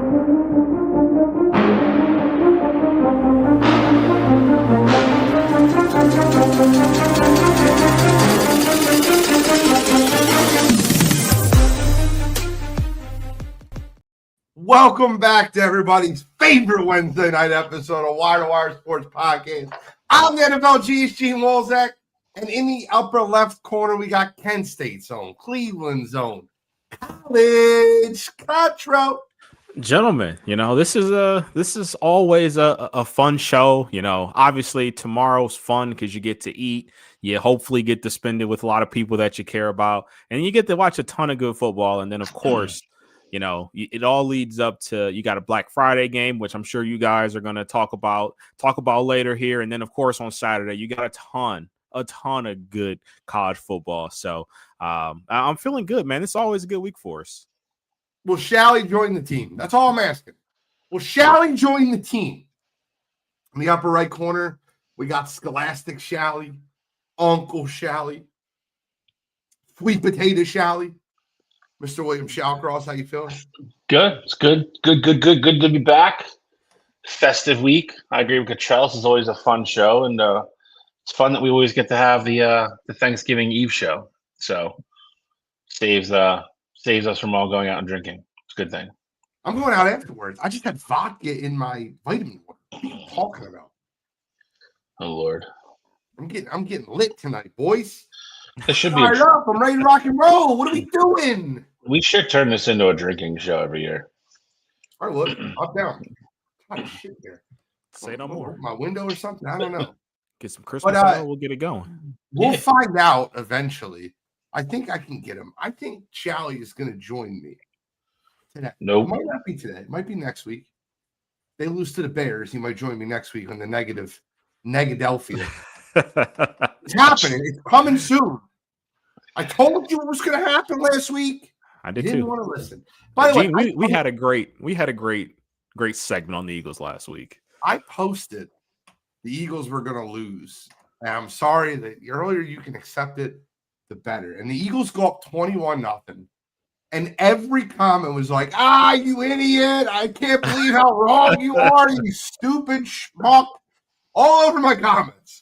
Welcome back to everybody's favorite Wednesday night episode of Wire2Wire Sports Podcast. I'm the NFL GS Gene Wolzak, and in the upper left corner, we got Kent State zone, Cleveland zone, college cutthroat. Gentlemen, this is always a fun show. Obviously tomorrow's fun because you get to eat. You hopefully get to spend it with a lot of people that you care about, and you get to watch a ton of good football. And then, of course, it all leads up to you got a Black Friday game, which I'm sure you guys are going to talk about later here. And then, of course, on Saturday, you got a ton of good college football. So I'm feeling good, man. It's always a good week for us. Will Shally join the team? That's all I'm asking. Will Shally join the team? In the upper right corner, we got Scholastic Shally, Uncle Shally, Sweet Potato Shally. Mr. William Shallcross, how you feeling? Good. It's good. Good to be back. Festive week. I agree with Cottrell. This is always a fun show, and it's fun that we always get to have the Thanksgiving Eve show. So saves us from all going out and drinking. It's a good thing. I'm going out afterwards. I just had vodka in my vitamin water. What are you talking about? Oh Lord. I'm getting lit tonight, boys. This should be up. I'm ready to rock and roll. What are we doing? We should turn this into a drinking show every year. All right, look, up down. What shit there? Say no more. My window or something? I don't know. Get some Christmas out, we'll get it going. We'll find out eventually. I think I can get him. I think Shally is going to join me today. Nope. It might not be today. It might be next week. They lose to the Bears. He might join me next week on the Negadelphia. It's happening. It's coming soon. I told you it was going to happen last week. I did didn't too. want to listen. By the way, we had a great segment on the Eagles last week. I posted the Eagles were going to lose. And I'm sorry that the earlier you can accept it, the better. And the Eagles go up 21-0. And every comment was like, you idiot. I can't believe how wrong you are, you stupid schmuck. All over my comments.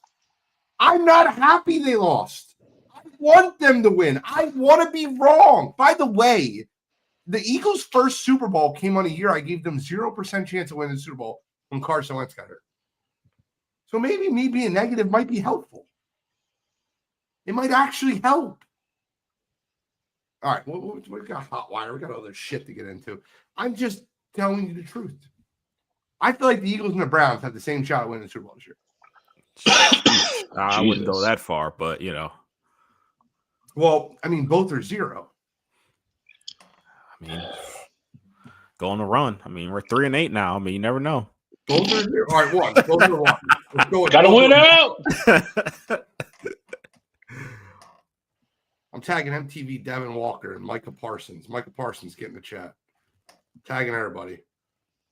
I'm not happy they lost. I want them to win. I want to be wrong. By the way, the Eagles' first Super Bowl came on a year I gave them 0% chance of winning the Super Bowl when Carson Wentz got hurt. So maybe me being negative might be helpful. It might actually help. All right, we got hot wire. We got other shit to get into. I'm just telling you the truth. I feel like the Eagles and the Browns have the same shot at winning the Super Bowl this year. I wouldn't go that far, but Well, I mean, both are 0. I mean, go on the run. I mean, we're 3-8 now. I mean, you never know. Both are 0. All right, 1. Both are 1. Let's go. Gotta win out. I'm tagging MTV Devin Walker and Micah Parsons. Micah Parsons getting the chat. Tagging everybody.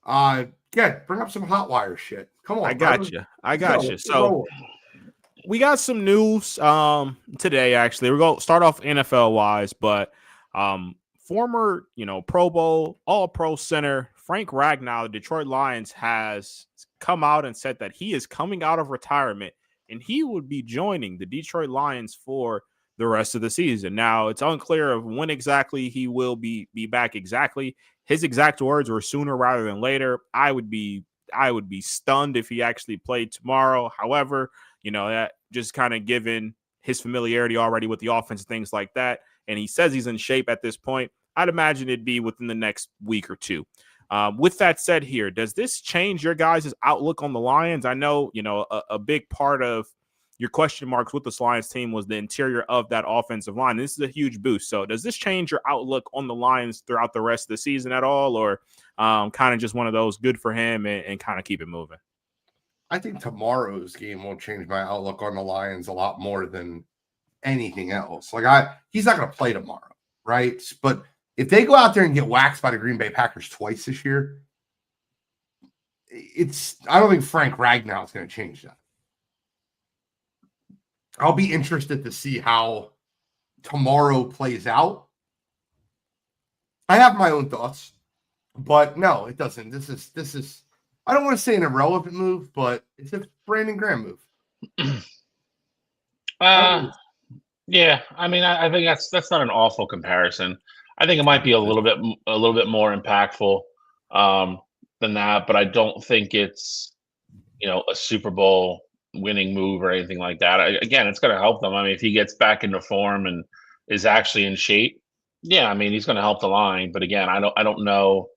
Bring up some hot wire shit. Come on. I got you. So we got some news today, actually. We're going to start off NFL-wise, but former, Pro Bowl, All-Pro center Frank Ragnow, the Detroit Lions, has come out and said that he is coming out of retirement, and he would be joining the Detroit Lions for the rest of the season. Now, it's unclear of when exactly he will be back exactly. His exact words were sooner rather than later. I would be stunned if he actually played tomorrow. However, that just kind of given his familiarity already with the offense and things like that, and he says he's in shape at this point, I'd imagine it'd be within the next week or two. With that said here, does this change your guys' outlook on the Lions? I know, a big part of your question marks with this Lions team was the interior of that offensive line. This is a huge boost. So does this change your outlook on the Lions throughout the rest of the season at all, or kind of just one of those good for him and kind of keep it moving? I think tomorrow's game will change my outlook on the Lions a lot more than anything else. He's not going to play tomorrow, right? But if they go out there and get waxed by the Green Bay Packers twice this year, I don't think Frank Ragnow is going to change that. I'll be interested to see how tomorrow plays out. I have my own thoughts. But no, it doesn't. This is. I don't want to say an irrelevant move, but it's a Brandon Graham move. Yeah. I mean, I think that's not an awful comparison. I think it might be a little bit more impactful than that, but I don't think it's a Super Bowl winning move or anything like that. Again, it's going to help them. I mean, if he gets back into form and is actually in shape, yeah, I mean, he's going to help the line. But again, I don't know.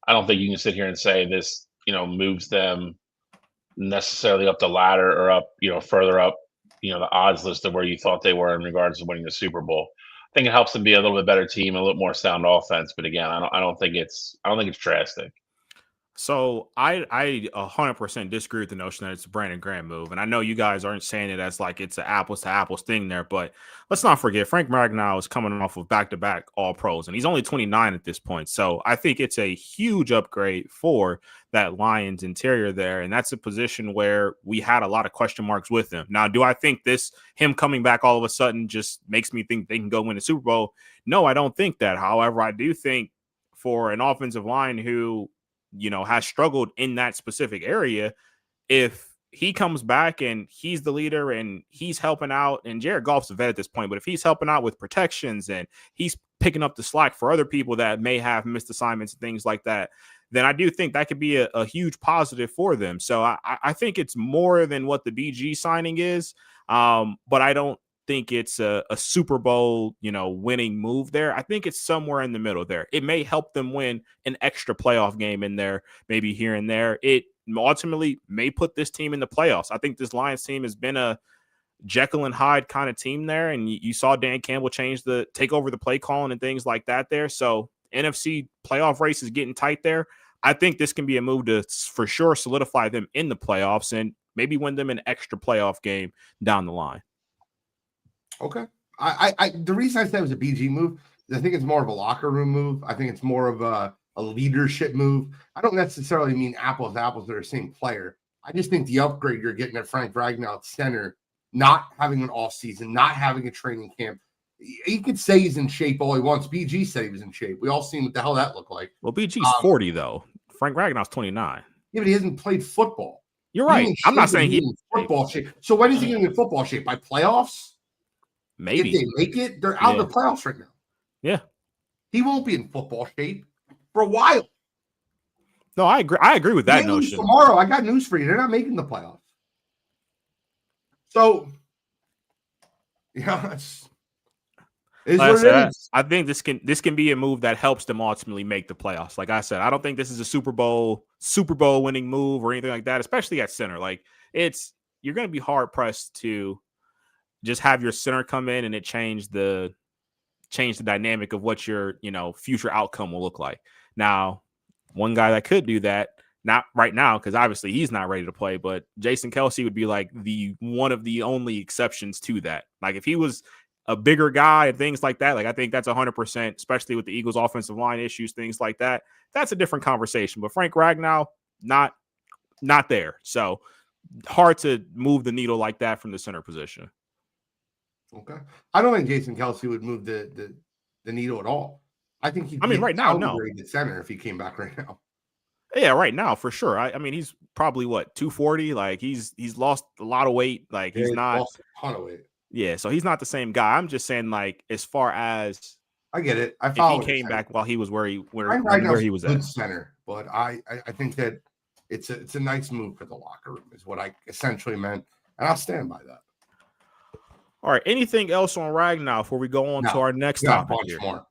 I don't think you can sit here and say this, moves them necessarily up the ladder or up, further up, the odds list of where you thought they were in regards to winning the Super Bowl. I think it helps them be a little bit better team, a little more sound offense. But again, I don't think it's drastic. So I 100% disagree with the notion that it's a Brandon Graham move. And I know you guys aren't saying it as like it's an apples to apples thing there, but let's not forget Frank Ragnow is coming off of back-to-back all pros and he's only 29 at this point. So I think it's a huge upgrade for that Lions interior there. And that's a position where we had a lot of question marks with him. Now, do I think him coming back all of a sudden just makes me think they can go win the Super Bowl? No, I don't think that. However, I do think for an offensive line who has struggled in that specific area, if he comes back and he's the leader and he's helping out, and Jared Goff's a vet at this point, but if he's helping out with protections and he's picking up the slack for other people that may have missed assignments and things like that, then I do think that could be a huge positive for them. So I think it's more than what the BG signing is, but I don't think it's a Super Bowl, winning move there. I think it's somewhere in the middle there. It may help them win an extra playoff game in there, maybe here and there. It ultimately may put this team in the playoffs. I think this Lions team has been a Jekyll and Hyde kind of team there, and you saw Dan Campbell take over the play calling and things like that there. So NFC playoff race is getting tight there. I think this can be a move to for sure solidify them in the playoffs and maybe win them an extra playoff game down the line. Okay. The reason I said it was a BG move is I think it's more of a locker room move. I think it's more of a leadership move. I don't necessarily mean apples to apples, they're the same player. I just think the upgrade you're getting at Frank Ragnow at center, not having an off season, not having a training camp. He could say he's in shape all he wants. BG said he was in shape. We all seen what the hell that looked like. Well, BG's 40 though. Frank Ragnow's 29. Yeah, but he hasn't played football. You're right. I'm not saying he's in football shape. So when is he getting in football shape? By playoffs? Maybe. If they make it, they're out of the playoffs right now. Yeah. He won't be in football shape for a while. No, I agree. I agree with that notion. Tomorrow, I got news for you. They're not making the playoffs. So, it's what it is. I think this can be a move that helps them ultimately make the playoffs. Like I said, I don't think this is a Super Bowl winning move or anything like that, especially at center. Like you're going to be hard pressed to just have your center come in and it change the dynamic of what your future outcome will look like. Now, one guy that could do that, not right now because obviously he's not ready to play, but Jason Kelce would be like the one of the only exceptions to that. Like if he was a bigger guy and things like that, like I think that's 100%, especially with the Eagles offensive line issues, things like that. That's a different conversation. But Frank Ragnow, not there. So hard to move the needle like that from the center position. Okay. I don't think Jason Kelce would move the needle at all. I think he'd be right now, no. The center if he came back right now. Yeah, right now for sure. I mean, he's probably 240. Like he's lost a lot of weight. Like he's not lost a ton of weight. Yeah, so he's not the same guy. I'm just saying, like, as far as I get it. If he came back while he was where he was at center, but I think that it's a nice move for the locker room is what I essentially meant, and I'll stand by that. All right. Anything else on Ragnow before we go on to our next topic here? More.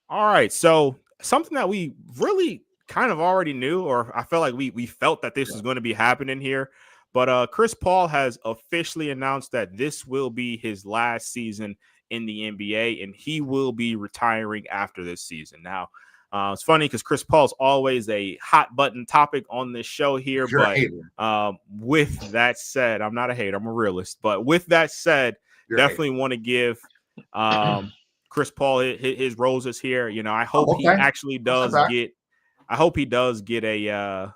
All right. So something that we really kind of already knew, or I felt like we felt that this was going to be happening here. But Chris Paul has officially announced that this will be his last season in the NBA, and he will be retiring after this season. Now, it's funny because Chris Paul's always a hot button topic on this show here. With that said, I'm not a hater. I'm a realist. But with that said, definitely want to give Chris Paul his roses here. I hope he actually does get. I hope he does get a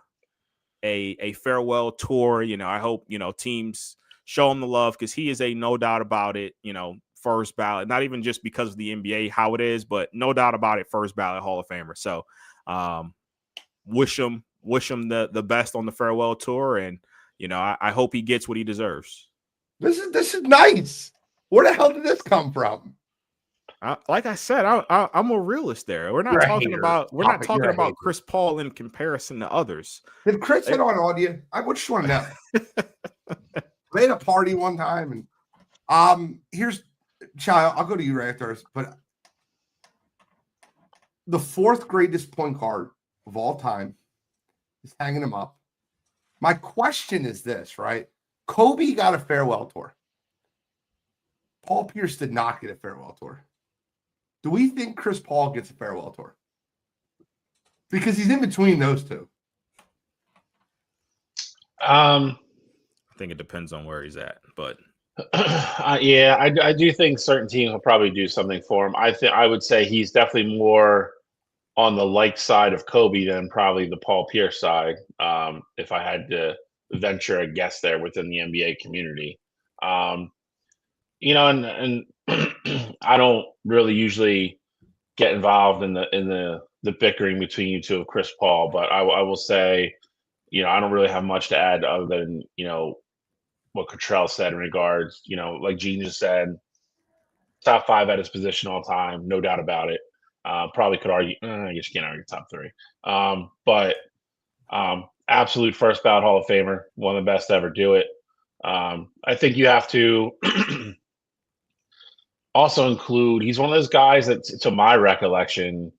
farewell tour. I hope teams show him the love because he is a no doubt about it. First ballot, not even just because of the NBA how it is, but no doubt about it, first ballot Hall of Famer. So wish him the best on the farewell tour, and I hope he gets what he deserves. This is nice. Where the hell did this come from? Like I said, I'm a realist there. We're not talking about Chris Paul in comparison to others. Did Chris hit on you? I just want to know. They had a party one time, and here's Child. I'll go to you right after this, but the fourth greatest point guard of all time is hanging him up. My question is this, right? Kobe got a farewell tour. Paul Pierce did not get a farewell tour. Do we think Chris Paul gets a farewell tour? Because he's in between those two. I think it depends on where he's at, but I do think certain teams will probably do something for him. I would say he's definitely more on the like side of Kobe than probably the Paul Pierce side. If I had to venture a guess there within the NBA community, and I don't really usually get involved in the bickering between you two of Chris Paul, but I will say, I don't really have much to add other than what Cottrell said in regards, like Gene just said, top 5 at his position all time, no doubt about it. Probably could argue, I guess you can't argue top 3. But absolute first ballot Hall of Famer, one of the best to ever do it. I think you have to also include, he's one of those guys that, to my recollection,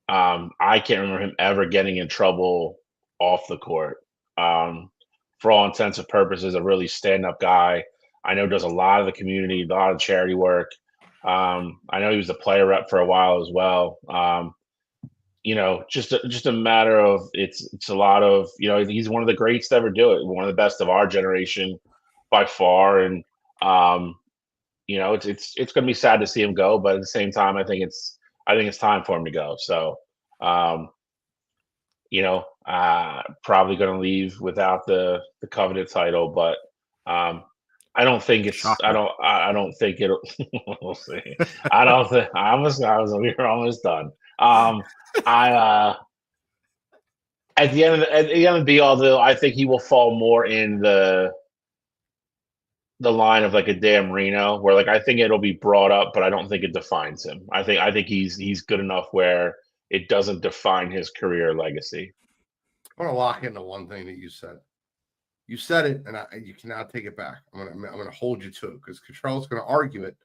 I can't remember him ever getting in trouble off the court. For all intents and purposes, a really stand-up guy. I know does a lot of the community, a lot of charity work. I know he was a player rep for a while as well. Just a matter of it's a lot of he's one of the greats to ever do it, one of the best of our generation by far, and it's going to be sad to see him go, but at the same time, I think it's time for him to go. So, probably going to leave without the coveted title, but I don't think it's. I don't think it'll. We'll see. I don't think. We were almost done. At the end of the be all, though, I think he will fall more in the line of like a Dan Marino, where like I think it'll be brought up, but I don't think it defines him. I think he's good enough where it doesn't define his career legacy. I want to lock into one thing that you said. You said it, and you cannot take it back. I'm gonna hold you to it because Cottrell's gonna argue it,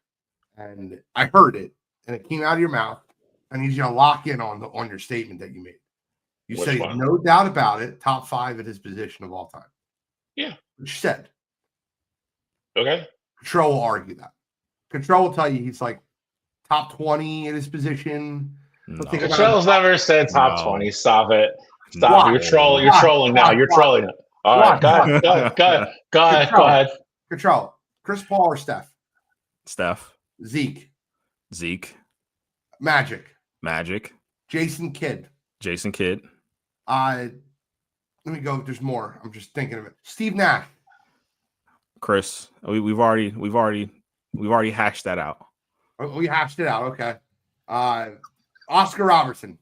and I heard it, and it came out of your mouth. I need you to lock in on your statement that you made. You said no doubt about it, top 5 at his position of all time. Yeah, which you said. Okay. Cottrell will argue that. Cottrell will tell you he's like top 20 at his position. No. Cottrell's never said top 20. Stop it. Stop. You're trolling. You're trolling now. You're trolling. All right. Go ahead. Cottrell. Chris Paul or Steph? Steph. Zeke. Magic. Jason Kidd. Let me go. There's more. I'm just thinking of it. Steve Nash. Chris. We've already hashed that out. Oh, we hashed it out. Okay. Oscar Robertson.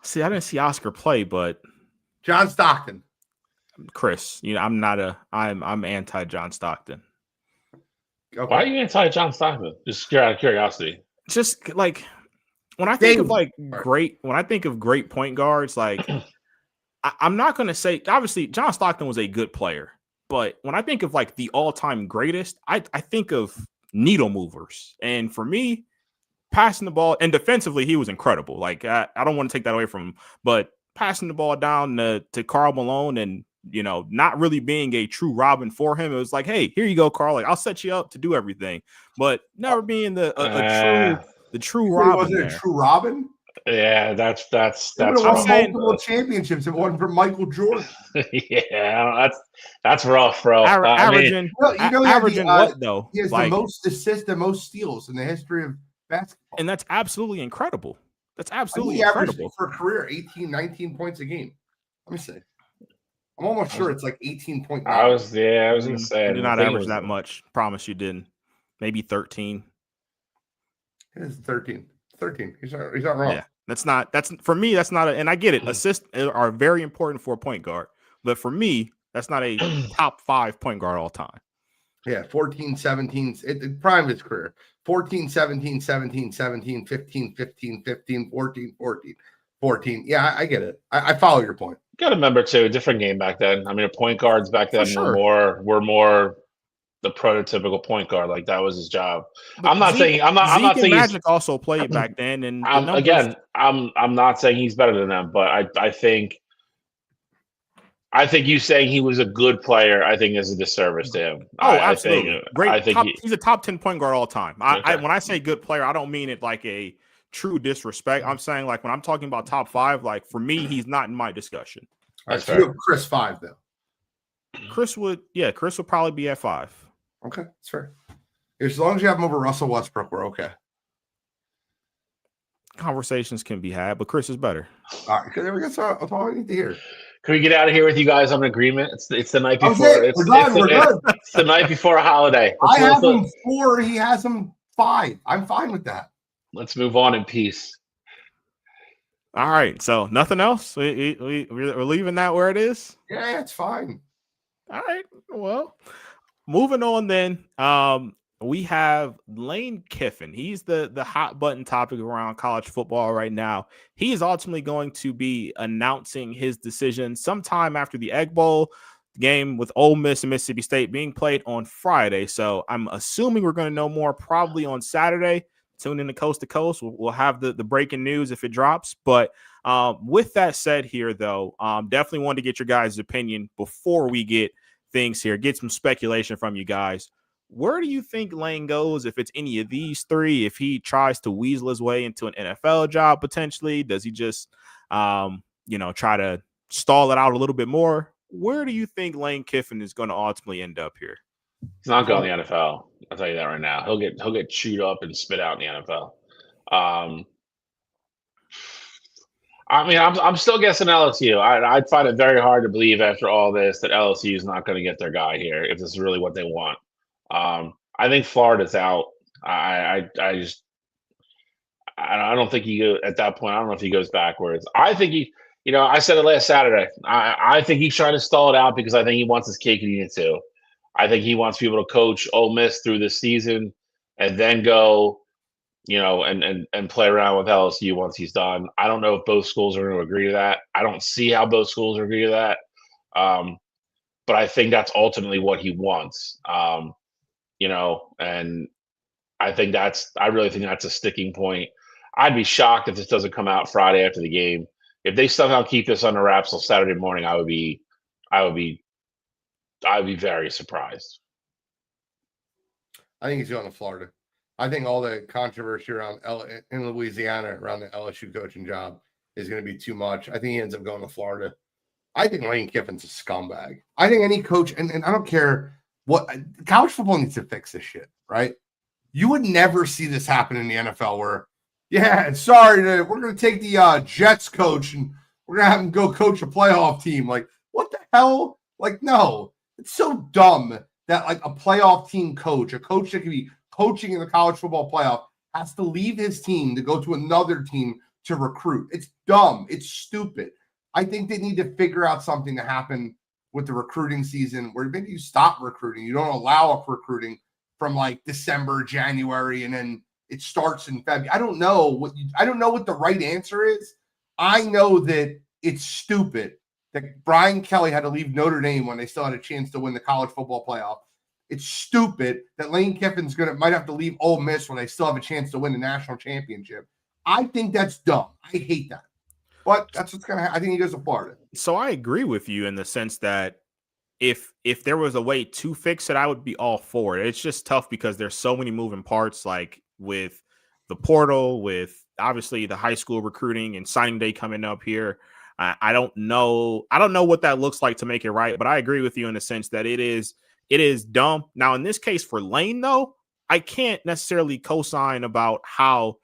See, I didn't see Oscar play, but John Stockton. Chris, I'm anti John Stockton. Okay. Why are you anti John Stockton? Just out of curiosity. Just like when I think of great point guards, like I'm not going to say obviously John Stockton was a good player, but when I think of like the all-time greatest, I think of needle movers, and for me, passing the ball and defensively, he was incredible. Like I don't want to take that away from him, but passing the ball down to Karl Malone and not really being a true Robin for him. It was like, hey, here you go, Karl. Like I'll set you up to do everything, but never being the true Robin. Was it a true Robin? Yeah, that's multiple championships and one from Michael Jordan. Yeah, that's rough, bro. Averaging what though? He has the most assists, the most steals in the history of basketball, and that's absolutely incredible. That's absolutely incredible for a career. 18, 19 points a game. Let me see. I'm almost sure it's like 18.9. I was gonna say you did not average that much. Promise you didn't. Maybe 13. It is 13. 13. He's not wrong. Yeah. That's for me, that's not and I get it. Assists are very important for a point guard, but for me, that's not a top 5 point guard all time. Yeah, 14, 17, prime of his career. 14, 17, 17, 17, 15, 15, 15, 14, 14, 14. Yeah, I get it. I follow your point. Got to remember too, different game back then. I mean, point guards back then were more the prototypical point guard. Like that was his job. But I'm not saying Magic also played back then, and I'm not saying he's better than them, but I think you saying he was a good player, I think is a disservice to him. Absolutely. He's a top 10 point guard all time. When I say good player, I don't mean it like a true disrespect. I'm saying like when I'm talking about top 5, like for me, he's not in my discussion. All right, so you have Chris 5 though. Chris would probably be at 5. Okay, that's fair. As long as you have him over Russell Westbrook, we're okay. Conversations can be had, but Chris is better. All right, there we go. That's all I need to hear. Can we get out of here with you guys on an agreement? It's the night before. We're good. It's the night before a holiday. I have him 4. He has him 5. I'm fine with that. Let's move on in peace. All right. So nothing else. We're leaving that where it is. Yeah, it's fine. All right. Well, moving on then. We have Lane Kiffin. He's the hot button topic around college football right now. He is ultimately going to be announcing his decision sometime after the Egg Bowl game with Ole Miss and Mississippi State being played on Friday. So I'm assuming we're going to know more probably on Saturday. Tune in to Coast to Coast. We'll have the breaking news if it drops. But with that said here, though, definitely wanted to get your guys' opinion before we get things here, get some speculation from you guys. Where do you think Lane goes if it's any of these 3? If he tries to weasel his way into an NFL job potentially, does he just, try to stall it out a little bit more? Where do you think Lane Kiffin is going to ultimately end up here? He's not going to the NFL. I'll tell you that right now. He'll get chewed up and spit out in the NFL. I mean, I'm still guessing LSU. I'd find it very hard to believe after all this that LSU is not going to get their guy here if this is really what they want. I think Florida's out. I don't think he goes at that point. I don't know if he goes backwards. I think I said it last Saturday. I think he's trying to stall it out because I think he wants his cake and eat it too. I think he wants people to coach Ole Miss through this season and then go, and play around with LSU once he's done. I don't know if both schools are going to agree to that. I don't see how both schools agree to that. But I think that's ultimately what he wants. And I really think that's a sticking point. I'd be shocked if this doesn't come out Friday after the game. If they somehow keep this under wraps till Saturday morning, I would be very surprised. I think he's going to Florida. I think all the controversy around in Louisiana around the LSU coaching job is going to be too much. I think he ends up going to Florida. I think Lane Kiffin's a scumbag. I think any coach, and I don't care what college football needs to fix this shit, right? You would never see this happen in the NFL where, we're going to take the Jets coach and we're going to have him go coach a playoff team. Like, what the hell? Like, no, it's so dumb that like a playoff team coach, a coach that could be coaching in the college football playoff, has to leave his team to go to another team to recruit. It's dumb. It's stupid. I think they need to figure out something to happen with the recruiting season where maybe you stop recruiting. You don't allow recruiting from like December, January, and then it starts in February. I don't know what the right answer is. I know that it's stupid that Brian Kelly had to leave Notre Dame when they still had a chance to win the college football playoff. It's stupid that Lane Kiffin's might have to leave Ole Miss when they still have a chance to win the national championship. I think that's dumb. I hate that. But that's what's going to happen. I think he goes to Florida. So I agree with you in the sense that if there was a way to fix it, I would be all for it. It's just tough because there's so many moving parts, like with the portal, with obviously the high school recruiting and signing day coming up here. I don't know what that looks like to make it right, but I agree with you in the sense that it is dumb. Now, in this case for Lane, though, I can't necessarily co-sign about how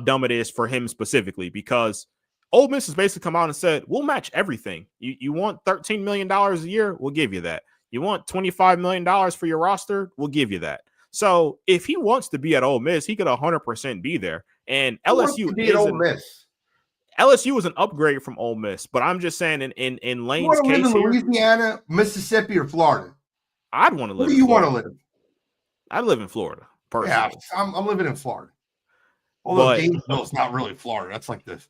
dumb it is for him specifically, because Ole Miss has basically come out and said, we'll match everything. You want $13 million a year? We'll give you that. You want $25 million for your roster? We'll give you that. So if he wants to be at Ole Miss, he could 100% be there. And LSU be at Ole Miss. LSU was an upgrade from Ole Miss, but I'm just saying in You Lane's want to live case in here, Louisiana, Mississippi, or Florida? I'd want to Where live. do you want Florida. to live? I'd live in Florida personally. Yeah, I'm living in Florida. Although Gainesville's not really Florida. That's like the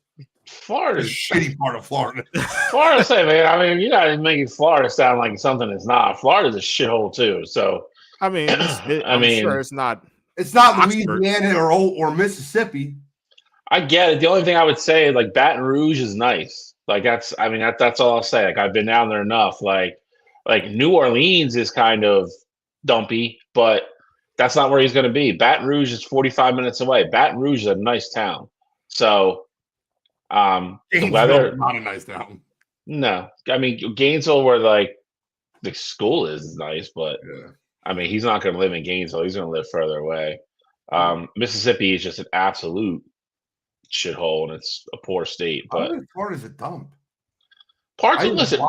Florida's shitty part of Florida. Florida, say, man. I mean, you're not making Florida sound like something it's not. Florida's a shithole too. So, I mean, I'm sure it's not. It's not Oxford. Louisiana or Mississippi. I get it. The only thing I would say, like Baton Rouge, is nice. Like that's all I'll say. Like I've been down there enough. Like New Orleans is kind of dumpy, but that's not where he's going to be. Baton Rouge is 45 minutes away. Baton Rouge is a nice town. So, the weather, not a nice town. No, I mean Gainesville, where like the school is nice, but Yeah. I mean he's not going to live in Gainesville. He's going to live further away. Mississippi is just an absolute shithole, and it's a poor state. But Florida's a dump. Parts of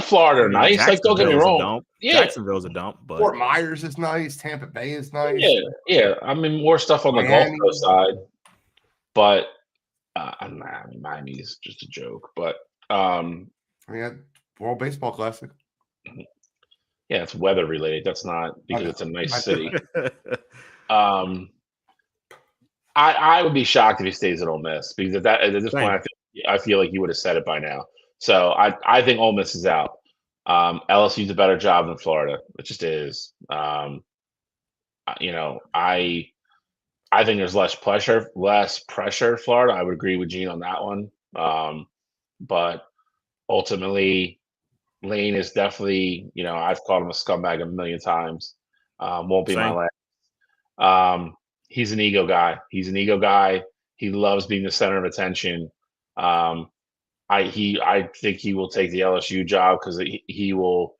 Florida are nice. Like, don't get me wrong. Yeah, Jacksonville's a dump, but Fort Myers is nice. Tampa Bay is nice. Yeah. I mean, more stuff on the Gulf Coast side, but I mean, Miami is just a joke. But World Baseball Classic. Yeah, it's weather related. That's not because it's a nice city. I would be shocked if he stays at Ole Miss, because at this point, I feel like you would have said it by now. So I think Ole Miss is out. LSU's a better job than Florida. It just is. I think there's less pressure at Florida. I would agree with Gene on that one. But ultimately, Lane is definitely, I've called him a scumbag a million times. Won't be my last. He's an ego guy. He loves being the center of attention. I think he will take the LSU job, because he will.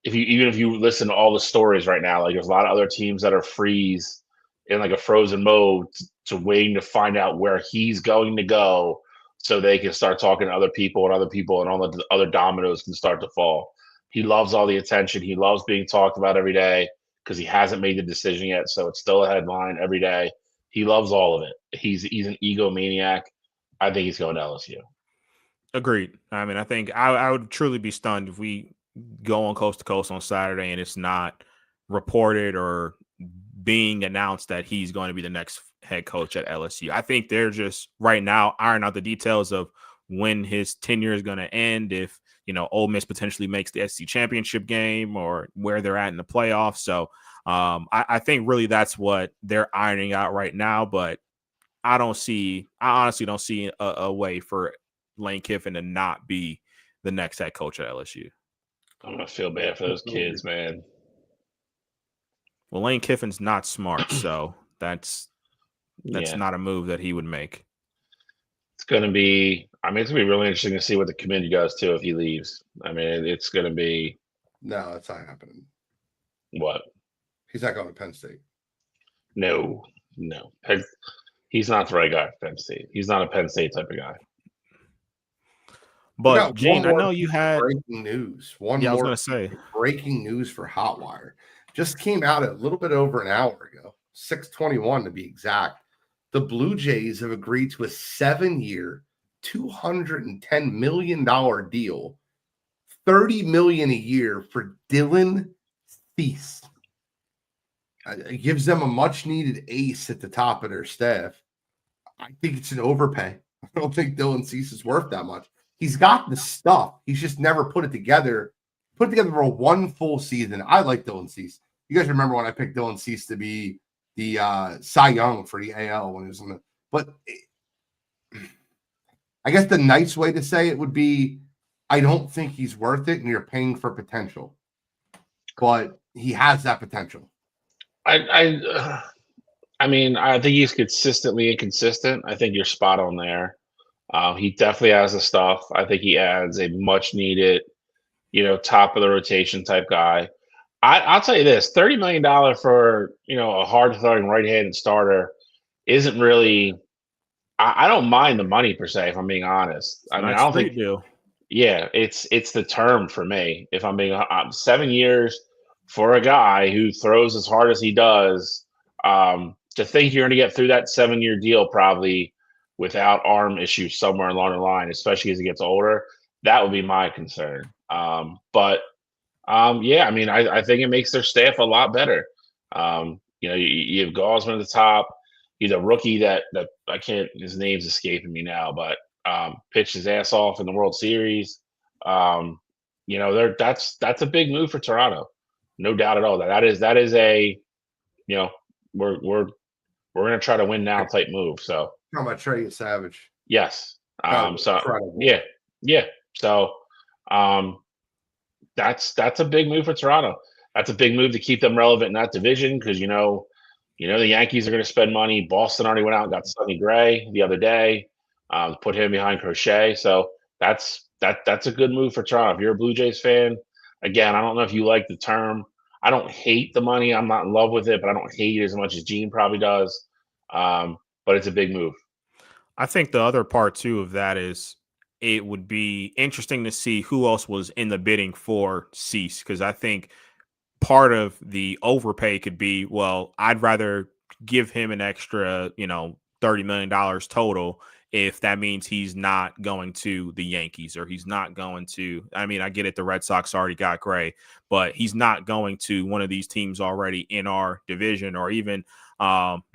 Even if you listen to all the stories right now, like there's a lot of other teams that are freeze in like a frozen mode to waiting to find out where he's going to go, so they can start talking to other people, and all the other dominoes can start to fall. He loves all the attention. He loves being talked about every day, because he hasn't made the decision yet, so it's still a headline every day. He loves all of it. He's an egomaniac. I think he's going to LSU. Agreed. I mean, I think I would truly be stunned if we go on Coast to Coast on Saturday and it's not reported or being announced that he's going to be the next head coach at LSU. I think they're just right now ironing out the details of when his tenure is going to end, if Ole Miss potentially makes the SEC championship game, or where they're at in the playoffs. So I think really that's what they're ironing out right now. But I honestly don't see a way for Lane Kiffin to not be the next head coach at LSU. I'm gonna feel bad for those kids, man. Well, Lane Kiffin's not smart, so that's not a move that he would make. It's gonna be really interesting to see what the committee does too if he leaves. I mean, it's gonna be. No, that's not happening. What? He's not going to Penn State. No. He's not the right guy for Penn State. He's not a Penn State type of guy. But Gene, I know you had breaking news. I was going to say breaking news for Hot Wire. Just came out a little bit over an hour ago, 6:21 to be exact. The Blue Jays have agreed to a 7-year, $210 million deal, $30 million a year for Dylan Cease. It gives them a much-needed ace at the top of their staff. I think it's an overpay. I don't think Dylan Cease is worth that much. He's got the stuff. He's just never put it together. Put it together for one full season. I like Dylan Cease. You guys remember when I picked Dylan Cease to be the Cy Young for the AL when he was in the. But I guess the nice way to say it would be, I don't think he's worth it, and you're paying for potential. But he has that potential. I mean, I think he's consistently inconsistent. I think you're spot on there. He definitely has the stuff. I think he adds a much needed, top of the rotation type guy. I'll tell you this: $30 million for a hard throwing right-handed starter isn't really. I don't mind the money per se, if I'm being honest. I mean, I don't think. Yeah, it's the term for me. If I'm being 7 years for a guy who throws as hard as he does, to think you're going to get through that 7-year deal probably without arm issues somewhere along the line, especially as he gets older. That would be my concern. Yeah, I mean, I think it makes their staff a lot better. You have Gosman at the top. He's a rookie that I can't. His name's escaping me now, but pitched his ass off in the World Series. That's a big move for Toronto, no doubt at all. That is a, we're gonna try to win now type move. So How about Trey Savage? yes. Incredible. Yeah. So that's a big move for Toronto. That's a big move to keep them relevant in that division because the Yankees are going to spend money. Boston already went out and got Sonny Gray the other day, put him behind Crochet. So that's a good move for Toronto. If you're a Blue Jays fan, again, I don't know if you like the term. I don't hate the money. I'm not in love with it, but I don't hate it as much as Gene probably does. But it's a big move. I think the other part too of that is it would be interesting to see who else was in the bidding for Cease, because I think part of the overpay could be, well, I'd rather give him an extra, $30 million total if that means he's not going to the Yankees or he's not going to, I mean, I get it, the Red Sox already got Gray, but he's not going to one of these teams already in our division or even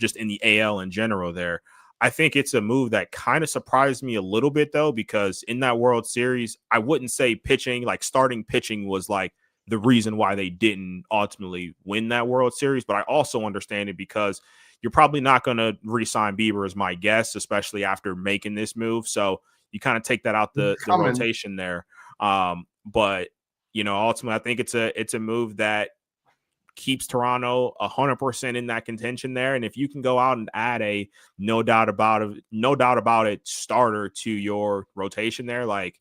just in the AL in general there. I think it's a move that kind of surprised me a little bit, though, because in that World Series, I wouldn't say pitching, like starting pitching was like the reason why they didn't ultimately win that World Series. But I also understand it because you're probably not going to re-sign Bieber, is my guess, especially after making this move. So you kind of take that out the rotation there. But ultimately, I think it's a move that keeps Toronto 100% in that contention there. And if you can go out and add a no doubt about it starter to your rotation there, like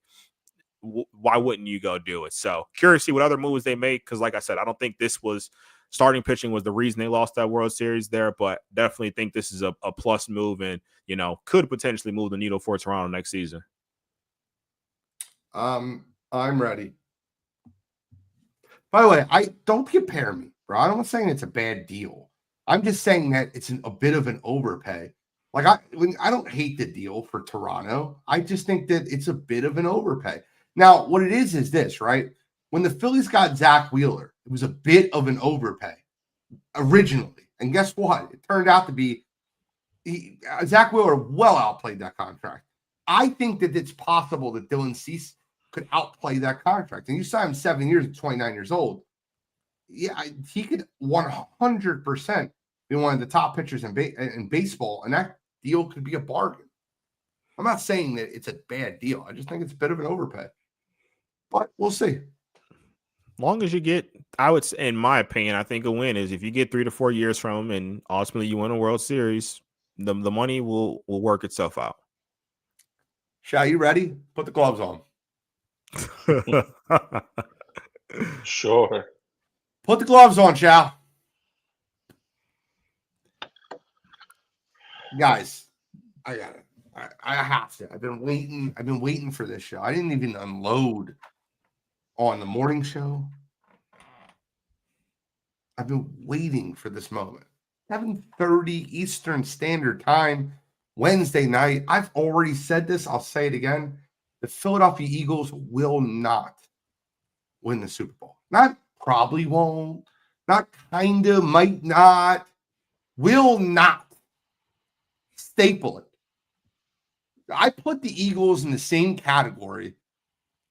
why wouldn't you go do it? So curious to see what other moves they make. Cause like I said, I don't think this was starting pitching was the reason they lost that World Series there, but definitely think this is a plus move and, could potentially move the needle for Toronto next season. I'm ready. By the way, I don't compare me, bro. I'm not saying it's a bad deal. I'm just saying that it's a bit of an overpay. Like I don't hate the deal for Toronto. I just think that it's a bit of an overpay. Now, what it is this, right? When the Phillies got Zach Wheeler, it was a bit of an overpay originally. And guess what? It turned out to be Zach Wheeler well outplayed that contract. I think that it's possible that Dylan Cease could outplay that contract. And you saw him 7 years at 29 years old. Yeah, he could 100% be one of the top pitchers in baseball, and that deal could be a bargain. I'm not saying that it's a bad deal. I just think it's a bit of an overpay. But we'll see. Long as you get, I would say, in my opinion, I think a win is if you get 3 to 4 years from him and ultimately you win a World Series, the money will work itself out. Shao, you ready? Put the gloves on. Sure. Put the gloves on, Shao. Guys, I got it. I have to. I've been waiting for this show. I didn't even unload on the morning show. I've been waiting for this moment. 7:30 Eastern Standard Time, Wednesday night. I've already said this. I'll say it again. The Philadelphia Eagles will not win the Super Bowl. Not probably won't. Not kinda, might not. Will not. Staple it. I put the Eagles in the same category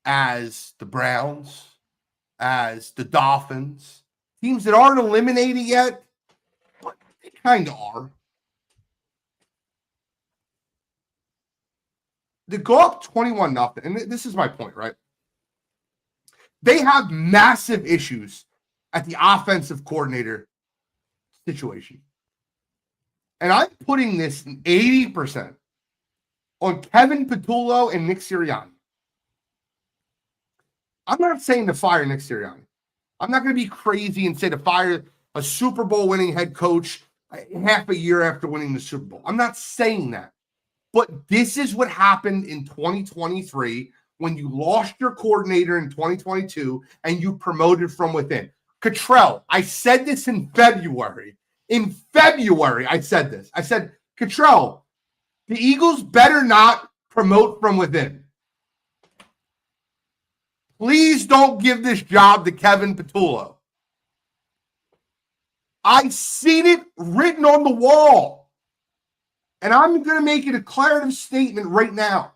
as the Browns, as the Dolphins. Teams that aren't eliminated yet, but they kind of are. They go up 21-0, and this is my point, right? They have massive issues at the offensive coordinator situation. And I'm putting this in 80% on Kevin Patullo and Nick Sirianni. I'm not saying to fire Nick Sirianni. I'm not going to be crazy and say to fire a Super Bowl winning head coach half a year after winning the Super Bowl. I'm not saying that. But this is what happened in 2023 when you lost your coordinator in 2022 and you promoted from within. Cottrell, I said this in February. In February, I said this. I said, Cottrell, The Eagles better not promote from within. Please don't give this job to Kevin Patullo. I've seen it written on the wall. And I'm going to make a declarative statement right now.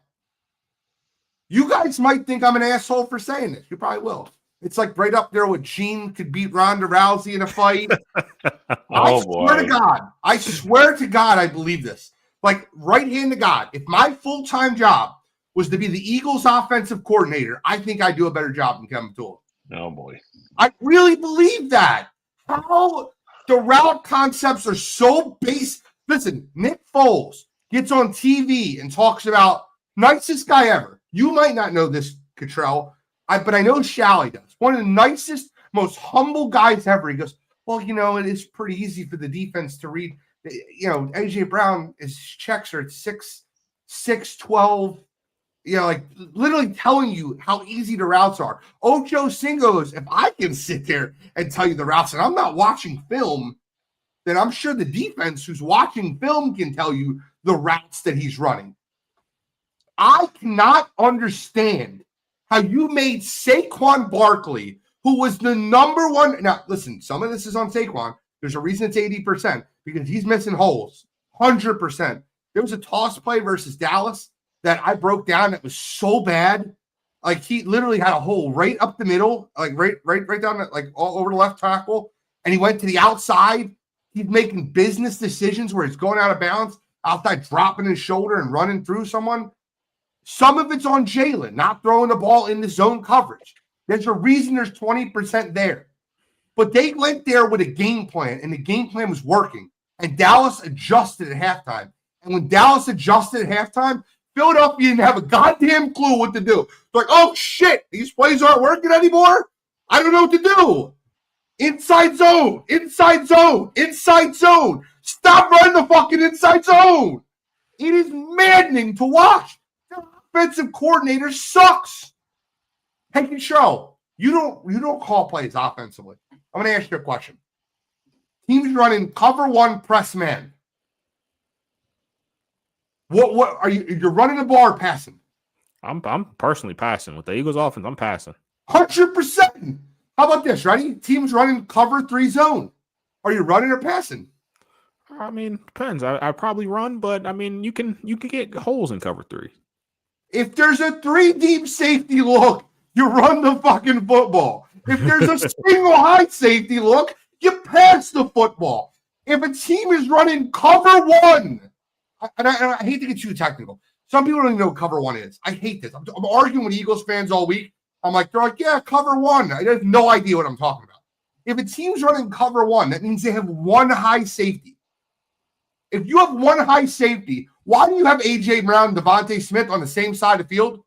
You guys might think I'm an asshole for saying this. You probably will. It's like right up there with Gene could beat Ronda Rousey in a fight. I swear to God, I believe this. Like, right hand to God, if my full-time job was to be the Eagles offensive coordinator, I think I'd do a better job than Kevin Patullo. Oh, boy. I really believe that. How the route concepts are so base. Listen, Nick Foles gets on TV and talks about nicest guy ever. You might not know this, Cottrell, but I know Shally does. One of the nicest, most humble guys ever. He goes, well, it is pretty easy for the defense to read. AJ Brown, his checks are at 6'12", like literally telling you how easy the routes are. Ocho Cinco's, if I can sit there and tell you the routes and I'm not watching film, then I'm sure the defense who's watching film can tell you the routes that he's running. I cannot understand how you made Saquon Barkley, who was the number one. Now, listen, some of this is on Saquon. There's a reason it's 80% because he's missing holes. 100%. There was a toss play versus Dallas that I broke down that was so bad. Like, he literally had a hole right up the middle, like right down, like all over the left tackle. And he went to the outside. He's making business decisions where he's going out of bounds, outside dropping his shoulder and running through someone. Some of it's on Jalen, not throwing the ball in the zone coverage. There's a reason there's 20% there. But they went there with a game plan, and the game plan was working. And Dallas adjusted at halftime. And when Dallas adjusted at halftime, Philadelphia didn't have a goddamn clue what to do. It's like, oh, shit, these plays aren't working anymore? I don't know what to do. Inside zone, inside zone, inside zone. Stop running the fucking inside zone. It is maddening to watch. The offensive coordinator sucks. Hey, Control, you don't call plays offensively. I'm going to ask you a question. Teams running cover one press man. What are you're running the ball or passing? I'm personally passing. With the Eagles offense, I'm passing. 100%. How about this? Ready? Teams running cover 3 zone. Are you running or passing? I mean, depends. I probably run, but I mean, you can get holes in cover 3. If there's a 3 deep safety look, you run the fucking football. If there's a single high safety look, you pass the football. If a team is running cover 1, and I hate to get too technical. Some people don't even know what cover 1 is. I hate this. I'm arguing with Eagles fans all week. They're like, yeah, cover 1. I have no idea what I'm talking about. If a team's running cover 1, that means they have 1 high safety. If you have 1 high safety, why do you have A.J. Brown and Devontae Smith on the same side of the field?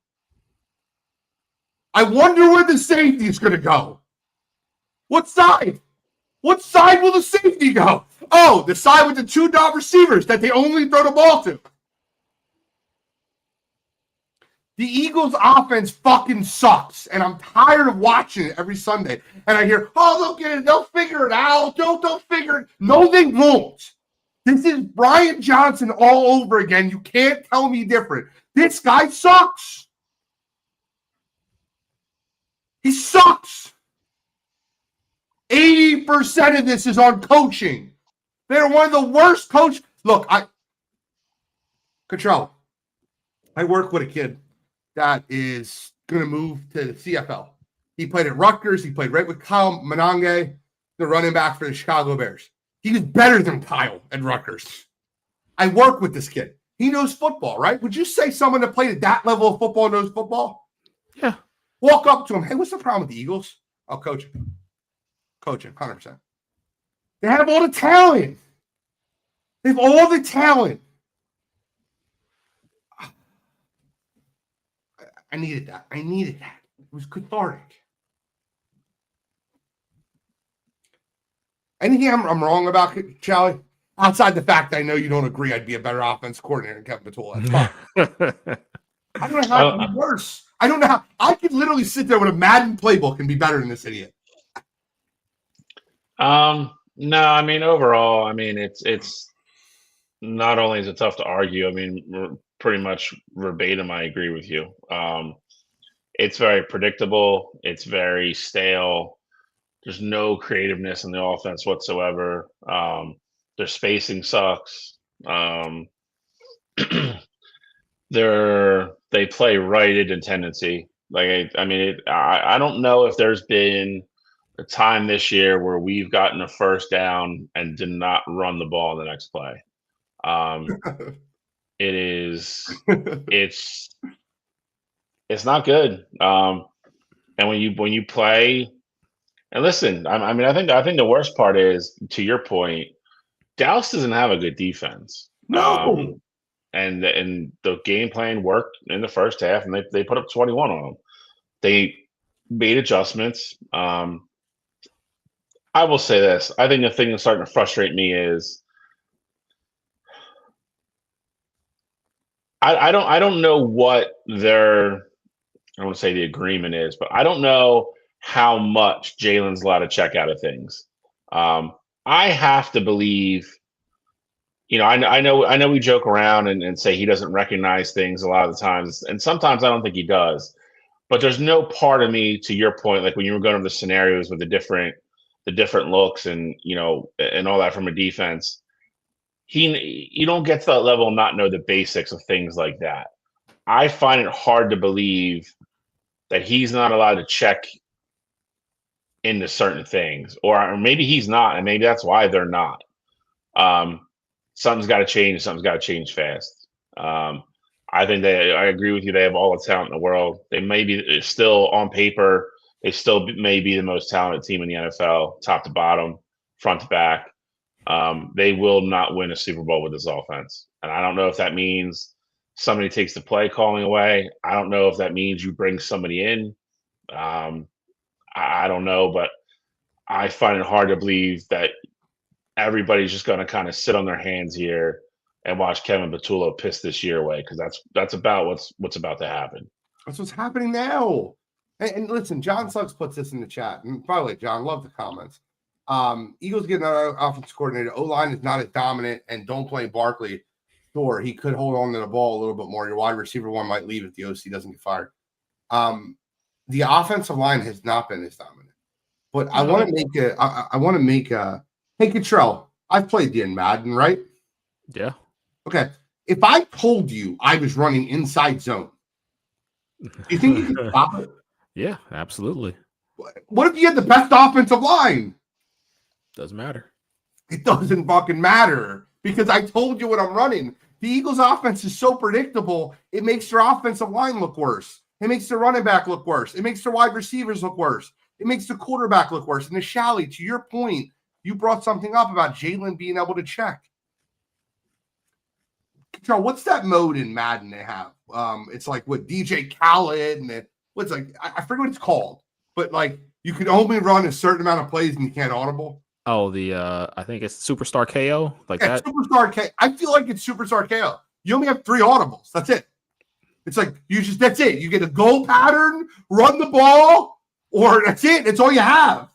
I wonder where the safety is going to go. What side? What side will the safety go? Oh, the side with the 2 dot receivers that they only throw the ball to. The Eagles' offense fucking sucks, and I'm tired of watching it every Sunday. And I hear, oh, they'll get it. They'll figure it out. They'll figure it. No, they won't. This is Brian Johnson all over again. You can't tell me different. This guy sucks. He sucks. 80% of this is on coaching. They're one of the worst coaches. Look, Cottrell, I work with a kid that is going to move to the CFL. He played at Rutgers. He played right with Kyle Monange, the running back for the Chicago Bears. He was better than Kyle at Rutgers. I work with this kid. He knows football, right? Would you say someone that played at that level of football knows football? Yeah. Walk up to him. Hey, what's the problem with the Eagles? I'll coach him. Coach him, 100%. They have all the talent. They have all the talent. I needed that. It was cathartic. Anything I'm wrong about, Charlie? Outside the fact that I know you don't agree I'd be a better offense coordinator than Kevin Patullo. I don't know how it could be worse. I don't know how. I could literally sit there with a Madden playbook and be better than this idiot. No, I mean, overall, I mean, it's not only is it tough to argue, I mean, pretty much verbatim, I agree with you. It's very predictable. It's very stale. There's no creativeness in the offense whatsoever. Their spacing sucks. Um, they play right into tendency. Like I mean, I don't know if there's been a time this year where we've gotten a first down and did not run the ball the next play. It is it's it's not good. And when you play and listen, I mean, I think the worst part is, to your point, Dallas doesn't have a good defense. No. And the game plan worked in the first half, and they put up 21 on them. They made adjustments. I will say this: I think the thing that's starting to frustrate me is I don't know what their, I don't want to say the agreement is, but I don't know how much Jalen's allowed to check out of things. I have to believe. I know we joke around and say he doesn't recognize things a lot of the times, and sometimes I don't think he does. But there's no part of me, to your point, like when you were going over the scenarios with the different looks and and all that from a defense. You don't get to that level and not know the basics of things like that. I find it hard to believe that he's not allowed to check into certain things, or maybe he's not, and maybe that's why they're not. Something's got to change. Something's got to change fast. I agree with you. They have all the talent in the world. They may be still on paper. They still may be the most talented team in the NFL, top to bottom, front to back. They will not win a Super Bowl with this offense. And I don't know if that means somebody takes the play calling away. I don't know if that means you bring somebody in. I don't know, but I find it hard to believe that everybody's just going to kind of sit on their hands here and watch Kevin Patullo piss this year away, because that's about what's about to happen. That's what's happening now. And listen, John Suggs puts this in the chat. And by the way, John, love the comments. Eagles get another offensive coordinator. O-line is not as dominant, and don't play Barkley. Sure, he could hold on to the ball a little bit more. Your wide receiver one might leave if the OC doesn't get fired. The offensive line has not been as dominant. But I want to make a hey, Cottrell, I've played you in Madden, right? Yeah. Okay. If I told you I was running inside zone, do you think you could stop it? Yeah, absolutely. What if you had the best offensive line? Doesn't matter. It doesn't fucking matter, because I told you what I'm running. The Eagles' offense is so predictable, it makes their offensive line look worse. It makes their running back look worse. It makes their wide receivers look worse. It makes the quarterback look worse. And the Shally, to your point, you brought something up about Jalen being able to check. Joe, what's that mode in Madden they have? It's like with DJ Khaled and what's like, I forget what it's called, but like you can only run a certain amount of plays and you can't audible. Oh, I think it's Superstar KO, like that. Superstar KO. I feel like it's Superstar KO. You only have 3 audibles. That's it. It's like that's it. You get a goal pattern, run the ball, or that's it. That's all you have.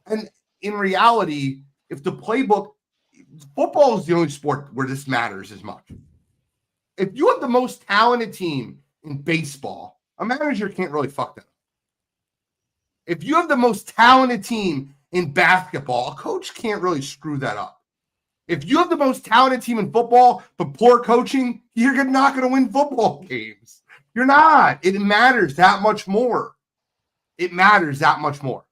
And in reality, if the playbook, football is the only sport where this matters as much. If you have the most talented team in baseball, a manager can't really fuck that up. If you have the most talented team in basketball, a coach can't really screw that up. If you have the most talented team in football, but poor coaching, you're not going to win football games. You're not. It matters that much more. It matters that much more.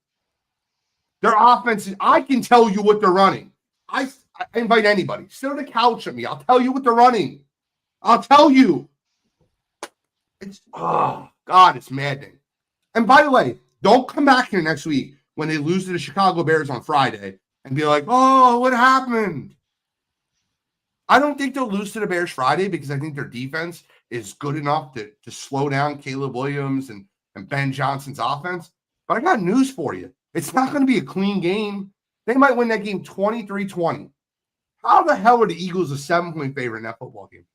Their offense, I can tell you what they're running. I invite anybody. Sit on the couch with me. I'll tell you what they're running. I'll tell you. It's, oh, God, it's maddening. And by the way, don't come back here next week when they lose to the Chicago Bears on Friday and be like, oh, what happened? I don't think they'll lose to the Bears Friday, because I think their defense is good enough to slow down Caleb Williams and Ben Johnson's offense. But I got news for you. It's not going to be a clean game. They might win that game 23-20. How the hell are the Eagles a 7-point favorite in that football game?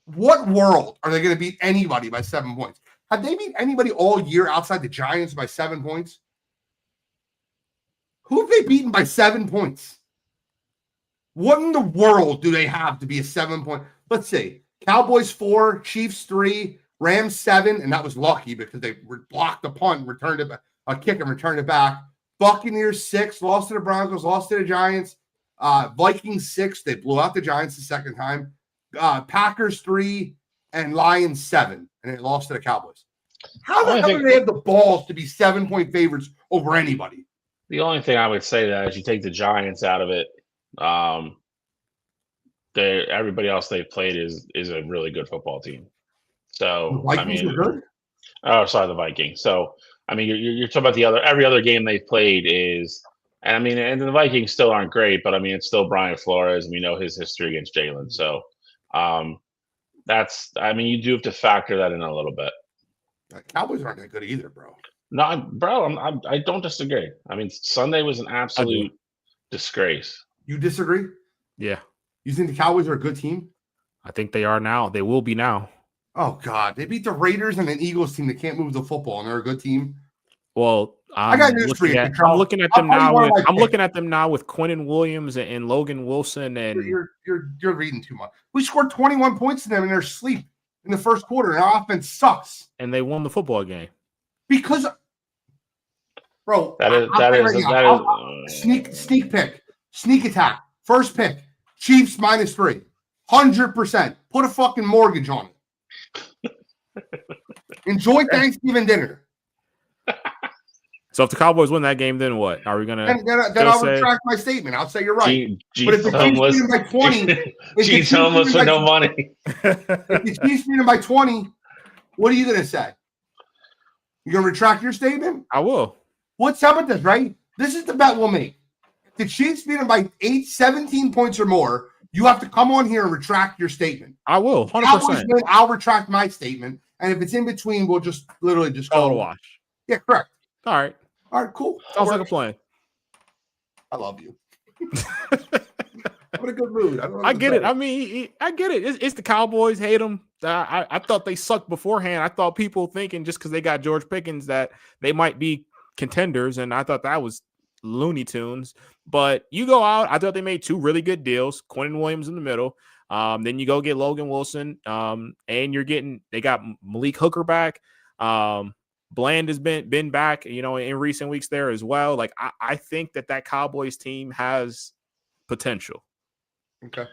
What world are they going to beat anybody by 7 points? Have they beat anybody all year outside the Giants by 7 points? Who have they beaten by 7 points? What in the world do they have to be a 7-point? Let's see. Cowboys 4, Chiefs 3, Rams 7, and that was lucky because they blocked the punt, returned it back, a kick and returned it back. Buccaneers 6, lost to the Broncos, lost to the Giants. Vikings 6, they blew out the Giants the second time. Packers 3 and Lions 7, and they lost to the Cowboys. How the hell do they have the balls to be 7-point favorites over anybody? The only thing I would say that is you take the Giants out of it. Everybody else they've played is a really good football team. So the Vikings are good. Oh, sorry, the Vikings. So I mean, you're talking about every other game they've played is, and I mean, and the Vikings still aren't great, but I mean, it's still Brian Flores, and we know his history against Jalen. So you do have to factor that in a little bit. Cowboys aren't that good either, bro. No, I don't disagree. I mean, Sunday was an absolute disgrace. You disagree? Yeah. You think the Cowboys are a good team? I think they are now. They will be now. Oh, God. They beat the Raiders and an Eagles team that can't move the football, and they're a good team. Well, I'm looking at them now. I'm looking at them now with Quinnen Williams and Logan Wilson. And you're reading too much. We scored 21 points to them in their sleep in the first quarter, and our offense sucks. And they won the football game because, bro, sneak pick, sneak attack, first pick, Chiefs -3, 100%. Put a fucking mortgage on it. Enjoy Thanksgiving dinner. So if the Cowboys win that game, then what? Are we gonna? Then I'll retract my statement. I'll say you're right. But if the Chiefs beat them by 20, Chiefs homeless with no money. If the Chiefs beat them by 20, what are you gonna say? You gonna retract your statement? I will. What's up with this? Right? This is the bet we'll make. If the Chiefs beat them by 17 points or more, you have to come on here and retract your statement. I will. 100%. I'll retract my statement, and if it's in between, we'll just literally just call it a wash. Yeah, correct. All right. All right, cool. Sounds like a plan. I love you. I'm in a good mood. I get it. I mean, I get it. It's the Cowboys. Hate them. I thought they sucked beforehand. I thought people thinking just because they got George Pickens that they might be contenders, and I thought that was Looney Tunes. But you go out. I thought they made 2 really good deals. Quinnen Williams in the middle. Then you go get Logan Wilson. And they got Malik Hooker back. Bland has been back, in recent weeks there as well. Like I think that Cowboys team has potential. Okay.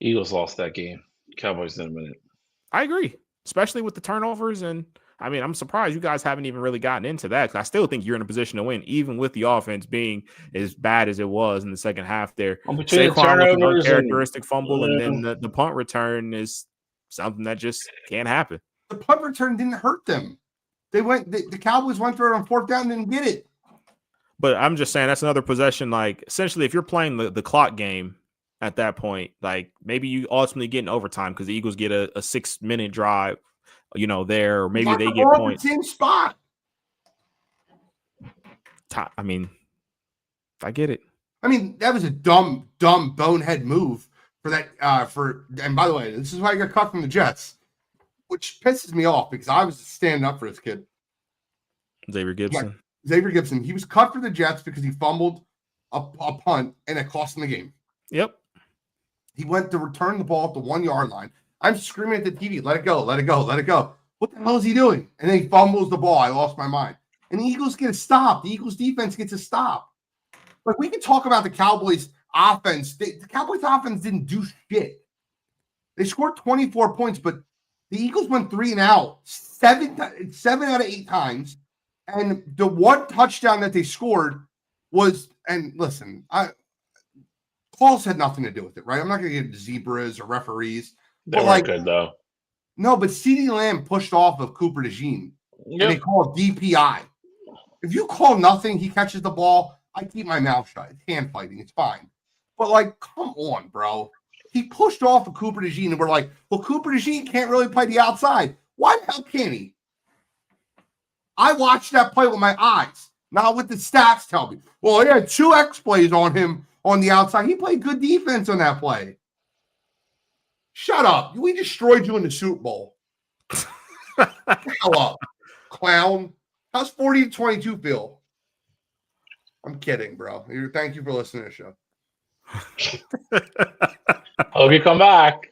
Eagles lost that game. Cowboys didn't win it. I agree, especially with the turnovers. And I mean, I'm surprised you guys haven't even really gotten into that, because I still think you're in a position to win, even with the offense being as bad as it was in the second half there. Between the turnovers, with uncharacteristic fumble, and then the punt return is something that just can't happen. The punt return didn't hurt them. The Cowboys went through it on 4th down and didn't get it. But I'm just saying that's another possession. Like, essentially, if you're playing the clock game at that point, like maybe you ultimately get in overtime because the Eagles get a 6-minute drive, there, or maybe they get points. Same spot. I mean, I get it. I mean, that was a dumb bonehead move for that. And by the way, this is why I got cut from the Jets, which pisses me off because I was standing up for this kid. Xavier Gibson. He was cut for the Jets because he fumbled a punt and it cost him the game. Yep. He went to return the ball at the 1-yard line. I'm screaming at the TV, let it go, let it go, let it go. What the hell is he doing? And then he fumbles the ball. I lost my mind. And the Eagles get a stop. The Eagles defense gets a stop. Like, we can talk about the Cowboys offense. The Cowboys offense didn't do shit. They scored 24 points, but the Eagles went 3 and out 7 out of 8 times. And the one touchdown that they scored was, and listen, calls had nothing to do with it, right? I'm not going to get zebras or referees. They weren't good, though. No, but CeeDee Lamb pushed off of Cooper DeJean. Yep. And they call DPI. If you call nothing, he catches the ball, I keep my mouth shut. It's hand fighting. It's fine. But, like, come on, bro. He pushed off of Cooper DeJean, and we're like, well, Cooper DeJean can't really play the outside. Why the hell can't he? I watched that play with my eyes, not with the stats tell me. Well, he had 2 X plays on him on the outside. He played good defense on that play. Shut up. We destroyed you in the Super Bowl. Hell up, clown. How's 40-22 feel? I'm kidding, bro. Thank you for listening to the show. Hope you come back.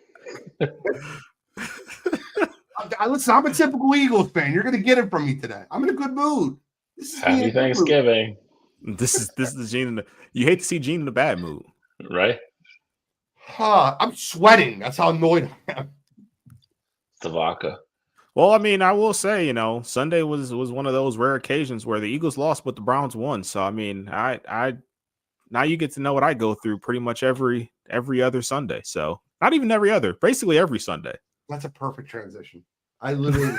Listen, I'm a typical Eagles fan. You're going to get it from me today. I'm in a good mood. This is Happy Thanksgiving. This is Gene. You hate to see Gene in a bad mood, right? I'm sweating. That's how annoyed I am. It's the vodka. Well, I mean, I will say, Sunday was one of those rare occasions where the Eagles lost, but the Browns won. So, I mean, I now you get to know what I go through pretty much every other Sunday. So, not even every other, basically every Sunday. That's a perfect transition. I literally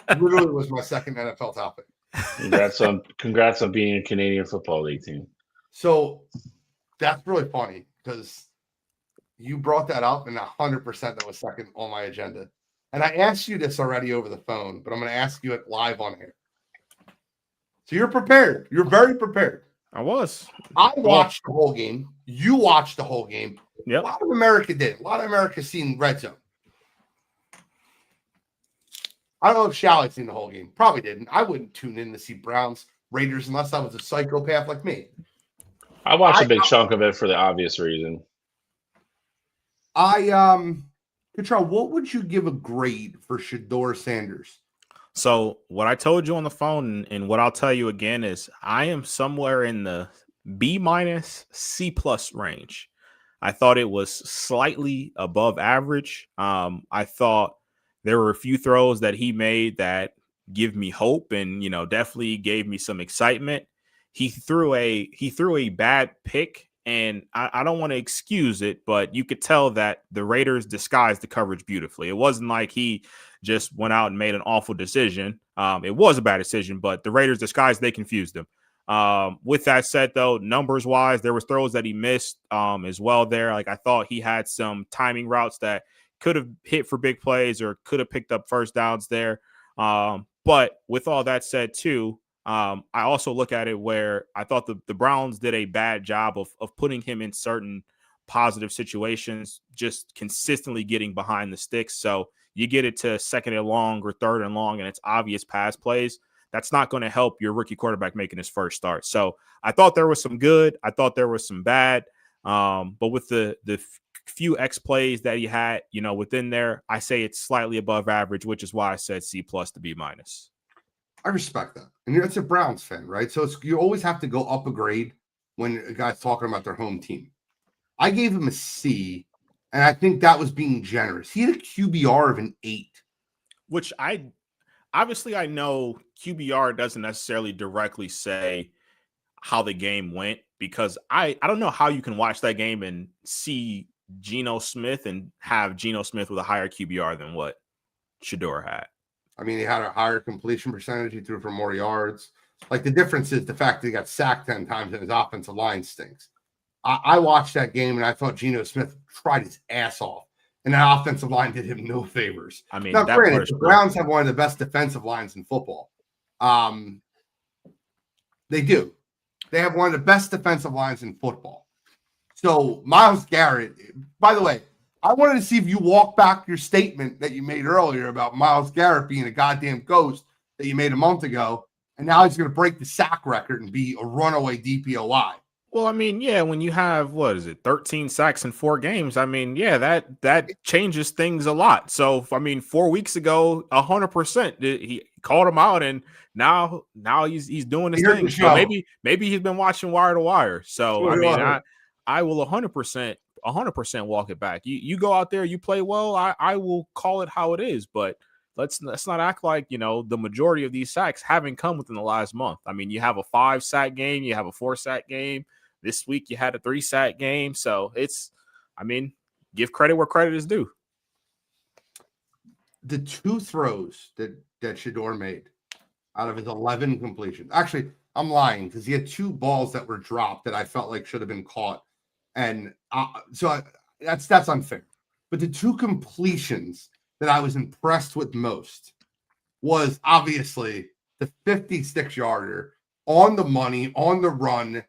was my second NFL topic. Congrats on being a Canadian Football League team. So that's really funny because you brought that up, and 100% that was second on my agenda. And I asked you this already over the phone, but I'm going to ask you it live on air. So you're prepared. You're very prepared. I was. I watched the whole game. You watched the whole game. Yep. A lot of America did. A lot of America seen Red Zone. I don't know if Shalley's seen the whole game. Probably didn't. I wouldn't tune in to see Browns, Raiders unless I was a psychopath like me. I watched a big chunk of it for the obvious reason. Control, what would you give a grade for Shedeur Sanders? So what I told you on the phone and what I'll tell you again is I am somewhere in the B- C+ range. I thought it was slightly above average. I thought there were a few throws that he made that give me hope and, definitely gave me some excitement. He threw a bad pick, and I don't want to excuse it, but you could tell that the Raiders disguised the coverage beautifully. It wasn't like he just went out and made an awful decision. It was a bad decision, but the Raiders disguised, they confused him. With that said, though, numbers wise, there was throws that he missed as well there. Like I thought he had some timing routes that could have hit for big plays or could have picked up first downs there. But with all that said, too, I also look at it where I thought the Browns did a bad job of putting him in certain positive situations, just consistently getting behind the sticks. So you get it to second and long or third and long, and it's obvious pass plays. That's not going to help your rookie quarterback making his first start. So I thought there was some good. I thought there was some bad. But with the few X plays that he had, within there, I say it's slightly above average, which is why I said C+ to B-. I respect that. And it's a Browns fan, right? So you always have to go up a grade when a guy's talking about their home team. I gave him a C, and I think that was being generous. He had a QBR of an 8. Which I know QBR doesn't necessarily directly say how the game went, because I don't know how you can watch that game and see Geno Smith and have Geno Smith with a higher QBR than what Shedeur had. I mean, he had a higher completion percentage. He threw for more yards. Like, the difference is the fact that he got sacked 10 times and his offensive line stinks. I watched that game, and I thought Geno Smith tried his ass off, and that offensive line did him no favors. I mean, now, granted, the Browns have one of the best defensive lines in football. They do. They have one of the best defensive lines in football. So, Myles Garrett, by the way, I wanted to see if you walk back your statement that you made earlier about Myles Garrett being a goddamn ghost that you made a month ago, and now he's going to break the sack record and be a runaway DPOY. Well, I mean, yeah, when you have, 13 sacks in 4 games, I mean, yeah, that changes things a lot. So, I mean, 4 weeks ago, 100%, he called him out, and now he's doing his thing. So maybe he's been watching Wire2Wire. So, I mean, I will 100% walk it back. You go out there, you play well, I will call it how it is, but let's not act like, the majority of these sacks haven't come within the last month. I mean, you have a 5-sack game, you have a 4-sack game. This week you had a 3-sack game. So give credit where credit is due. The 2 throws that Shedeur made out of his 11 completions. Actually, I'm lying because he had 2 balls that were dropped that I felt like should have been caught. And that's unfair. But the 2 completions that I was impressed with most was obviously the 56-yarder on the money, on the run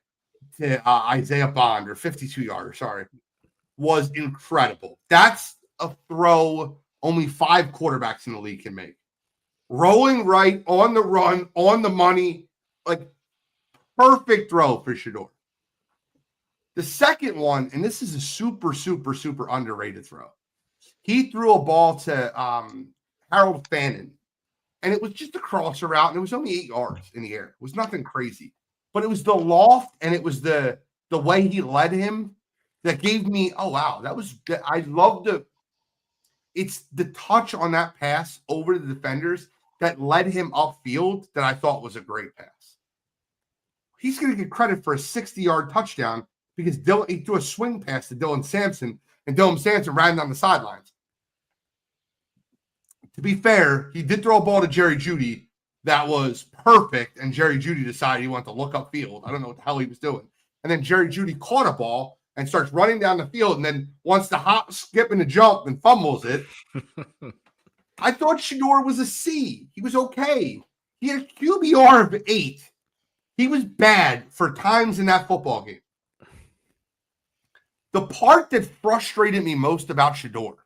to Isaiah Bond, or 52-yarder, sorry, was incredible. That's a throw only 5 quarterbacks in the league can make. Rolling right, on the run, on the money, like perfect throw for Shedeur. The second one, and this is a super, super, super underrated throw. He threw a ball to Harold Fannin, and it was just a crosser route, and it was only 8 yards in the air. It was nothing crazy. But it was the loft, and it was the way he led him that gave me, oh, wow, I love it's the touch on that pass over the defenders that led him upfield that I thought was a great pass. He's going to get credit for a 60-yard touchdown because he threw a swing pass to Dylan Sampson, and Dylan Sampson ran down the sidelines. To be fair, he did throw a ball to Jerry Jeudy that was perfect, and Jerry Jeudy decided he wanted to look upfield. I don't know what the hell he was doing. And then Jerry Jeudy caught a ball and starts running down the field, and then wants to hop, skip, and a jump and fumbles it. I thought Shedeur was a C. He was okay. He had a QBR of 8. He was bad for times in that football game. The part that frustrated me most about Shedeur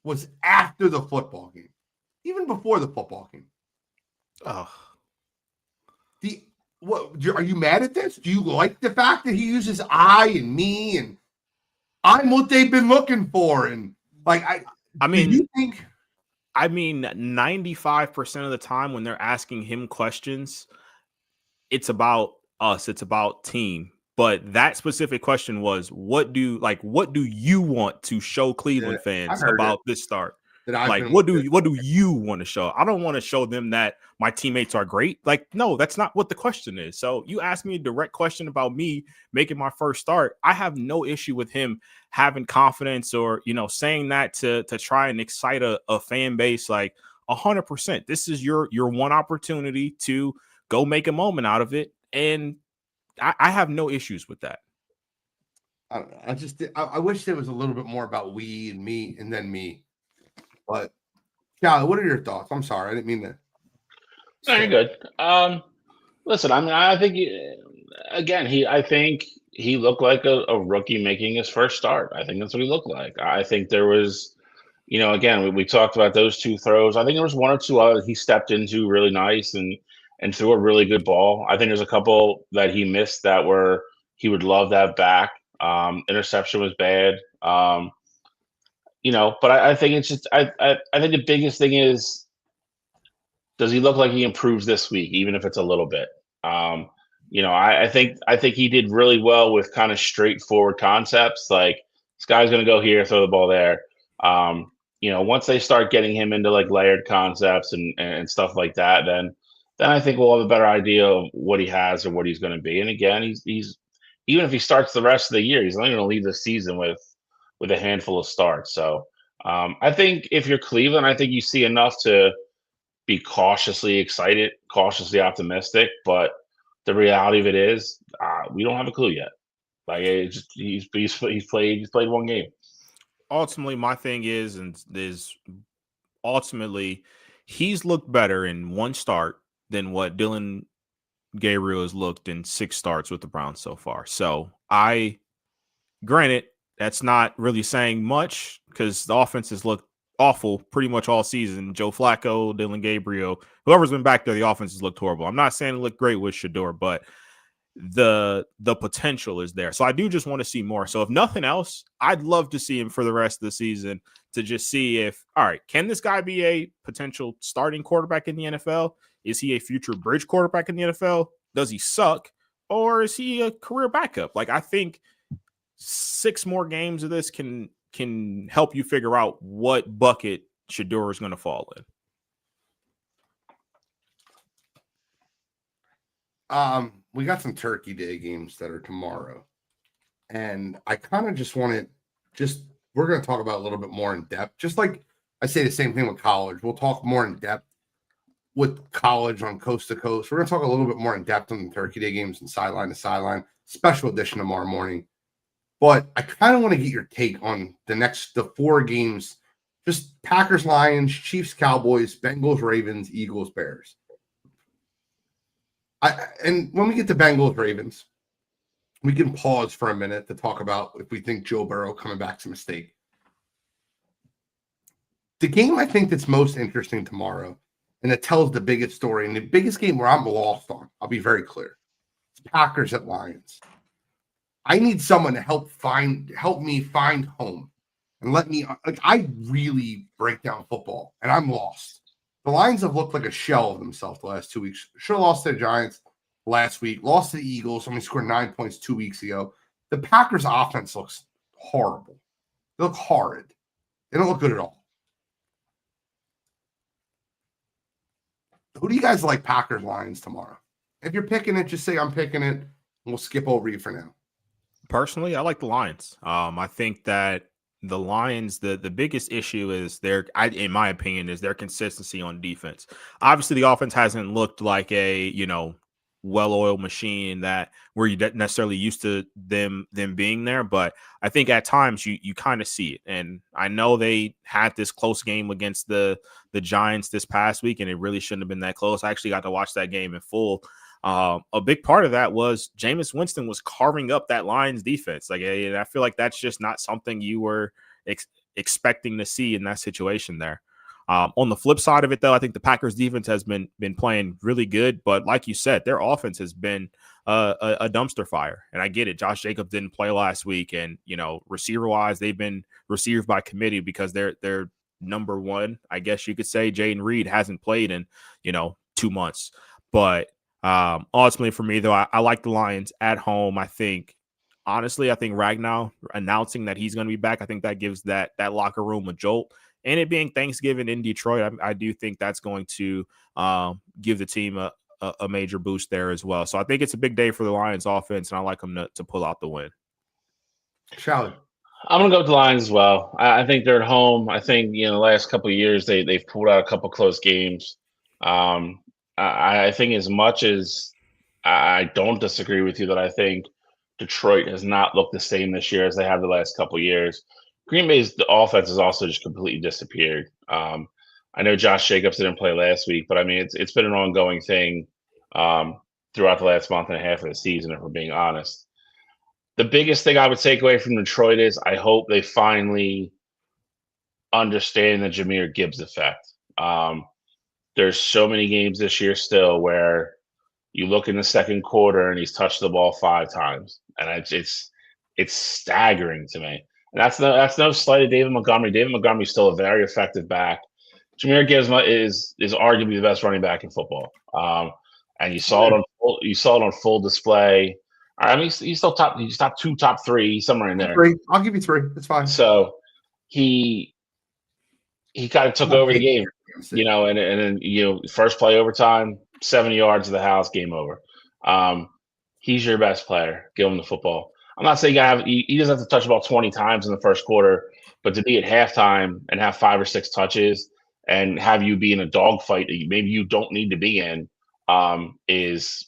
was after the football game, even before the football game. Oh, are you mad at this? Do you like the fact that he uses I and me and I'm what they've been looking for? And I mean, do you think? 95% of the time when they're asking him questions, it's about us. It's about team. But that specific question was, what do you want to show Cleveland fans about this start? What do you want to show? I don't want to show them that my teammates are great. No, that's not what the question is. So you ask me a direct question about me making my first start. I have no issue with him having confidence or, saying that to try and excite a fan base. 100%. This is your one opportunity to go make a moment out of it. And I have no issues with that. I don't know. I wish there was a little bit more about we and me and then me. But yeah, what are your thoughts? I'm sorry, I didn't mean to. No, you're good. Listen, I think I think he looked like a rookie making his first start. I think that's what he looked like. I think there was, again, we talked about those 2 throws. I think there was 1 or 2 others he stepped into really nice and threw a really good ball. I think there's a couple that he missed that he would love to have back. Interception was bad. But I think it's just I think the biggest thing is, does he look like he improves this week, even if it's a little bit? I think he did really well with kind of straightforward concepts, like this guy's going to go here, throw the ball there. Once they start getting him into layered concepts and stuff like that, then I think we'll have a better idea of what he has or what he's going to be. And again, he's even if he starts the rest of the year, he's only going to leave the season with a handful of starts. So I think if you're Cleveland, I think you see enough to be cautiously excited, cautiously optimistic. But the reality of it is, we don't have a clue yet. He's played 1 game. Ultimately, my thing is ultimately he's looked better in 1 start than what Dylan Gabriel has looked in 6 starts with the Browns so far. So granted, that's not really saying much because the offense has looked awful pretty much all season. Joe Flacco, Dylan Gabriel, whoever's been back there, the offense has looked horrible. I'm not saying it looked great with Shedeur, but the potential is there. So I do just want to see more. So if nothing else, I'd love to see him for the rest of the season to just see if, all right, can this guy be a potential starting quarterback in the NFL? Is he a future bridge quarterback in the NFL? Does he suck? Or is he a career backup? I think 6 more games of this can help you figure out what bucket Shedeur is going to fall in. We got some Turkey Day games that are tomorrow. And I kind of just want to we're going to talk about a little bit more in depth. Just like I say the same thing with college. We'll talk more in depth with college on coast to coast. We're going to talk a little bit more in depth on the Turkey Day games and sideline to sideline, special edition tomorrow morning. But I kind of want to get your take on the 4 games, just Packers, Lions, Chiefs, Cowboys, Bengals, Ravens, Eagles, Bears. And when we get to Bengals, Ravens, we can pause for a minute to talk about if we think Joe Burrow coming back's a mistake. The game I think that's most interesting tomorrow, and it tells the biggest story, and the biggest game where I'm lost on, I'll be very clear, it's Packers at Lions. I need someone to help me find home and let me I really break down football and I'm lost. The Lions have looked like a shell of themselves the last 2 weeks. Should have lost to the Giants last week, lost to the Eagles, only scored 9 points 2 weeks ago. The Packers offense looks horrible. They look horrid. They don't look good at all. Who do you guys like Packers Lions tomorrow? If you're picking it, just say I'm picking it, and we'll skip over you for now. Personally, I like the Lions. I think that the Lions, the biggest issue is in my opinion, is their consistency on defense. Obviously, the offense hasn't looked like a, well-oiled machine that where you not necessarily used to them being there, but I think at times you kind of see it. And I know they had this close game against the Giants this past week, and it really shouldn't have been that close. I actually got to watch that game in full. A big part of that was Jameis Winston was carving up that Lions defense. Like, I feel like that's just not something you were expecting to see in that situation there. On the flip side of it, though, I think the Packers defense has been playing really good. But like you said, their offense has been a dumpster fire. And I get it. Josh Jacobs didn't play last week. And, receiver wise, they've been received by committee because they're number one, I guess you could say. Jaden Reed hasn't played in, 2 months. But ultimately for me, though, I like the Lions at home. I think Ragnow announcing that he's going to be back, I think that gives that locker room a jolt. And it being Thanksgiving in Detroit, I do think that's going to give the team a major boost there as well. So I think it's a big day for the Lions offense, and I like them to pull out the win. Charlie. I'm going to go with the Lions as well. I think they're at home. I think, the last couple of years they've pulled out a couple close games. I think as much as I don't disagree with you that I think Detroit has not looked the same this year as they have the last couple of years. Green Bay's offense has also just completely disappeared. I know Josh Jacobs didn't play last week, but I mean, it's been an ongoing thing throughout the last month and a half of the season, if we're being honest. The biggest thing I would take away from Detroit is I hope they finally understand the Jahmyr Gibbs effect. There's so many games this year still where you look in the second quarter and he's touched the ball 5 times, and it's staggering to me. And that's no slight to David Montgomery. David Montgomery is still a very effective back. Jahmyr Gibbs is arguably the best running back in football. And you saw it on full display. I mean, he's still top 2, top 3, somewhere in there. 3. I'll give you 3. That's fine. So he kind of took over the game, and then first play overtime, 70 yards of the house, game over. He's your best player. Give him the football. I'm not saying he doesn't have to touch the ball 20 times in the first quarter, but to be at halftime and have 5 or 6 touches and have you be in a dogfight that maybe you don't need to be in is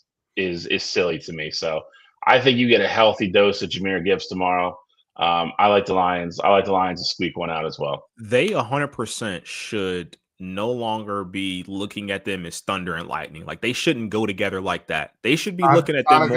silly to me. So I think you get a healthy dose of Jahmyr Gibbs tomorrow. I like the Lions. I like the Lions to squeak one out as well. They 100% should no longer be looking at them as thunder and lightning. Like, they shouldn't go together like that. They should be looking at them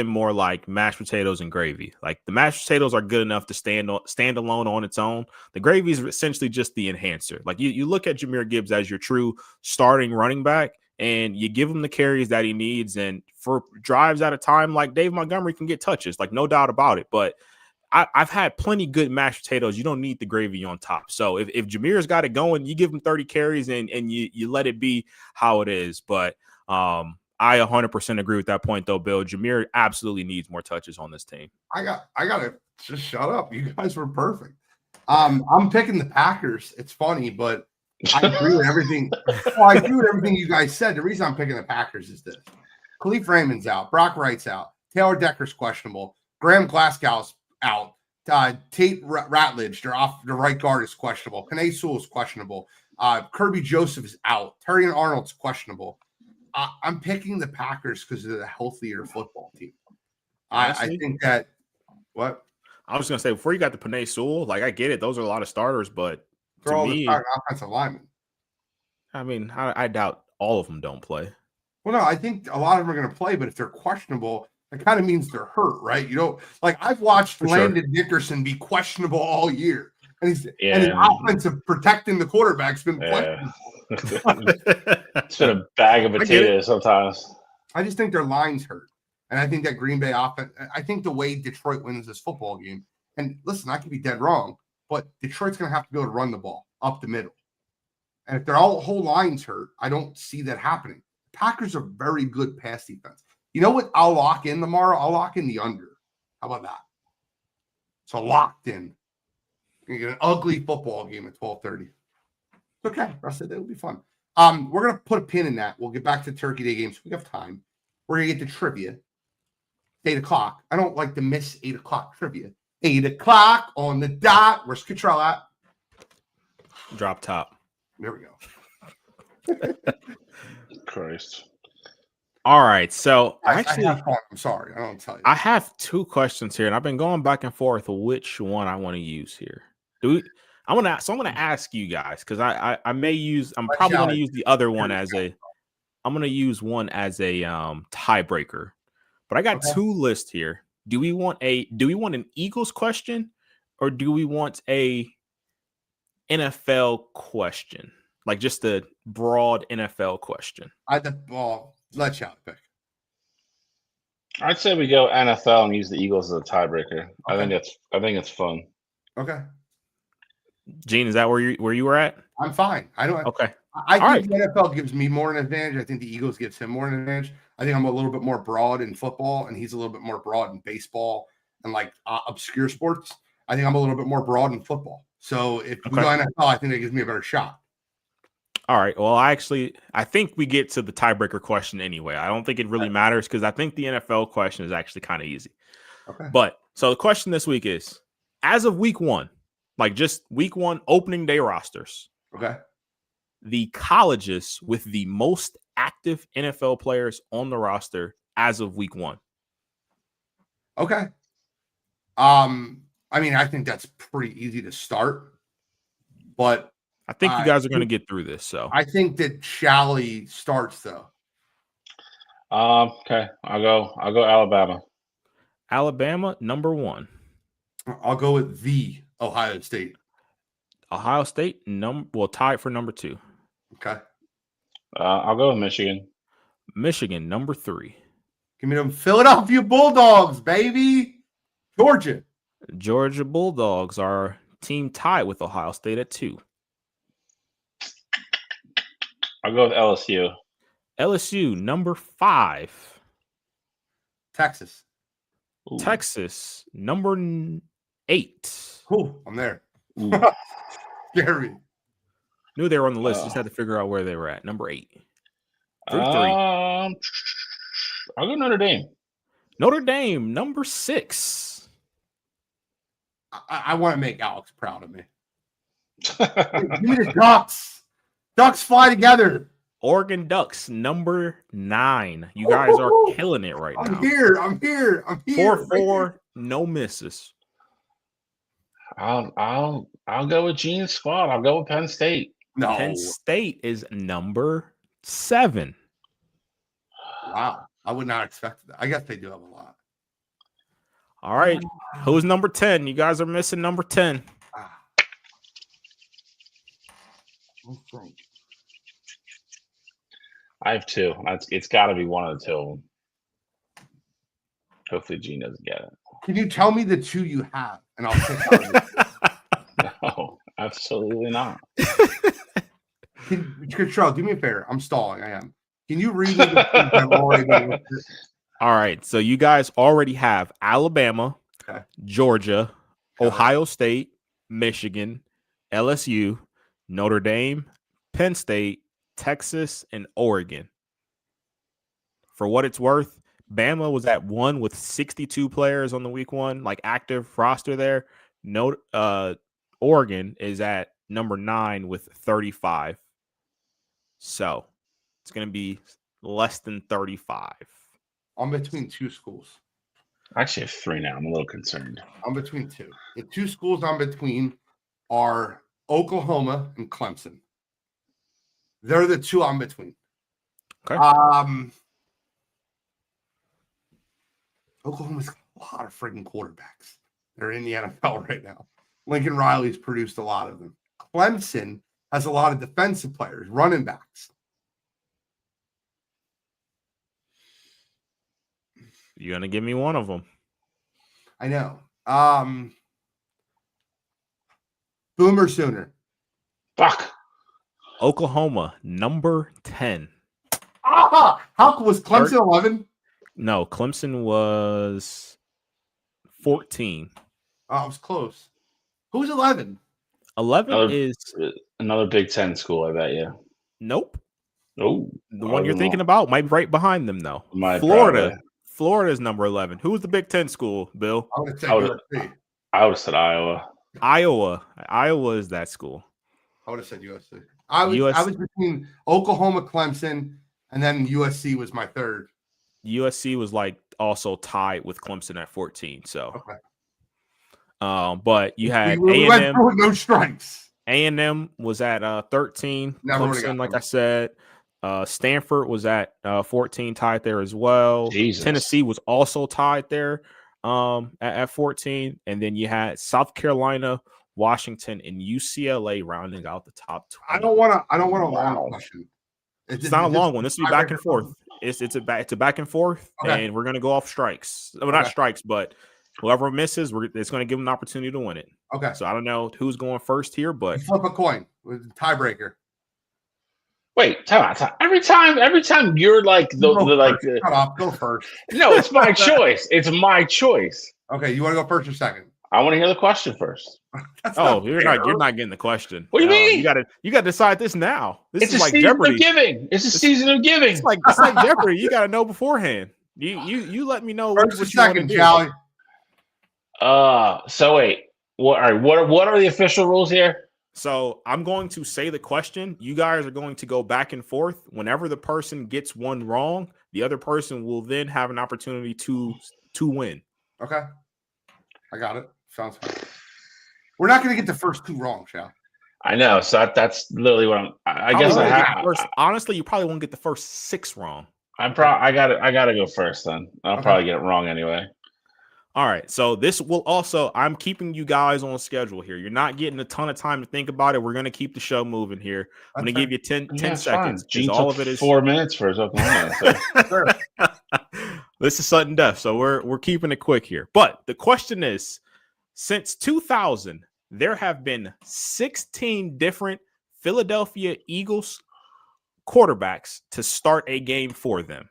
more like mashed potatoes and gravy. Like, the mashed potatoes are good enough to stand alone on its own. The gravy is essentially just the enhancer. Like, you look at Jahmyr Gibbs as your true starting running back, and you give him the carries that he needs. And for drives at a time, like, Dave Montgomery can get touches, like, no doubt about it. But I've had plenty good mashed potatoes. You don't need the gravy on top. So if Jahmyr's got it going, you give him 30 carries and you let it be how it is. But I 100% agree with that point, though, Bill. Jahmyr absolutely needs more touches on this team. I gotta just shut up. You guys were perfect. I'm picking the Packers. It's funny, but I agree with everything. Well, I agree with everything you guys said. The reason I'm picking the Packers is this: Khalif Raymond's out, Brock Wright's out, Taylor Decker's questionable, Graham Glasgow's out, Tate Ratledge, their right guard, is questionable, Penei Sewell is questionable, Kirby Joseph is out, Terrion Arnold's questionable. I'm picking the Packers because they're the healthier football team. I think that what I was going to say, before you got the Penei Sewell, like, I get it, those are a lot of starters, but they're all the offensive linemen. I mean, I doubt all of them don't play. Well, no, I think a lot of them are going to play, but if they're questionable, it kind of means they're hurt, right? Like, I've watched Landon Dickerson be questionable all year, and his offensive protecting the quarterback's been questionable. It's been a bag of potatoes sometimes. I just think their line's hurt, And I think that Green Bay offense, I think the way Detroit wins this football game, and listen, I could be dead wrong, but Detroit's going to have to be able to run the ball up the middle. And if their whole line's hurt, I don't see that happening. The Packers are very good pass defense. You know what? I'll lock in tomorrow. I'll lock in the under. How about that? So locked in. You get an ugly football game at 12:30. Okay, rest of the day will be fun. We're gonna put a pin in that. We'll get back to Turkey Day games. We have time. We're gonna get to trivia. 8:00. I don't like to miss 8:00 trivia. 8:00 on the dot. Where's Cottrell at? Drop top. There we go. Christ. All right. So I have fun. I'm sorry. I don't tell you. I have 2 questions here, and I've been going back and forth which one I want to use here. I'm gonna ask you guys because I may use. I'm probably gonna use the other one as a. I'm gonna use one as a tiebreaker. But I got 2 lists here. Do we want an Eagles question or do we want a NFL question? Like just a broad NFL question. Let you pick. I'd say we go NFL and use the Eagles as a tiebreaker. Okay. I think it's fun. Okay. Gene, is that where you were at? I'm fine. I don't. Okay. I think the NFL gives me more an advantage. I think the Eagles gives him more an advantage. I think I'm a little bit more broad in football, and he's a little bit more broad in baseball and like obscure sports. I think I'm a little bit more broad in football. So if we go NFL, I think that gives me a better shot. All right. Well, I think we get to the tiebreaker question anyway. I don't think it really matters because I think the NFL question is actually kind of easy. Okay. But so the question this week is, as of week 1, like just week 1 opening day rosters. Okay. The colleges with the most active NFL players on the roster as of week 1. Okay. I mean, I think that's pretty easy to start, but I think you guys are going to get through this. So I think that Shally starts though. Okay. I'll go Alabama. Alabama, number 1. I'll go with the Ohio State. Ohio State, tied for number 2. Okay. I'll go with Michigan. Michigan, number 3. Give me them Philadelphia Bulldogs, baby. Georgia. Georgia Bulldogs are team tied with Ohio State at 2. I'll go with LSU. LSU, number 5. Texas. Ooh. Texas, number 8. Cool. I'm there. Scary. Knew they were on the list. Just had to figure out where they were at. Number 8. 3. I'll go Notre Dame. Notre Dame, number 6. I want to make Alex proud of me. Give me the Ducks. Ducks fly together. Oregon Ducks, number 9. You guys are killing it right now. I'm here. 4-4, no misses. I'll go with Gene's squad. I'll go with Penn State. No. Penn State is number 7. Wow. I would not expect that. I guess they do have a lot. All right. Who's number 10? You guys are missing number 10. I have 2. It's got to be one of the 2 of them. Hopefully, Gene doesn't get it. Can you tell me the 2 you have, and I'll pick out of it? No, absolutely not. Control, do me a favor. I'm stalling. I am. Can you read me the 2 I've already been? All right. So you guys already have Alabama, Georgia, Ohio State, Michigan, LSU, Notre Dame, Penn State, Texas, and Oregon. For what it's worth, Bama was at 1 with 62 players on the week 1, like active roster there. Oregon is at number 9 with 35. So it's going to be less than 35. I'm between 2 schools. I actually have 3 now. I'm a little concerned. I'm between 2. The 2 schools I'm between are Oklahoma and Clemson. They're the 2 I'm between. Okay. Oklahoma's got a lot of freaking quarterbacks. They're in the NFL right now. Lincoln Riley's produced a lot of them. Clemson has a lot of defensive players, running backs. You're gonna give me one of them. I know. Boomer Sooner. Fuck. Oklahoma, number 10. How was Clemson 11? No, Clemson was 14. Oh, it was close. Who's 11? 11 is another Big Ten school, I bet you. Nope. Oh, the one you're thinking about might be right behind them, though. Florida. Probably. Florida is number 11. Who's the Big Ten school, Bill? I would have said USC. I would have said Iowa. Iowa is that school. I would have said USC. I was between Oklahoma, Clemson, and then USC was my third. USC was like also tied with Clemson at 14. So, okay. But you had we went through with no strikes. A&M was at 13. Never Clemson, like I said. Stanford was at 14, tied there as well. Jesus. Tennessee was also tied there at 14. And then you had South Carolina, Washington, and UCLA rounding out the top 20. I don't want a long question. It's not a long one. This will be back and forth. It's a back and forth, okay. And we're gonna go off strikes. Well, not strikes, but whoever misses, it's going to give them an opportunity to win it. Okay. So I don't know who's going first here, but you flip a coin with a tiebreaker. Wait, time out. Every time you're like shut up. Go first. No, it's my choice. It's my choice. Okay, you want to go first or second? I want to hear the question first. You're not getting the question. What do you mean? You got to decide this now. It's like Jeopardy. It's a season of giving. It's like Jeopardy. You got to know beforehand. You let me know first or second, Charlie. So wait. What are the official rules here? So I'm going to say the question. You guys are going to go back and forth. Whenever the person gets one wrong, the other person will then have an opportunity to win. Okay. I got it. Sounds fine. We're not going to get the first two wrong, Shal. I know. So that's literally what I guess I have. Honestly, you probably won't get the first 6 wrong. I gotta go first then. I'll probably get it wrong anyway. All right. So this will also, I'm keeping you guys on schedule here. You're not getting a ton of time to think about it. We're going to keep the show moving here. I'm going to give you 10 seconds. All of it is 4 minutes for his Oklahoma. So. This is sudden death. So we're keeping it quick here. But the question is, since 2000, there have been 16 different Philadelphia Eagles quarterbacks to start a game for them.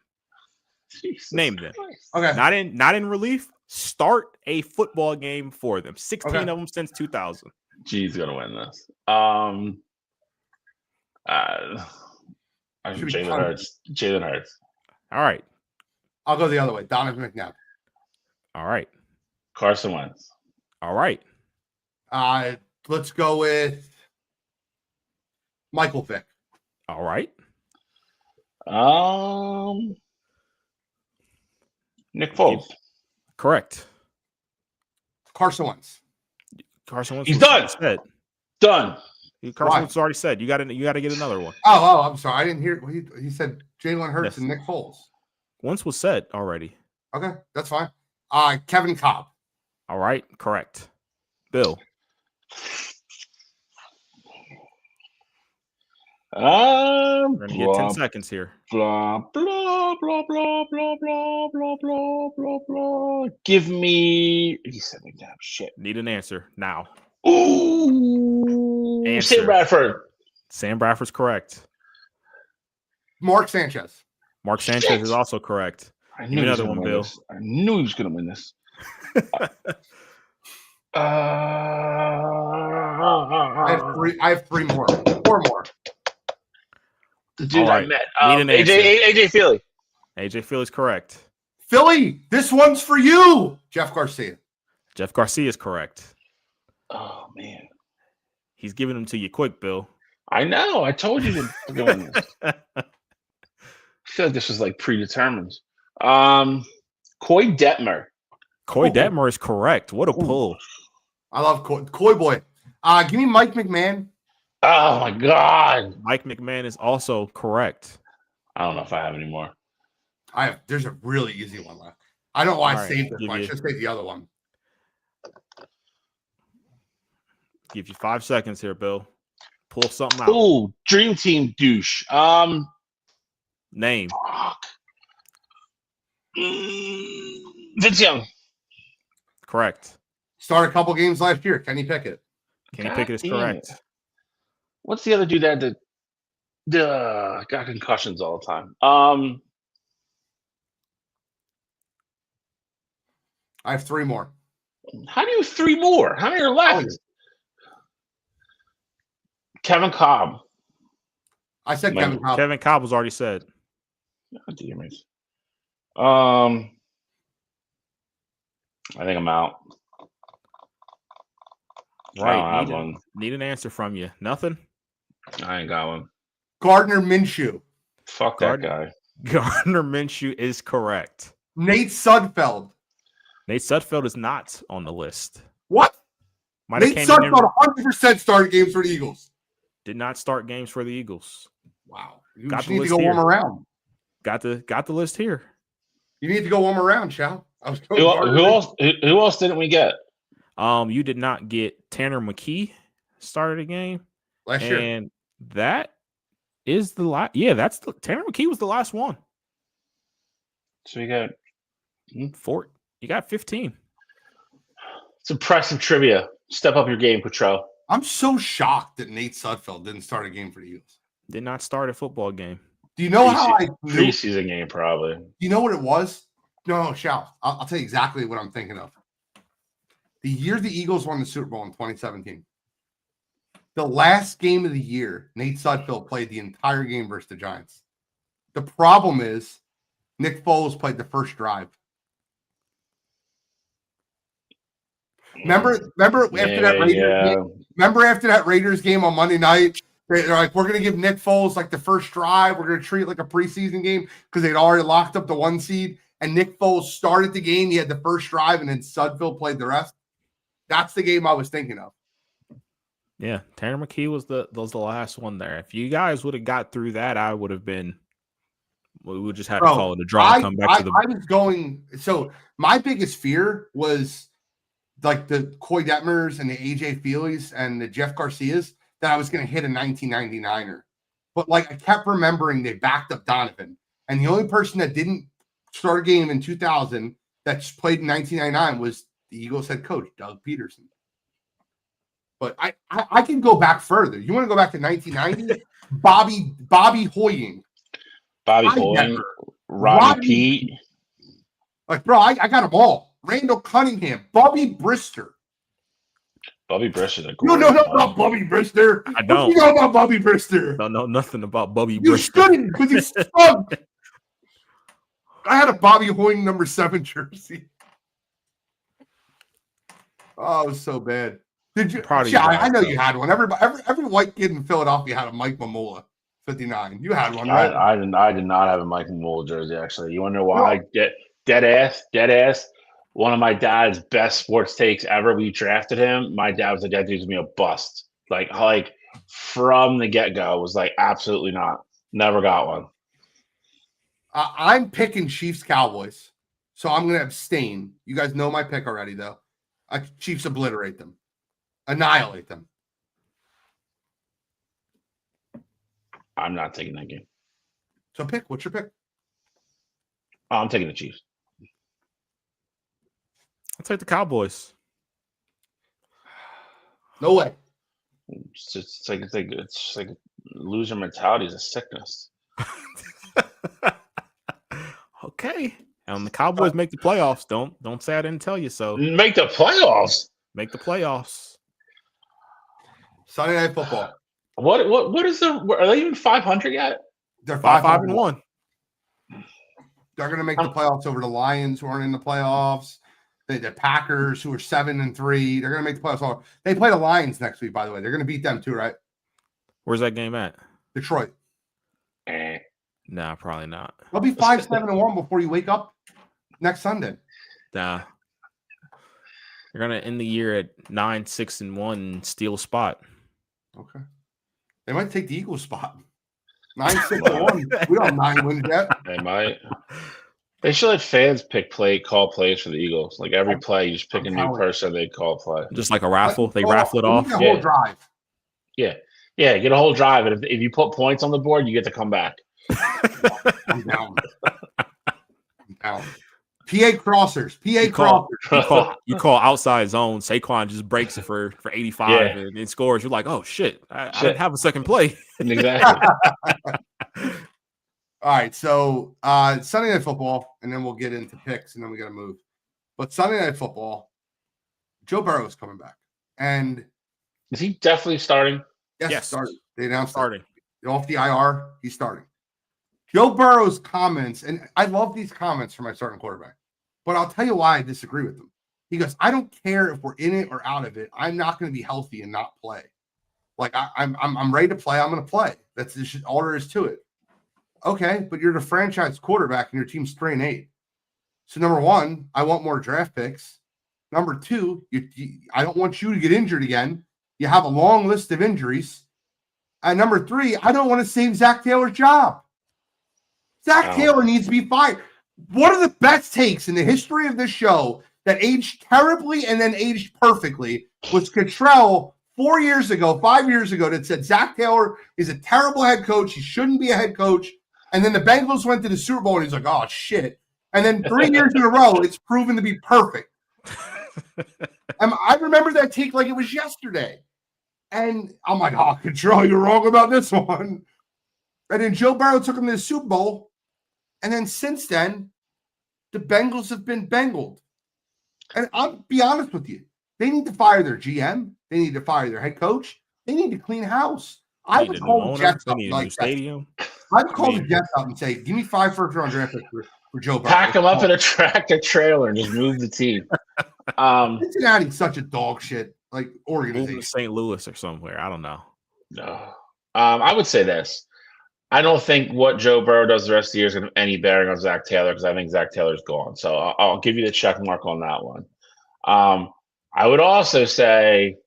Jesus Name them. Christ. Okay. Not in relief. Start a football game for them. 16 of them since 2000. G's gonna win this. Jalen Hurts. All right. I'll go the other way. Donovan McNabb. All right. Carson Wentz. All right. Let's go with Michael Vick. All right. Nick Foles. Correct. Carson Wentz. He's done. Said. Done. Carson Wentz already said. You got to get another one. Oh, I'm sorry. I didn't hear. He said Jalen Hurts and Nick Foles. Once was said already. Okay, that's fine. Kevin Cobb. All right. Correct. Bill. We're gonna get 10 seconds here. Blah blah blah blah blah blah blah blah blah blah. Give me. He said me damn shit. Need an answer now. Ooh. Answer. Sam Bradford. Sam Bradford's correct. Mark Sanchez. Mark Sanchez is also correct. I knew another one, Bill. I knew he was going to win this. I have 3 more. 4 more. The dude I met. AJ Feely. AJ Feely's correct. Philly, this one's for you. Jeff Garcia. Jeff Garcia is correct. Oh, man. He's giving them to you quick, Bill. I know. I told you to go in this. I feel like this was like predetermined. Coy Detmer. Coy Detmer is correct. What a pull. I love Coy boy. Give me Mike McMahon. Oh, my God. Mike McMahon is also correct. I don't know if I have any more. There's a really easy one left. I don't know why I saved this one. I should say the other one. Give you 5 seconds here, Bill. Pull something out. Ooh, Dream Team douche. Name. Fuck. Vince Young. Correct. Started a couple games last year. Kenny Pickett. Kenny God Pickett is damn correct. it. What's the other dude that got concussions all the time? I have 3 more. How do you 3 more? How many are left? Kevin Cobb. I said Mike- Kevin Cobb. Kevin Cobb was already said. God damn it. I think I'm out. I don't Right. have one. Need an answer from you. Nothing? I ain't got one. Gardner Minshew. Fuck that guy. Gardner Minshew is correct. Nate Sudfeld. Nate Sudfeld is not on the list. What? Might have Nate came in Sudfeld 100% started games for the Eagles. did not start games for the Eagles. Wow. You Got just the need to list go here. one more round. Got the list here. You need to go one more round, Chow. I was going Who Gardner Minshew. else didn't we get? You did not get Tanner McKee started a game. Last year. And that is the last. Yeah, Tanner McKee was the last one. So we got 4. You got 15. it's impressive trivia. Step up your game, Cottrell. I'm so shocked that Nate Sudfeld didn't start a game for the Eagles. Did not start a football game. Do you know how I knew? Preseason game, probably. Do you know what it was? No, Chow. I'll tell you exactly what I'm thinking of. The year the Eagles won the Super Bowl in 2017. The last game of the year, Nate Sudfeld played the entire game versus the Giants. The problem is Nick Foles played the first drive. Remember after that Raiders game? Remember after that Raiders game on Monday night? They're like, we're going to give Nick Foles like the first drive. We're going to treat it like a preseason game because they'd already locked up the 1 seed. And Nick Foles started the game. He had the first drive, and then Sudfeld played the rest. That's the game I was thinking of. Yeah, Tanner McKee was the last one there. If you guys would have got through that, I would have been. We would just have to call it a draw. Come back to the. I was going. So my biggest fear was like the Coy Detmers and the AJ Feelys and the Jeff Garcias that I was going to hit a 1999er. But like I kept remembering they backed up Donovan, and the only person that didn't start a game in 2000 that played in 1999 was the Eagles head coach Doug Peterson. But I can go back further. You want to go back to 1990? Bobby Hoying. Bobby Hoying, Rodney Pete. Like, bro, I got them all. Randall Cunningham, Bubby Brister. Bubby Brister. You don't know about Bubby Brister. I don't. What do you know about Bubby Brister? Don't know nothing about Bubby You Brister. shouldn't because he's stunk. I had a Bobby Hoying number 7 jersey. Oh, it was so bad. Did you? Yeah, I know you had one. Every white kid in Philadelphia had a Mike Mamola 59. You had one, right? I did not have a Mike Mamola jersey, actually. You want to know why? Dead ass. One of my dad's best sports takes ever. We drafted him. My dad was like, that dude's gonna be a bust. Like from the get-go was like, absolutely not. Never got one. I'm picking Chiefs Cowboys, so I'm gonna abstain. You guys know my pick already, though. Chiefs obliterate them. Annihilate them. I'm not taking that game. So pick. What's your pick? I'm taking the Chiefs. I'll take the Cowboys. No way. It's like loser mentality is a sickness. Okay. And the Cowboys make the playoffs. Don't say I didn't tell you so. Make the playoffs. Make the playoffs. Sunday Night Football. What is are they even 500 yet? They're 5-1. They're going to make the playoffs over the Lions, who aren't in the playoffs. The Packers, who are 7-3. They're going to make the playoffs. They play the Lions next week, by the way. They're going to beat them too, right? Where's that game at? Detroit. Nah, probably not. They'll be 5-7-1 before you wake up next Sunday. Nah. They're going to end the year at 9-6-1 and steal a spot. Okay. They might take the Eagles spot. 9-6-1. We don't have 9 wins yet. They might. They should let fans call plays for the Eagles. Like every play, you just pick a new person, they call play. Just like a raffle. They raffle it off. A whole drive. Yeah. Yeah, get a whole drive. And if you put points on the board, you get to come back. I'm down. Now, PA crossers. crossers. You call outside zone. Saquon just breaks it for 85 and it scores. You're like, oh shit! I didn't have a second play. Exactly. All right, so Sunday Night Football, and then we'll get into picks, and then we got to move. But Sunday Night Football, Joe Burrow is coming back, and is he definitely starting? Yes, starting. They announced starting off the IR. He's starting. Joe Burrow's comments, and I love these comments from my starting quarterback, but I'll tell you why I disagree with them. He goes, "I don't care if we're in it or out of it. I'm not going to be healthy and not play. Like I'm ready to play. I'm going to play. That's just all there is to it." Okay, but you're the franchise quarterback and your team's 3-8. So number one, I want more draft picks. Number two, I don't want you to get injured again. You have a long list of injuries. And number three, I don't want to save Zach Taylor's job. Zach Taylor needs to be fired. One of the best takes in the history of this show that aged terribly and then aged perfectly was Cottrell 5 years ago, that said Zach Taylor is a terrible head coach. He shouldn't be a head coach. And then the Bengals went to the Super Bowl and he's like, oh, shit. And then 3 years in a row, it's proven to be perfect. I remember that take like it was yesterday. And I'm like, oh, Cottrell, you're wrong about this one. And then Joe Burrow took him to the Super Bowl. And then since then, the Bengals have been Bengaled. And I'll be honest with you. They need to fire their GM. They need to fire their head coach. They need to clean house. I would call the Jets up like stadium. I would call the Jets up and say, give me 5 first-round draft picks for Joe Burrow. Pack them up in a tractor trailer and just move the team. Cincinnati's such a dog shit organization. St. Louis or somewhere. I don't know. No. I would say this. I don't think what Joe Burrow does the rest of the year is going to have any bearing on Zach Taylor because I think Zach Taylor's gone. So I'll give you the check mark on that one. I would also say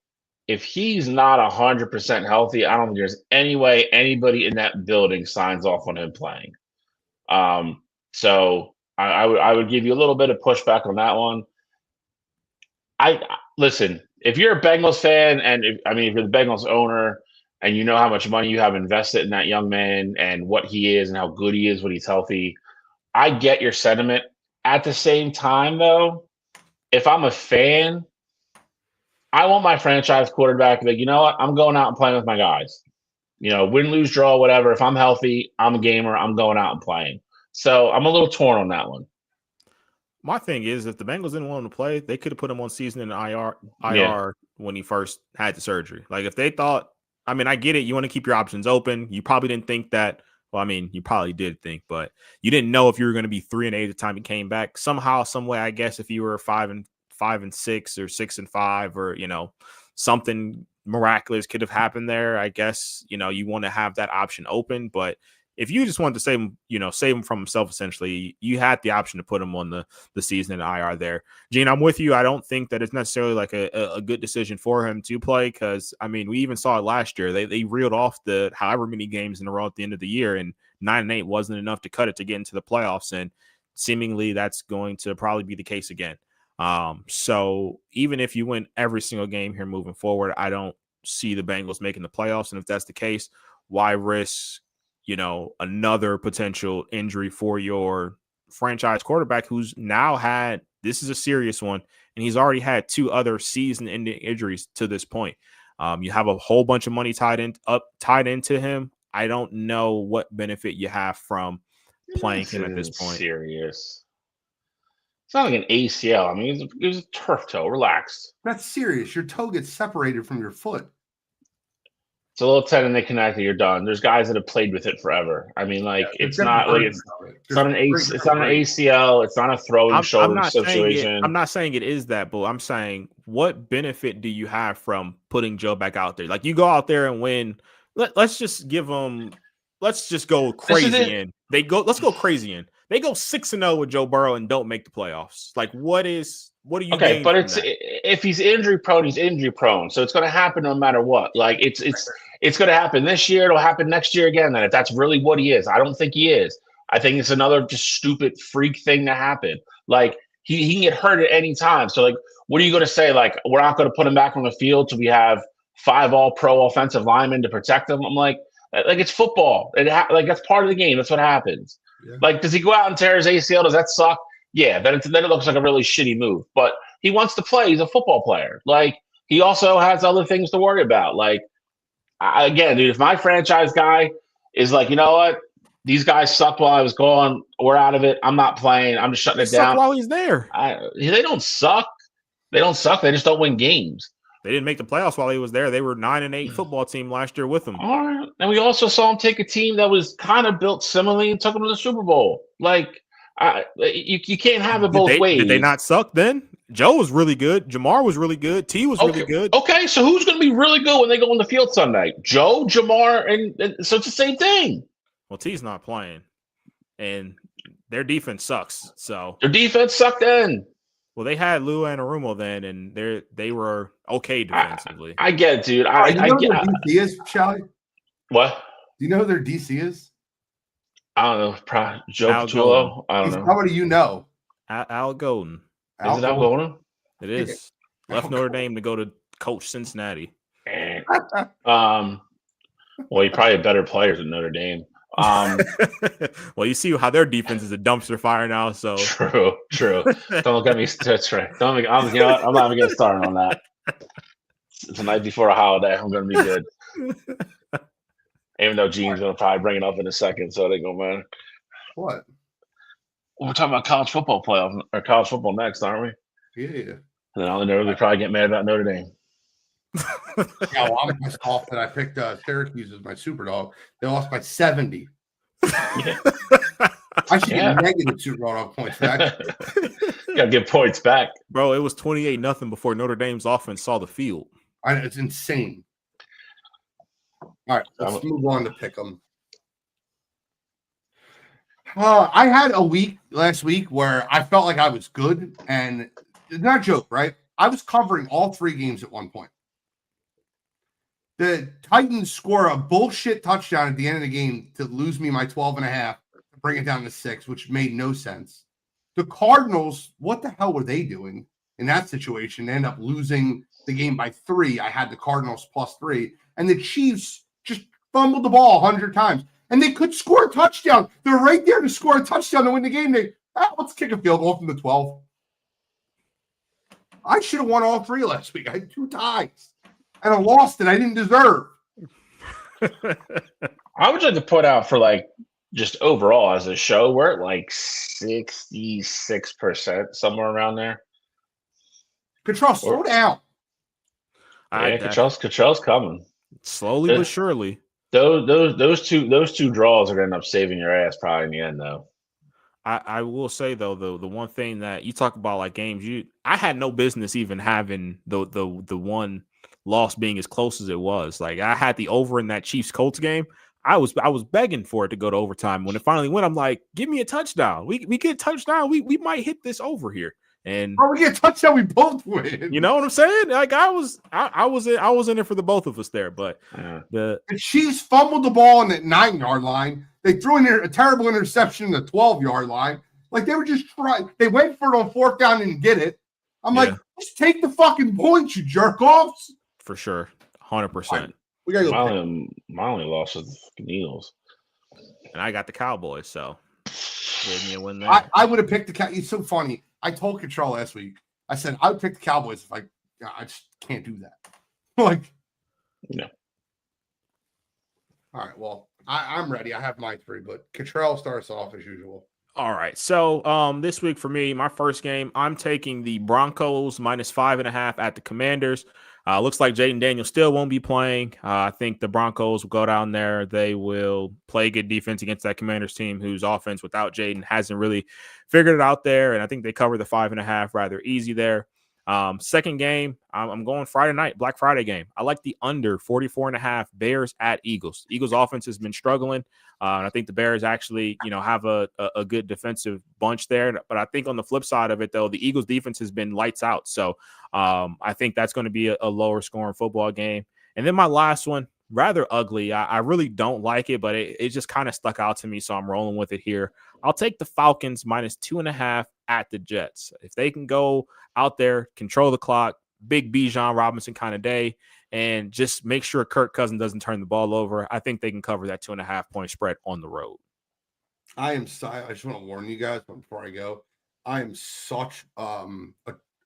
if he's not 100% healthy, I don't think there's any way anybody in that building signs off on him playing. So I would give you a little bit of pushback on that one. Listen, if you're a Bengals fan and if you're the Bengals owner and you know how much money you have invested in that young man and what he is and how good he is when he's healthy, I get your sentiment. At the same time, though, if I'm a fan, I want my franchise quarterback to be like, you know what? I'm going out and playing with my guys. Win, lose, draw, whatever. If I'm healthy, I'm a gamer. I'm going out and playing. So I'm a little torn on that one. My thing is, if the Bengals didn't want him to play, they could have put him on season in IR when he first had the surgery. Like if they thought, I get it. You want to keep your options open. You probably didn't think that. Well, you probably did think, but you didn't know if you were going to be 3-8 at the time he came back. Somehow, some way, I guess, if you were 5-6 or 6-5 or something miraculous could have happened there. I guess you want to have that option open, but if you just wanted to save him from himself, essentially, you had the option to put him on the season in IR there. Gene, I'm with you. I don't think that it's necessarily like a good decision for him to play because, we even saw it last year. They reeled off the however many games in a row at the end of the year, and 9-8 wasn't enough to cut it to get into the playoffs, and seemingly that's going to probably be the case again. So even if you win every single game here moving forward, I don't see the Bengals making the playoffs, and if that's the case, why risk another potential injury for your franchise quarterback who's now had, this is a serious one, and he's already had 2 other season-ending injuries to this point. You have a whole bunch of money tied into him. I don't know what benefit you have from playing him at this point. Serious. It's not like an ACL. It was a turf toe. Relax. That's serious. Your toe gets separated from your foot. It's a little tendon they connect. You're done. There's guys that have played with it forever. It's not an ACL. It's not a throwing shoulder situation. I'm not saying it is that, but I'm saying what benefit do you have from putting Joe back out there? Like you go out there and win. Let's just go crazy in. Let's go crazy in. They go 6-0 with Joe Burrow and don't make the playoffs. Like what do you okay? But if he's injury prone, he's injury prone. So it's going to happen no matter what. Like it's going to happen this year. It'll happen next year again. Then if that's really what he is, I don't think he is. I think it's another just stupid freak thing to happen. Like he can get hurt at any time. So like, what are you going to say? Like we're not going to put him back on the field till we have 5 all-pro offensive linemen to protect him. I'm like it's football. Like that's part of the game. That's what happens. Yeah. Like, does he go out and tear his ACL? Does that suck? Yeah, then it looks like a really shitty move. But he wants to play. He's a football player. Like, he also has other things to worry about. Like, again, dude, if my franchise guy is like, you know what? These guys sucked while I was gone. We're out of it. I'm not playing. I'm just shutting They it down. suck while he's there. They don't suck. They don't suck. They just don't win games. They didn't make the playoffs while he was there. They were 9-8 football team last year with him. All right. And we also saw him take a team that was kind of built similarly and took him to the Super Bowl. Like, you can't have it both ways. Did they not suck then? Joe was really good. Jamar was really good. T was really good. Okay, so who's going to be really good when they go on the field Sunday? Joe, Jamar, and so it's the same thing. Well, T's not playing, and their defense sucks. So their defense sucked then. Well, they had Lou Anarumo then, and they were okay defensively. I get it, dude. You know who their DC is, Shelly? What? Do you know who their DC is? I don't know. Joe Patullo? I don't know. Somebody you know. Al Golden. Is it Al Golden? It is. Left Notre Dame to go to coach Cincinnati. Well, he probably had better players than Notre Dame. Well, you see how their defense is a dumpster fire now. So true. Don't get me. That's right. I'm not even getting started on that. It's the night before a holiday. I'm going to be good. Even though Gene's going to probably bring it up in a second, so it ain't going to matter. What? We're talking about college football playoff or college football next, aren't we? Yeah. And then I'll know they probably get mad about Notre Dame. Yeah, well, I'm pissed off that I picked Syracuse as my super dog. They lost by 70. Yeah. I should get negative super dog points for that. Gotta get points back. Bro, it was 28-0 before Notre Dame's offense saw the field. It's insane. All right, let's move on to pick them. I had a week last week where I felt like I was good, and not a joke, right? I was covering all 3 games at one point. The Titans score a bullshit touchdown at the end of the game to lose me my 12.5, to bring it down to 6, which made no sense. The Cardinals, what the hell were they doing in that situation? They end up losing the game by 3. I had the Cardinals +3, and the Chiefs just fumbled the ball 100 times, and they could score a touchdown. They're right there to score a touchdown to win the game. Let's kick a field goal from the 12. I should have won all 3 last week. I had 2 ties. And I lost it I didn't deserve. I would like to put out for just overall as a show, we're at 66%, somewhere around there. Control, slow down. Yeah, Cottrell's coming. Slowly but surely. Those two draws are gonna end up saving your ass probably in the end though. I will say though, the one thing that you talk about games, I had no business even having the one loss being as close as it was. I had the over in that Chiefs Colts game. I was begging for it to go to overtime. When it finally went, I'm like, give me a touchdown. We get a touchdown. We might hit this over here. And we get a touchdown, we both win. You know what I'm saying? I was in it for the both of us there. But the Chiefs fumbled the ball on the 9-yard line. They threw in a terrible interception in the 12-yard line. They were just trying. They went for it on 4th down and get it. I'm like, just take the fucking points, you jerk offs. For sure, 100%. We gotta go. My only loss was the Eagles, and I got the Cowboys, so gave me a win there. I would have picked the Cowboys. It's so funny. I told Control last week. I said I would pick the Cowboys if I just can't do that. No. All right. Well, I'm ready. I have my 3, but Control starts off as usual. All right. So this week for me, my first game, I'm taking the Broncos -5.5 at the Commanders. Looks like Jaden Daniels still won't be playing. I think the Broncos will go down there. They will play good defense against that Commanders team whose offense without Jaden hasn't really figured it out there. And I think they cover the 5.5 rather easy there. Second game, I'm going Friday night, Black Friday game. I like the under 44.5 Bears at Eagles. Eagles offense has been struggling. And I think the Bears actually, have a good defensive bunch there. But I think on the flip side of it, though, the Eagles defense has been lights out. So I think that's going to be a lower scoring football game. And then my last one, rather ugly. I really don't like it, but it just kind of stuck out to me. So I'm rolling with it here. I'll take the Falcons -2.5 at the Jets. If they can go out there, control the clock, big Bijan Robinson kind of day, and just make sure Kirk Cousins doesn't turn the ball over, I think they can cover that 2.5 point spread on the road. I just want to warn you guys before I go. I am such a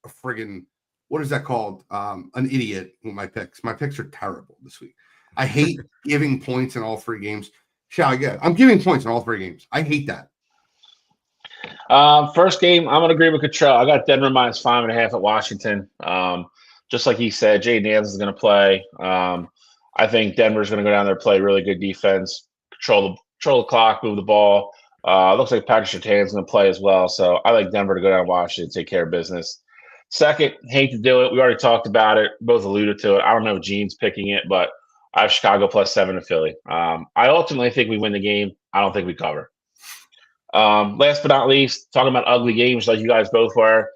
friggin' what is that called? An idiot with my picks. My picks are terrible this week. I hate giving points in all 3 games. Shall I get? I'm giving points in all 3 games. I hate that. First game, I'm going to agree with Cottrell. I got Denver minus 5.5 at Washington. Just like he said, Jay Nance is going to play. I think Denver's going to go down there, play really good defense, control the clock, move the ball. Looks like Patrick Surtain's going to play as well. So I like Denver to go down to Washington, take care of business. Second, hate to do it. We already talked about it. Both alluded to it. I don't know if Gene's picking it, but I have Chicago plus 7 to Philly. I ultimately think we win the game. I don't think we cover. Last but not least, talking about ugly games like you guys both were.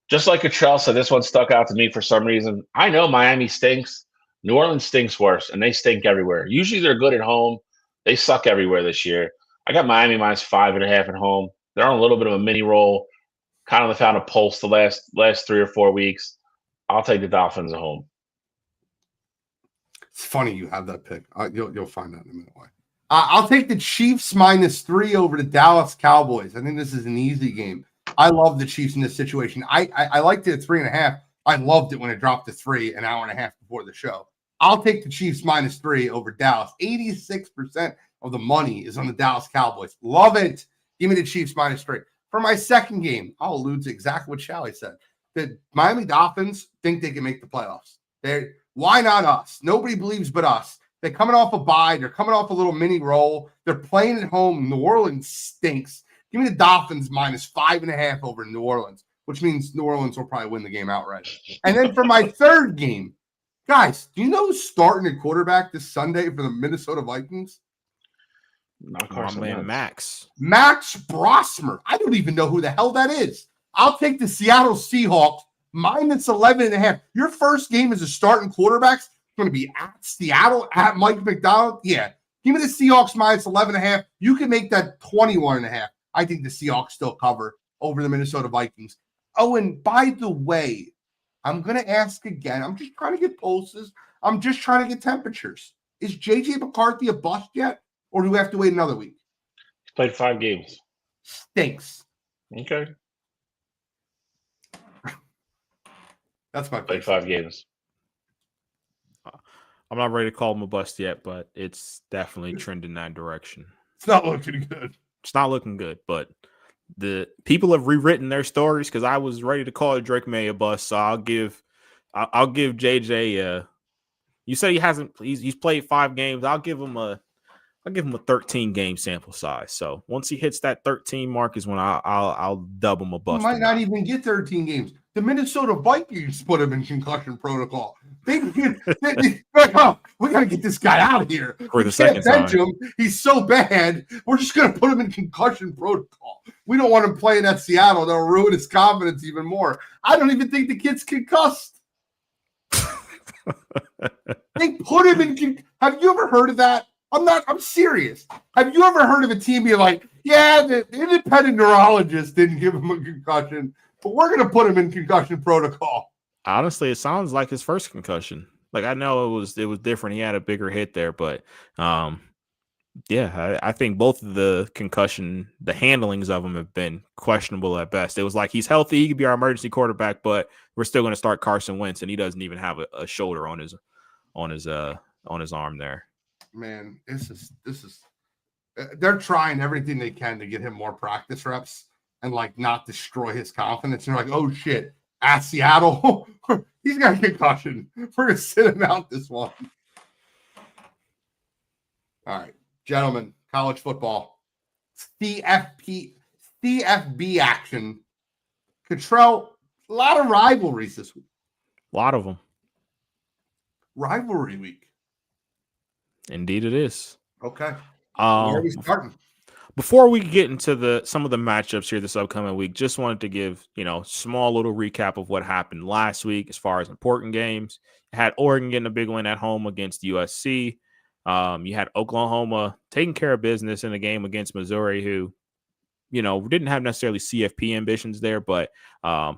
Just like Cottrell said, this one stuck out to me for some reason. I know Miami stinks. New Orleans stinks worse, and they stink everywhere. Usually they're good at home. They suck everywhere this year. I got Miami minus 5.5 at home. They're on a little bit of a mini roll. Kind of found a pulse the last 3 or 4 weeks. I'll take the Dolphins at home. It's funny you have that pick. You'll find out in a minute why. I'll take the Chiefs minus 3 over the Dallas Cowboys. I think this is an easy game. I love the Chiefs in this situation. I liked it at 3.5. I loved it when it dropped to 3 an hour and a half before the show. I'll take the Chiefs minus 3 over Dallas. 86% of the money is on the Dallas Cowboys. Love it. Give me the Chiefs minus 3. For my second game, I'll allude to exactly what Shally said. The Miami Dolphins think they can make the playoffs. Why not us? Nobody believes but us. They're coming off a bye. They're coming off a little mini roll. They're playing at home. New Orleans stinks. Give me the Dolphins minus 5.5 over New Orleans, which means New Orleans will probably win the game outright. And then for my third game, guys, do you know who's starting at quarterback this Sunday for the Minnesota Vikings? Not My Carson man, Wentz. Max. Brosmer. I don't even know who the hell that is. I'll take the Seattle Seahawks minus 11.5. Your first game as a starting quarterback's going to be at Seattle, at Mike McDonald. Yeah. Give me the Seahawks minus 11.5. You can make that 21.5. I think the Seahawks still cover over the Minnesota Vikings. Oh, and by the way, I'm going to ask again. I'm just trying to get pulses. I'm just trying to get temperatures. Is J.J. McCarthy a bust yet? Or do we have to wait another week? He's played 5 games. Stinks. Okay. That's my Played pick. 5 games. I'm not ready to call him a bust yet, but it's definitely trending that direction. It's not looking good. It's not looking good, but the people have rewritten their stories because I was ready to call Drake May a bust. So I'll give JJ. You say he's played 5 games. I'll give him a 13 game sample size. So once he hits that 13 mark is when I'll dub him a bust. He might not even get 13 games. The Minnesota Vikings put him in concussion protocol. They're like, oh, we got to get this guy out of here. For the second time. Him. He's so bad. We're just going to put him in concussion protocol. We don't want him playing at Seattle. That'll ruin his confidence even more. I don't even think the kid's concussed. They put him in. Have you ever heard of that? I'm serious. Have you ever heard of a team being like, yeah, the independent neurologist didn't give him a concussion, but we're going to put him in concussion protocol? Honestly, it sounds like his first concussion. Like, I know it was different. He had a bigger hit there, but yeah, I think both of the handlings of them have been questionable at best. It was like he's healthy, he could be our emergency quarterback, but we're still going to start Carson Wentz, and he doesn't even have a shoulder on his arm there. Man, this is they're trying everything they can to get him more practice reps and like not destroy his confidence. And they're like, oh shit, at Seattle, he's got a concussion. We're gonna sit him out this one. All right, gentlemen, college football, CFB action. Cottrell, a lot of rivalries this week. A lot of them. Rivalry week. Indeed, it is. Okay. Where are we starting? Before we get into some of the matchups here this upcoming week, just wanted to give small little recap of what happened last week as far as important games. You had Oregon getting a big win at home against USC. You had Oklahoma taking care of business in a game against Missouri, who didn't have necessarily CFP ambitions there, but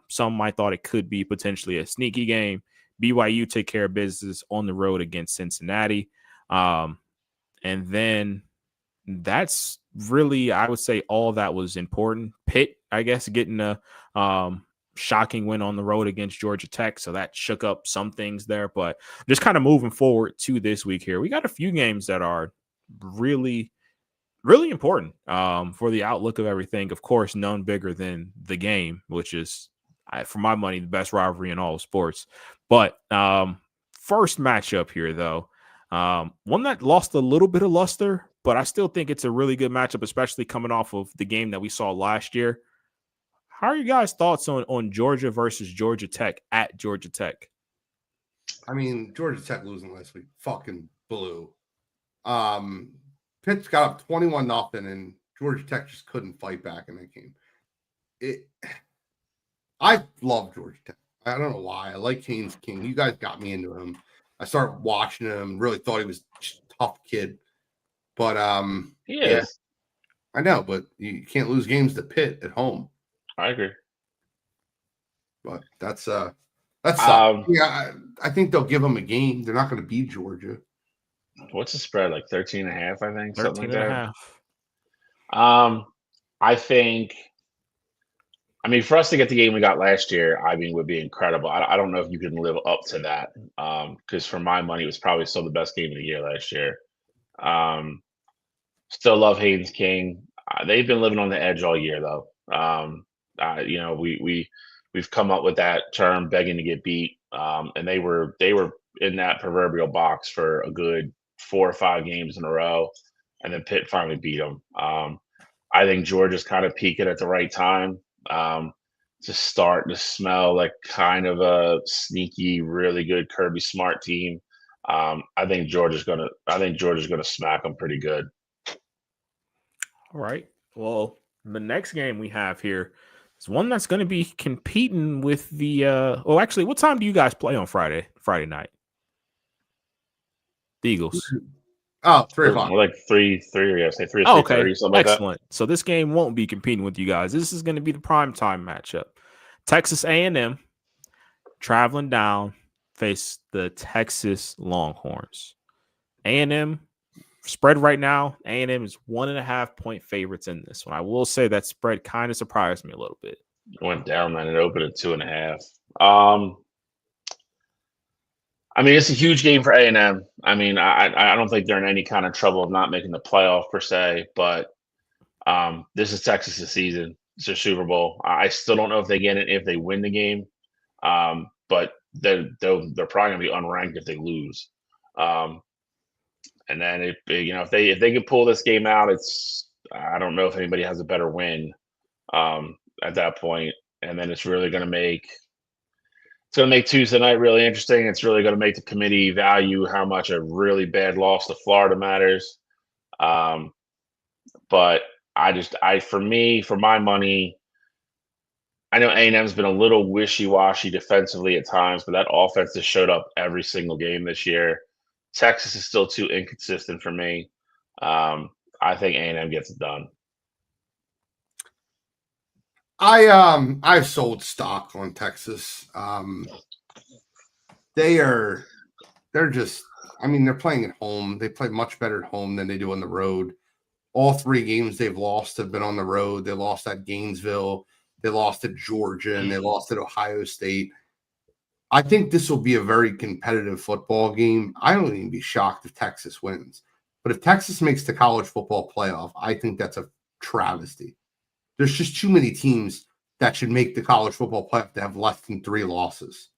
some might thought it could be potentially a sneaky game. BYU take care of business on the road against Cincinnati. And then that's really, I would say, all that was important. Pitt, I guess, getting a shocking win on the road against Georgia Tech, so that shook up some things there. But just kind of moving forward to this week here, we got a few games that are really, really important for the outlook of everything. Of course, none bigger than the game, which is, for my money, the best rivalry in all of sports. But first matchup here, though, one that lost a little bit of luster, but I still think it's a really good matchup, especially coming off of the game that we saw last year. How are you guys' thoughts on Georgia versus Georgia Tech at Georgia Tech? I mean, Georgia Tech losing last week fucking blew. Pitt's got up 21-0, and Georgia Tech just couldn't fight back in that game. I love Georgia Tech. I don't know why. I like Haynes King. You guys got me into him. I started watching him. Really thought he was a tough kid. But yeah, I know. But you can't lose games to Pitt at home. I agree. But that's yeah. I think they'll give them a game. They're not going to beat Georgia. What's the spread? Like 13.5, I think. 13.5. I think. I mean, for us to get the game we got last year, I mean, would be incredible. I don't know if you can live up to that, because for my money, it was probably still the best game of the year last year. Still love Haynes King. They've been living on the edge all year, though. You know, we've come up with that term, begging to get beat, and they were in that proverbial box for a good 4 or 5 games in a row, and then Pitt finally beat them. I think Georgia's kind of peaking at the right time. Just starting to smell like kind of a sneaky, really good Kirby Smart team. I think Georgia's gonna smack them pretty good. All right. Well, the next game we have here is one that's going to be competing with the. Well, actually, what time do you guys play on Friday night? The Eagles. Oh, 3 o'clock. Like 3, or yeah, say 3 or 3:30, okay. something Excellent. like that. So this game won't be competing with you guys. This is going to be the primetime matchup. Texas A&M traveling down, face the Texas Longhorns. A&M spread right now, A&M is 1.5 point favorites in this one. I will say that spread kind of surprised me a little bit. It went down, then it opened at 2.5. I mean, it's a huge game for A&M. I mean, I don't think they're in any kind of trouble of not making the playoff per se, but this is Texas' season. It's their Super Bowl. I still don't know if they get it if they win the game, but they're probably going to be unranked if they lose. And then if they can pull this game out, I don't know if anybody has a better win at that point. And then it's really going to make. It's going to make Tuesday night really interesting. It's really going to make the committee value how much a really bad loss to Florida matters. But for my money, I know A&M's been a little wishy-washy defensively at times, but that offense has showed up every single game this year. Texas is still too inconsistent for me. I think A&M gets it done. I've sold stock on Texas. They're just, I mean, they're playing at home. They play much better at home than they do on the road. All 3 games they've lost have been on the road. They lost at Gainesville, they lost at Georgia, and they lost at Ohio State. I think this will be a very competitive football game. I wouldn't even be shocked if Texas wins. But if Texas makes the college football playoff, I think that's a travesty. There's just too many teams that should make the college football playoff to have less than 3 losses.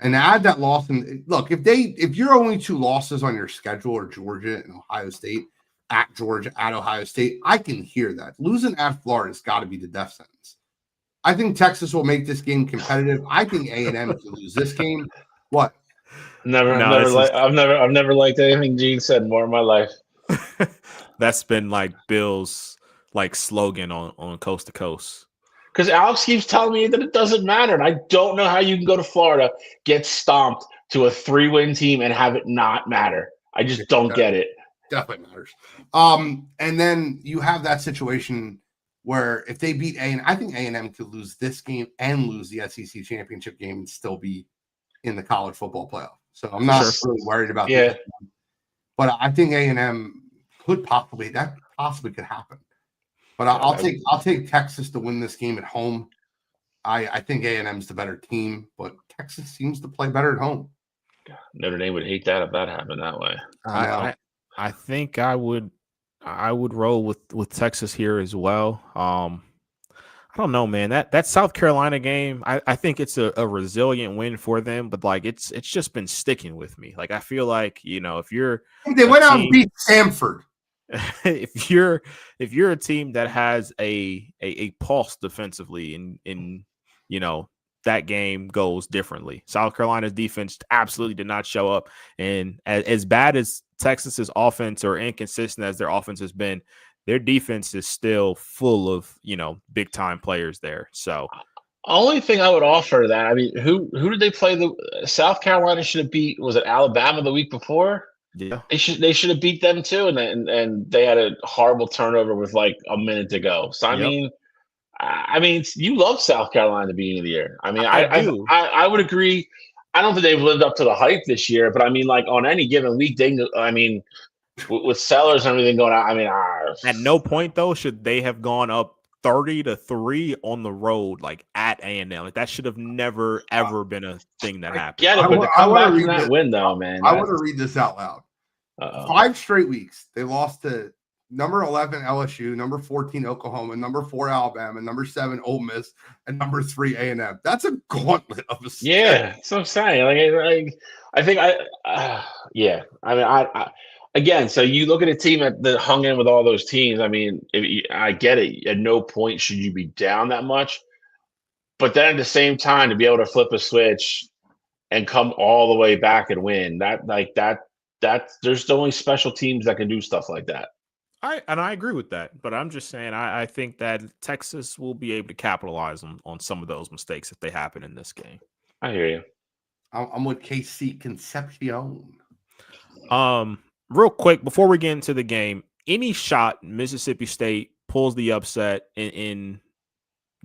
And to add that loss, and look, if you're only 2 losses on your schedule are Georgia and Ohio State, at Georgia, at Ohio State, I can hear that. Losing at Florida has got to be the death sentence. I think Texas will make this game competitive. I think A&M can lose this game. What? I've never liked anything Gene said more in my life. That's been like Bill's slogan on Coast to Coast. Because Alex keeps telling me that it doesn't matter, and I don't know how you can go to Florida, get stomped to a 3-win team, and have it not matter. I just don't get it. Definitely matters. And then you have that situation where if they beat A&M, I think A&M could lose this game and lose the SEC championship game and still be in the college football playoff. So I'm not really worried about that. But I think A&M could possibly, that possibly could happen. But I'll take Texas to win this game at home. I think A&M's the better team, but Texas seems to play better at home. Notre Dame would hate that if that happened that way. I think I would roll with Texas here as well. I don't know, man. That South Carolina game, I think it's a resilient win for them, but like it's just been sticking with me. Like I feel like, if you're they went out and beat Samford. if you're a team that has a pulse defensively and that game goes differently. South Carolina's defense absolutely did not show up, and as bad as Texas's offense or inconsistent as their offense has been, their defense is still full of big time players there. So only thing I would offer to that, I mean, who did they play? The South Carolina should have beat, was it Alabama the week before? Yeah, they should have beat them too, and they had a horrible turnover with like a minute to go. So I mean, you love South Carolina at the beginning of the year. I mean, I would agree. I don't think they've lived up to the hype this year, but I mean, like on any given week, with Sellers and everything going on, I mean, at no point though should they have gone up 30-3 on the road, like at A&M. Like that should have never ever been a thing that happened. Get it, but to come back from that win though, man. I want to read this out loud. 5 straight weeks they lost to number 11 LSU, number 14 Oklahoma, number 4 Alabama, number 7 Ole Miss, and number 3 A&M. That's a gauntlet of a schedule. Yeah, that's what I'm saying. I think yeah. I mean, I again, so you look at a team that hung in with all those teams. I mean, I get it. At no point should you be down that much, but then at the same time, to be able to flip a switch and come all the way back and win, that there's only special teams that can do stuff like that. I agree with that, but I'm just saying I think that Texas will be able to capitalize on some of those mistakes if they happen in this game. I hear you. I'm with KC Concepcion. Real quick before we get into the game, any shot Mississippi State pulls the upset and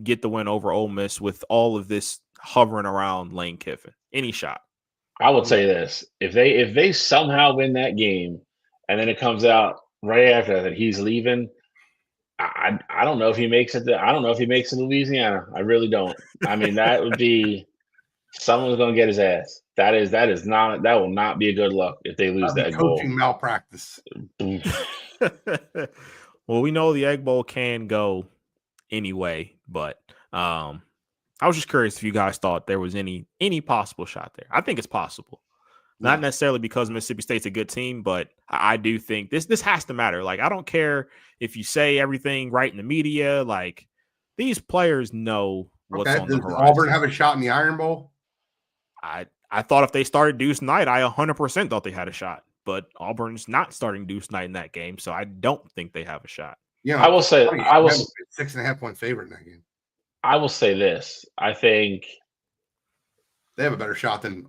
get the win over Ole Miss with all of this hovering around Lane Kiffin? Any shot? I would say this: if they somehow win that game, and then it comes out right after that he's leaving, I don't know if he makes it. I don't know if he makes it to Louisiana. I really don't. I mean, that would be someone's going to get his ass. That will not be a good look if they lose that coaching malpractice. Well, we know the Egg Bowl can go anyway, but I was just curious if you guys thought there was any possible shot there. I think it's possible. Not necessarily because Mississippi State's a good team, but I do think this has to matter. Like, I don't care if you say everything right in the media. Like, these players know what's on the horizon. Does Auburn have a shot in the Iron Bowl? I thought if they started Deuce Knight, I 100% thought they had a shot. But Auburn's not starting Deuce Knight in that game, so I don't think they have a shot. Yeah, I will say I was 6.5 point favorite in that game. I will say this: I think they have a better shot than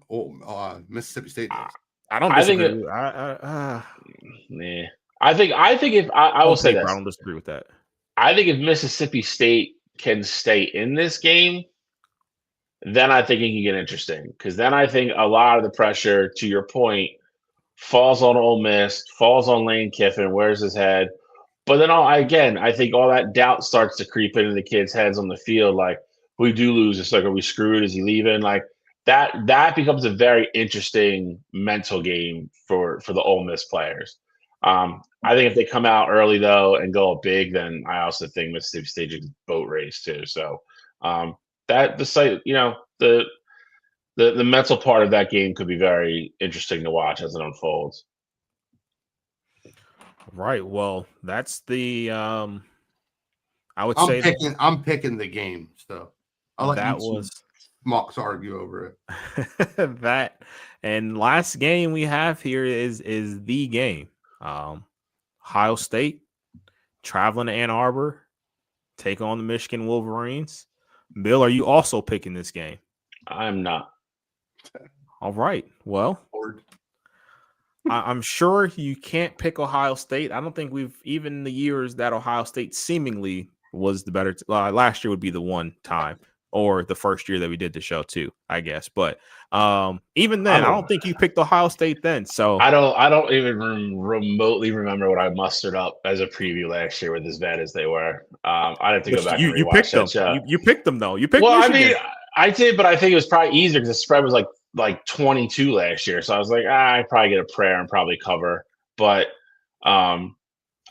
Mississippi State does. I don't disagree. I think if I will say this, I don't disagree with that. I think if Mississippi State can stay in this game, then I think it can get interesting, because then I think a lot of the pressure, to your point, falls on Ole Miss, falls on Lane Kiffin. Where's his head? But then I think all that doubt starts to creep into the kids' heads on the field. Like, we do lose, it's like, are we screwed? Is he leaving? Like that becomes a very interesting mental game for the Ole Miss players. I think if they come out early though and go big, then I also think Mississippi State is boat race too. So that the site, the mental part of that game could be very interesting to watch as it unfolds. Right. Well, that's the I'm picking the game. So I'll let Schmucks argue over it. That and last game we have here is the game. Ohio State traveling to Ann Arbor, take on the Michigan Wolverines. Bill, are you also picking this game? I'm not. All right. Well, I'm sure you can't pick Ohio State. I don't think even the years that Ohio State seemingly was the better. Last year would be the one time. or the first year that we did the show too, I guess. But even then, I don't think you picked Ohio State then. So I don't even remotely remember what I mustered up as a preview last year with as bad as they were. I'd have to go back and you rewatch picked that them. show. You picked them though. You picked Well, Michigan. I mean, I did, but I think it was probably easier because the spread was like 22 last year. So I was like, I probably get a prayer and probably cover. But I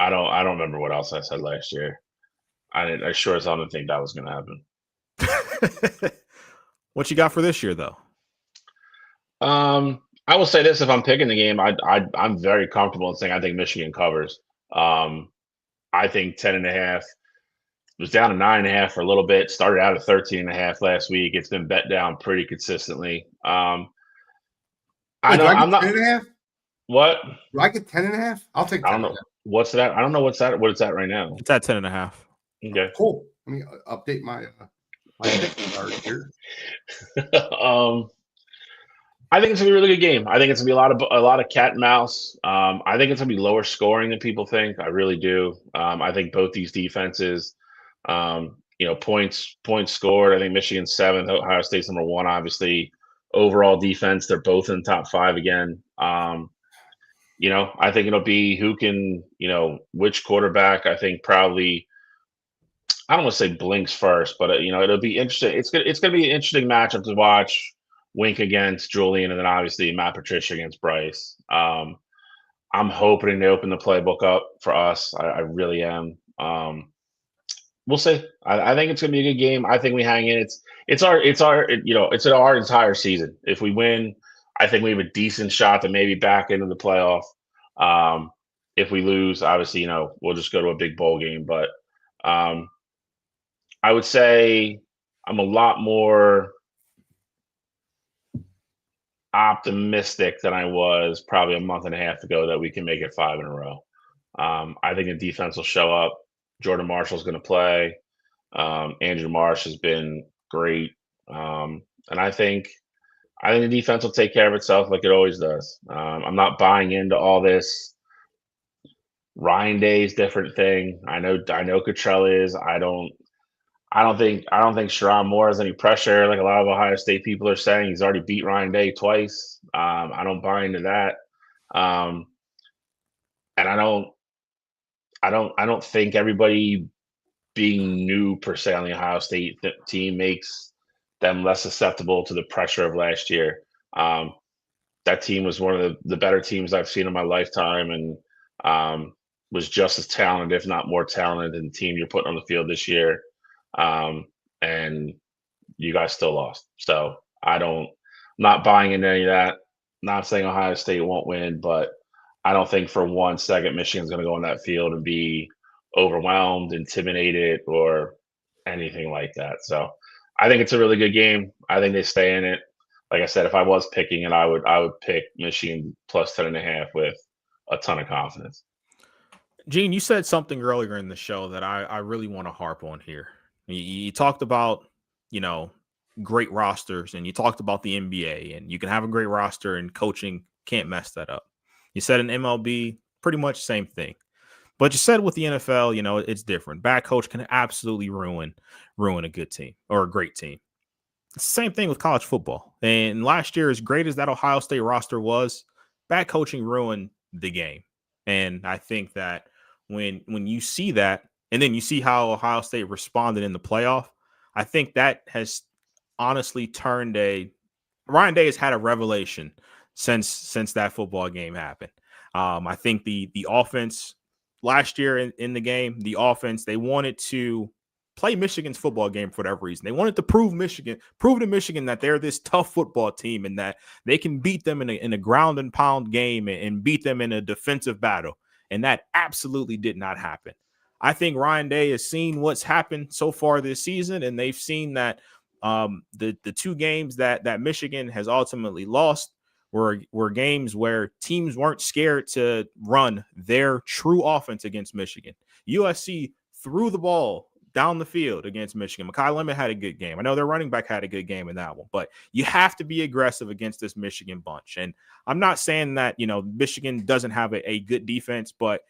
don't remember what else I said last year. I sure as hell didn't think that was going to happen. What you got for this year, though? I will say this: if I'm picking the game, I'm very comfortable in saying I think Michigan covers. I think 10.5 was down to 9.5 for a little bit. Started out at 13.5 last week. It's been bet down pretty consistently. I know I'm not 10.5. What? Do I get 10.5? I'll take 10. I don't know. What's that? I don't know what's that. What is that right now? It's at 10.5. Okay. Cool. Let me update my pick card here. I think it's gonna be a really good game. I think it's gonna be a lot of cat and mouse. I think it's gonna be lower scoring than people think. I really do. I think both these defenses, points scored. I think Michigan's 7th, Ohio State's number 1. Obviously, overall defense, they're both in the top 5 again. I think it'll be who can, which quarterback. I think probably. I don't want to say blinks first, but it'll be interesting. It's gonna be an interesting matchup to watch. Wink against Julian, and then obviously Matt Patricia against Bryce. I'm hoping they open the playbook up for us. I really am. We'll see. I think it's gonna be a good game. I think we hang in. It's our entire season. If we win, I think we have a decent shot to maybe back into the playoff. If we lose, obviously, we'll just go to a big bowl game. But I would say I'm a lot more optimistic than I was probably a month and a half ago that we can make it 5 in a row. I think the defense will show up. Jordan Marshall's going to play. Andrew Marsh has been great. And I think the defense will take care of itself like it always does. I'm not buying into all this Ryan Day's different thing. I know Cottrell is. I don't think Sharon Moore has any pressure like a lot of Ohio State people are saying. He's already beat Ryan Day twice. I don't buy into that. And I don't think everybody being new per se on the Ohio State team makes them less susceptible to the pressure of last year. That team was one of the better teams I've seen in my lifetime, and was just as talented, if not more talented, than the team you're putting on the field this year. And you guys still lost. So I'm not buying into any of that. Not saying Ohio State won't win, but I don't think for 1 second Michigan's going to go on that field and be overwhelmed, intimidated, or anything like that. So I think it's a really good game. I think they stay in it. Like I said, if I was picking it, I would pick Michigan plus 10.5 with a ton of confidence. Gene, you said something earlier in the show that I really want to harp on here. You talked about, great rosters, and you talked about the NBA, and you can have a great roster and coaching can't mess that up. You said in MLB, pretty much same thing. But you said with the NFL, it's different. Bad coach can absolutely ruin a good team or a great team. It's the same thing with college football. And last year, as great as that Ohio State roster was, bad coaching ruined the game. And I think that when you see that, and then you see how Ohio State responded in the playoff, I think that has honestly turned Ryan Day has had a revelation since that football game happened. I think the offense last year in the game, the offense, they wanted to play Michigan's football game for whatever reason. They wanted to prove to Michigan that they're this tough football team and that they can beat them in a ground and pound game and beat them in a defensive battle. And that absolutely did not happen. I think Ryan Day has seen what's happened so far this season, and they've seen that the 2 games that Michigan has ultimately lost were games where teams weren't scared to run their true offense against Michigan. USC threw the ball down the field against Michigan. Mekhi Lemon had a good game. I know their running back had a good game in that one, but you have to be aggressive against this Michigan bunch. And I'm not saying that, Michigan doesn't have a good defense, but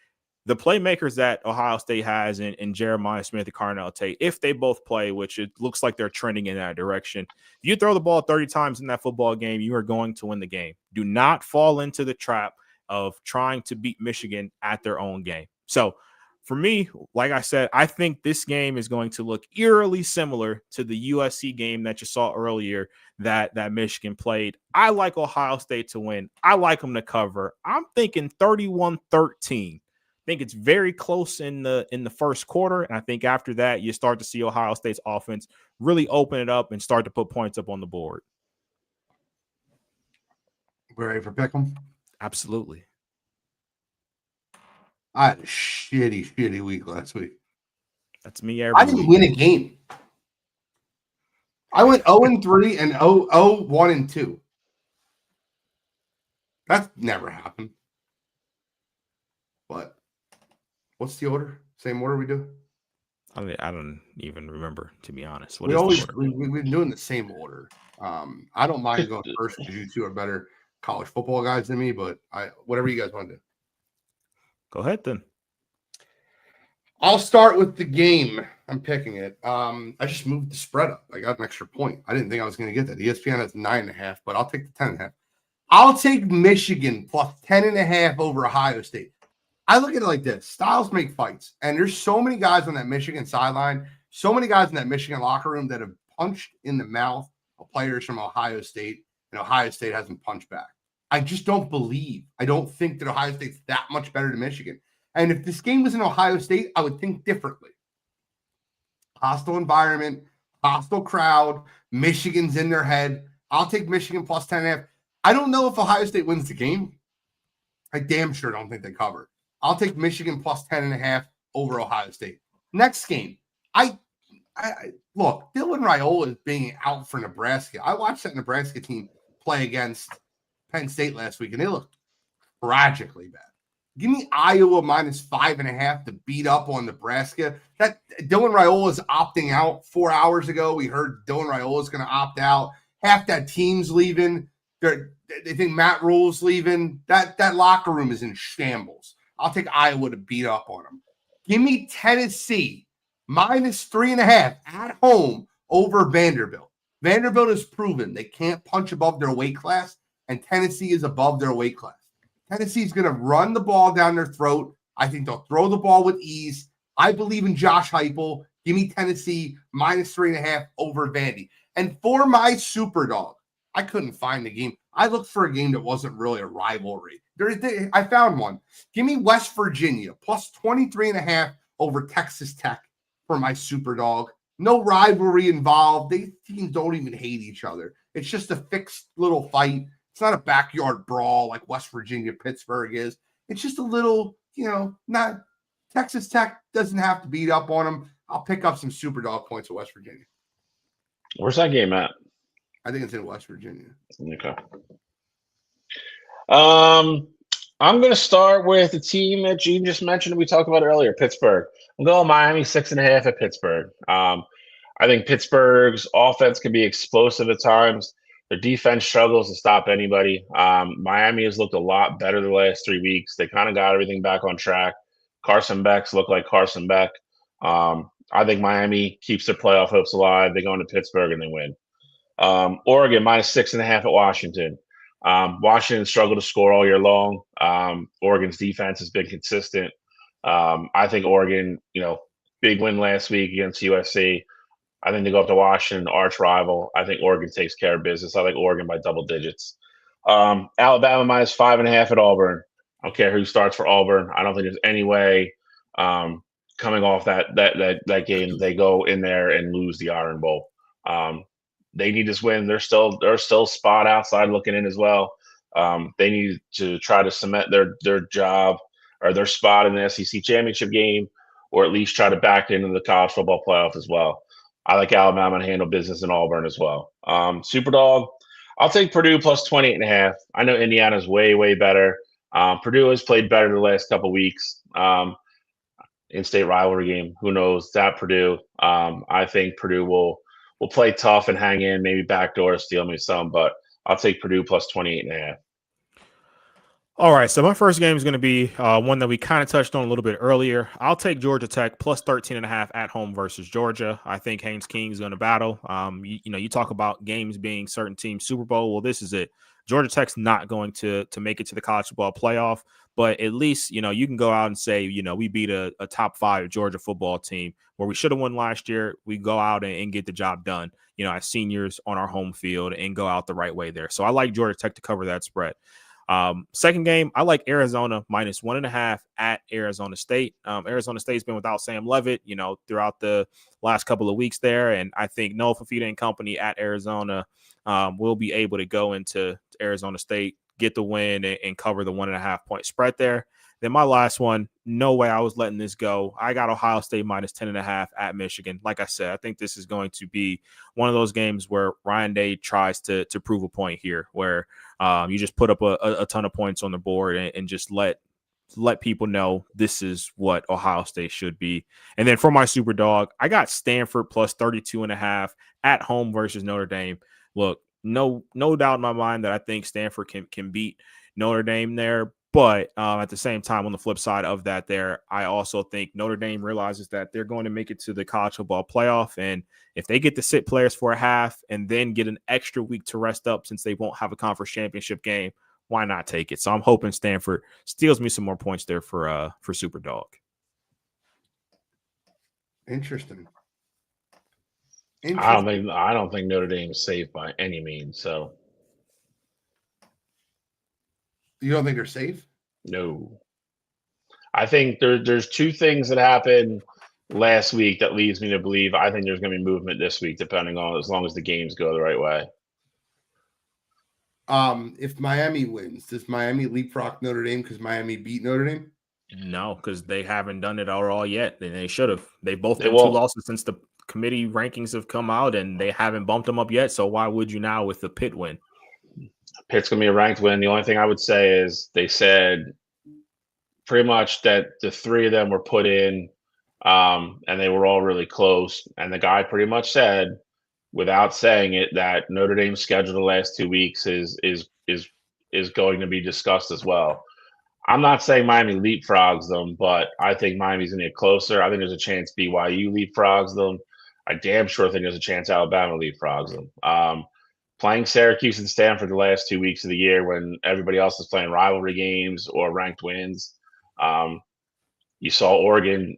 the playmakers that Ohio State has in Jeremiah Smith and Carnell Tate, if they both play, which it looks like they're trending in that direction, if you throw the ball 30 times in that football game, you are going to win the game. Do not fall into the trap of trying to beat Michigan at their own game. So for me, like I said, I think this game is going to look eerily similar to the USC game that you saw earlier that Michigan played. I like Ohio State to win. I like them to cover. I'm thinking 31-13. I think it's very close in the first quarter, and I think after that you start to see Ohio State's offense really open it up and start to put points up on the board. We're ready for pick'em? Absolutely. I had a shitty week last week. That's me every I didn't week. win a game. I went 0-3 and 1-2. That's never happened. But what's the order? Same order we do? I don't even remember, to be honest. We've been doing the same order. I don't mind going first because you two are better college football guys than me, but whatever you guys want to do. Go ahead then. I'll start with the game. I'm picking it. I just moved the spread up. I got an extra point. I didn't think I was going to get that. ESPN has 9.5, but I'll take the 10.5. I'll take Michigan plus 10.5 over Ohio State. I look at it like this. Styles make fights. And there's so many guys on that Michigan sideline, so many guys in that Michigan locker room that have punched in the mouth of players from Ohio State, and Ohio State hasn't punched back. I just don't believe. I don't think that Ohio State's that much better than Michigan. And if this game was in Ohio State, I would think differently. Hostile environment, hostile crowd, Michigan's in their head. I'll take Michigan plus 10.5. I don't know if Ohio State wins the game. I damn sure don't think they cover. I'll take Michigan plus 10.5 over Ohio State. Next game, I look, Dylan Raiola is being out for Nebraska. I watched that Nebraska team play against Penn State last week, and they looked tragically bad. Give me Iowa minus 5.5 to beat up on Nebraska. That Dylan Raiola is opting out 4 hours ago. We heard Dylan Raiola is going to opt out. Half that team's leaving. They think Matt Rule's leaving. That locker room is in shambles. I'll take Iowa to beat up on them. Give me Tennessee minus 3.5 at home over Vanderbilt. Vanderbilt has proven they can't punch above their weight class, and Tennessee is above their weight class. Tennessee's going to run the ball down their throat. I think they'll throw the ball with ease. I believe in Josh Heupel. Give me Tennessee minus 3.5 over Vandy. And for my super dog, I couldn't find the game. I looked for a game that wasn't really a rivalry. I found one. Give me West Virginia plus 23.5 over Texas Tech for my super dog. No rivalry involved. These teams don't even hate each other. It's just a fixed little fight. It's not a backyard brawl like West Virginia, Pittsburgh is. It's just a little, not Texas Tech doesn't have to beat up on them. I'll pick up some super dog points at West Virginia. Where's that game at? I think it's in West Virginia. Okay. I'm going to start with the team that Gene just mentioned. We talked about earlier, Pittsburgh. I'm going Miami 6.5 at Pittsburgh. I think Pittsburgh's offense can be explosive at times. Their defense struggles to stop anybody. Miami has looked a lot better the last 3 weeks. They kind of got everything back on track. Carson Beck's look like Carson Beck. I think Miami keeps their playoff hopes alive. They go into Pittsburgh and they win. Oregon minus 6.5 at Washington. Washington struggled to score all year long. Oregon's defense has been consistent. I think Oregon, big win last week against USC. I think they go up to Washington, arch rival. I think Oregon takes care of business. I like Oregon by double digits. Alabama minus 5.5 at Auburn. I don't care who starts for Auburn. I don't think there's any way coming off that game they go in there and lose the Iron Bowl. They need this win. They're still spot outside looking in as well. They need to try to cement their job or their spot in the SEC championship game, or at least try to back into the college football playoff as well. I like Alabama to handle business in Auburn as well. Superdog, I'll take Purdue plus 28.5. I know Indiana's way, way better. Purdue has played better the last couple of weeks. In-state rivalry game. Who knows? It's at Purdue. I think Purdue will play tough and hang in, maybe backdoor, steal me some, but I'll take Purdue plus 28.5. All right, so my first game is going to be one that we kind of touched on a little bit earlier. I'll take Georgia Tech plus 13.5 at home versus Georgia. I think Haynes King is going to battle. You talk about games being certain teams Super Bowl. Well, this is it. Georgia Tech's not going to make it to the college football playoff, but at least, you can go out and say, we beat a top 5 Georgia football team where we should have won last year. We go out and get the job done, as seniors on our home field and go out the right way there. So I like Georgia Tech to cover that spread. Second game, I like Arizona minus 1.5 at Arizona State. Arizona State's been without Sam Leavitt, throughout the last couple of weeks there. And I think Noah Fafita and company at Arizona will be able to go into Arizona State, get the win and cover the 1.5 point spread there. Then my last one, no way I was letting this go. I got Ohio State minus 10.5 at Michigan. Like I said, I think this is going to be one of those games where Ryan Day tries to prove a point here, where you just put up a ton of points on the board and just let people know this is what Ohio State should be. And then for my super dog, I got Stanford plus 32.5 at home versus Notre Dame. Look, no doubt in my mind that I think Stanford can beat Notre Dame there. But at the same time, on the flip side of that there, I also think Notre Dame realizes that they're going to make it to the college football playoff. And if they get to sit players for a half and then get an extra week to rest up since they won't have a conference championship game, why not take it? So I'm hoping Stanford steals me some more points there for Super Dog. Interesting. I don't think Notre Dame is safe by any means. So you don't think they're safe? No. I think there's two things that happened last week that leads me to believe I think there's going to be movement this week, depending on as long as the games go the right way. If Miami wins, does Miami leapfrog Notre Dame because Miami beat Notre Dame? No, because they haven't done it all yet. And they should have. They both been 2 losses since the committee rankings have come out, and they haven't bumped them up yet. So why would you now with the Pitt win? Pitt's going to be a ranked win. The only thing I would say is they said pretty much that the 3 of them were put in, and they were all really close. And the guy pretty much said, without saying it, that Notre Dame's schedule the last 2 weeks is going to be discussed as well. I'm not saying Miami leapfrogs them, but I think Miami's going to get closer. I think there's a chance BYU leapfrogs them. I damn sure think there's a chance Alabama leapfrogs them. Playing Syracuse and Stanford the last 2 weeks of the year when everybody else is playing rivalry games or ranked wins. You saw Oregon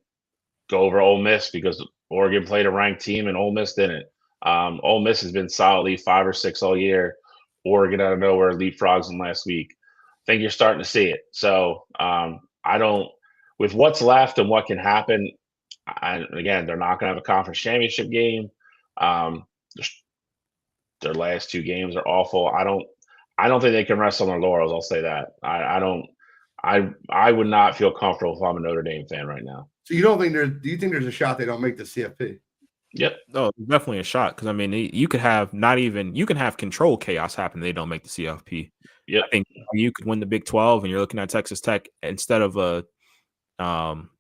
go over Ole Miss because Oregon played a ranked team and Ole Miss didn't. Ole Miss has been solidly 5 or 6 all year. Oregon out of nowhere leapfrogs them last week. I think you're starting to see it. So I don't, with what's left and what can happen, again, they're not going to have a conference championship game. Their last 2 games are awful. I don't think they can rest on their laurels. I'll say that. I would not feel comfortable if I'm a Notre Dame fan right now. So do you think there's a shot they don't make the CFP? Yep. Oh, definitely a shot. Because I mean, you could have you can have control chaos happen. They don't make the CFP. Yep. I think you could win the Big 12 and you're looking at Texas Tech instead of a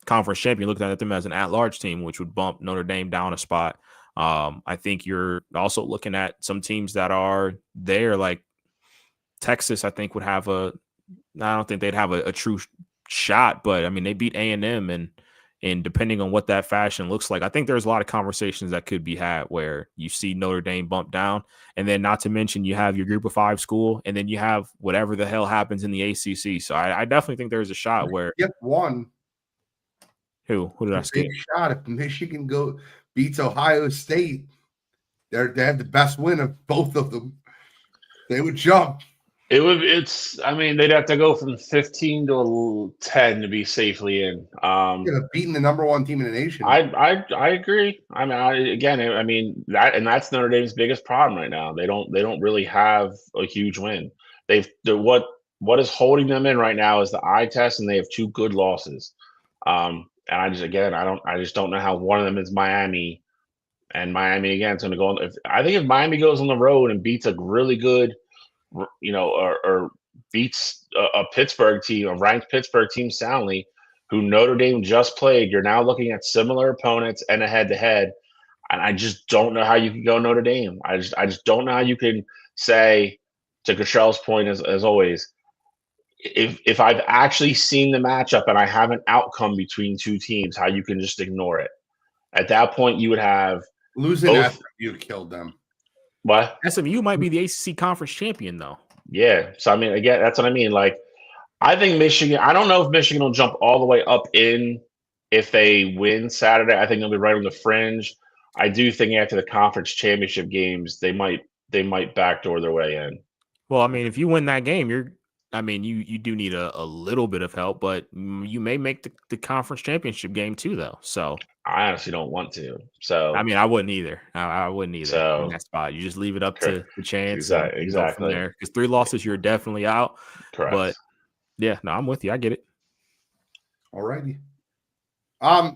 conference champion, looking at them as an at-large team, which would bump Notre Dame down a spot. I think you're also looking at some teams that are there, like Texas. I think would have I don't think they'd have a true shot, but I mean they beat A&M and depending on what that fashion looks like, I think there's a lot of conversations that could be had where you see Notre Dame bump down, and then not to mention you have your Group of 5 school, and then you have whatever the hell happens in the ACC. So I definitely think there's a shot where Yep, one. Who did I skip? Big shot if Michigan beats Ohio State. They have the best win of both of them. They would jump. I mean, they'd have to go from 15 to 10 to be safely in. Beating the number 1 team in the nation. I agree. I mean, that's Notre Dame's biggest problem right now. They don't really have a huge win. What is holding them in right now is the eye test, and they have 2 good losses. And I just don't know how one of them is Miami, and Miami again is going to go. I think if Miami goes on the road and beats a really good, or beats a Pittsburgh team, a ranked Pittsburgh team soundly, who Notre Dame just played, you're now looking at similar opponents and a head-to-head. And I just don't know how you can go Notre Dame. I just don't know how you can say, to Cottrell's point, as always, if I've actually seen the matchup and I have an outcome between two teams, how you can just ignore it. At that point, you would have losing both. SMU killed them. What? SMU might be the ACC conference champion, though. Yeah. So I mean, again, that's what I mean. Like, I think Michigan. I don't know if Michigan will jump all the way up in if they win Saturday. I think they'll be right on the fringe. I do think after the conference championship games, they might backdoor their way in. Well, I mean, if you win that game, you do need a little bit of help, but you may make the conference championship game too, though. So I honestly don't want to. So I mean, I wouldn't either. I wouldn't either So- in that spot. You just leave it up to the chance. Exactly- And go from exactly. there. Because 3 losses, you're definitely out. correct. But yeah, no, I'm with you. I get it. All righty.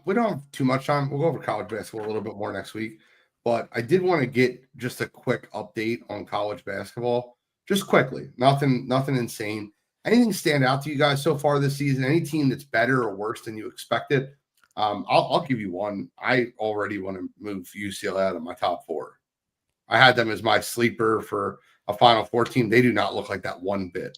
We don't have too much time. We'll go over college basketball a little bit more next week. But I did want to get just a quick update on college basketball. Just quickly. Nothing insane. Anything stand out to you guys so far this season? Any team that's better or worse than you expected? I'll give you one. I already want to move UCLA out of my top 4. I had them as my sleeper for a Final Four team. They do not look like that one bit.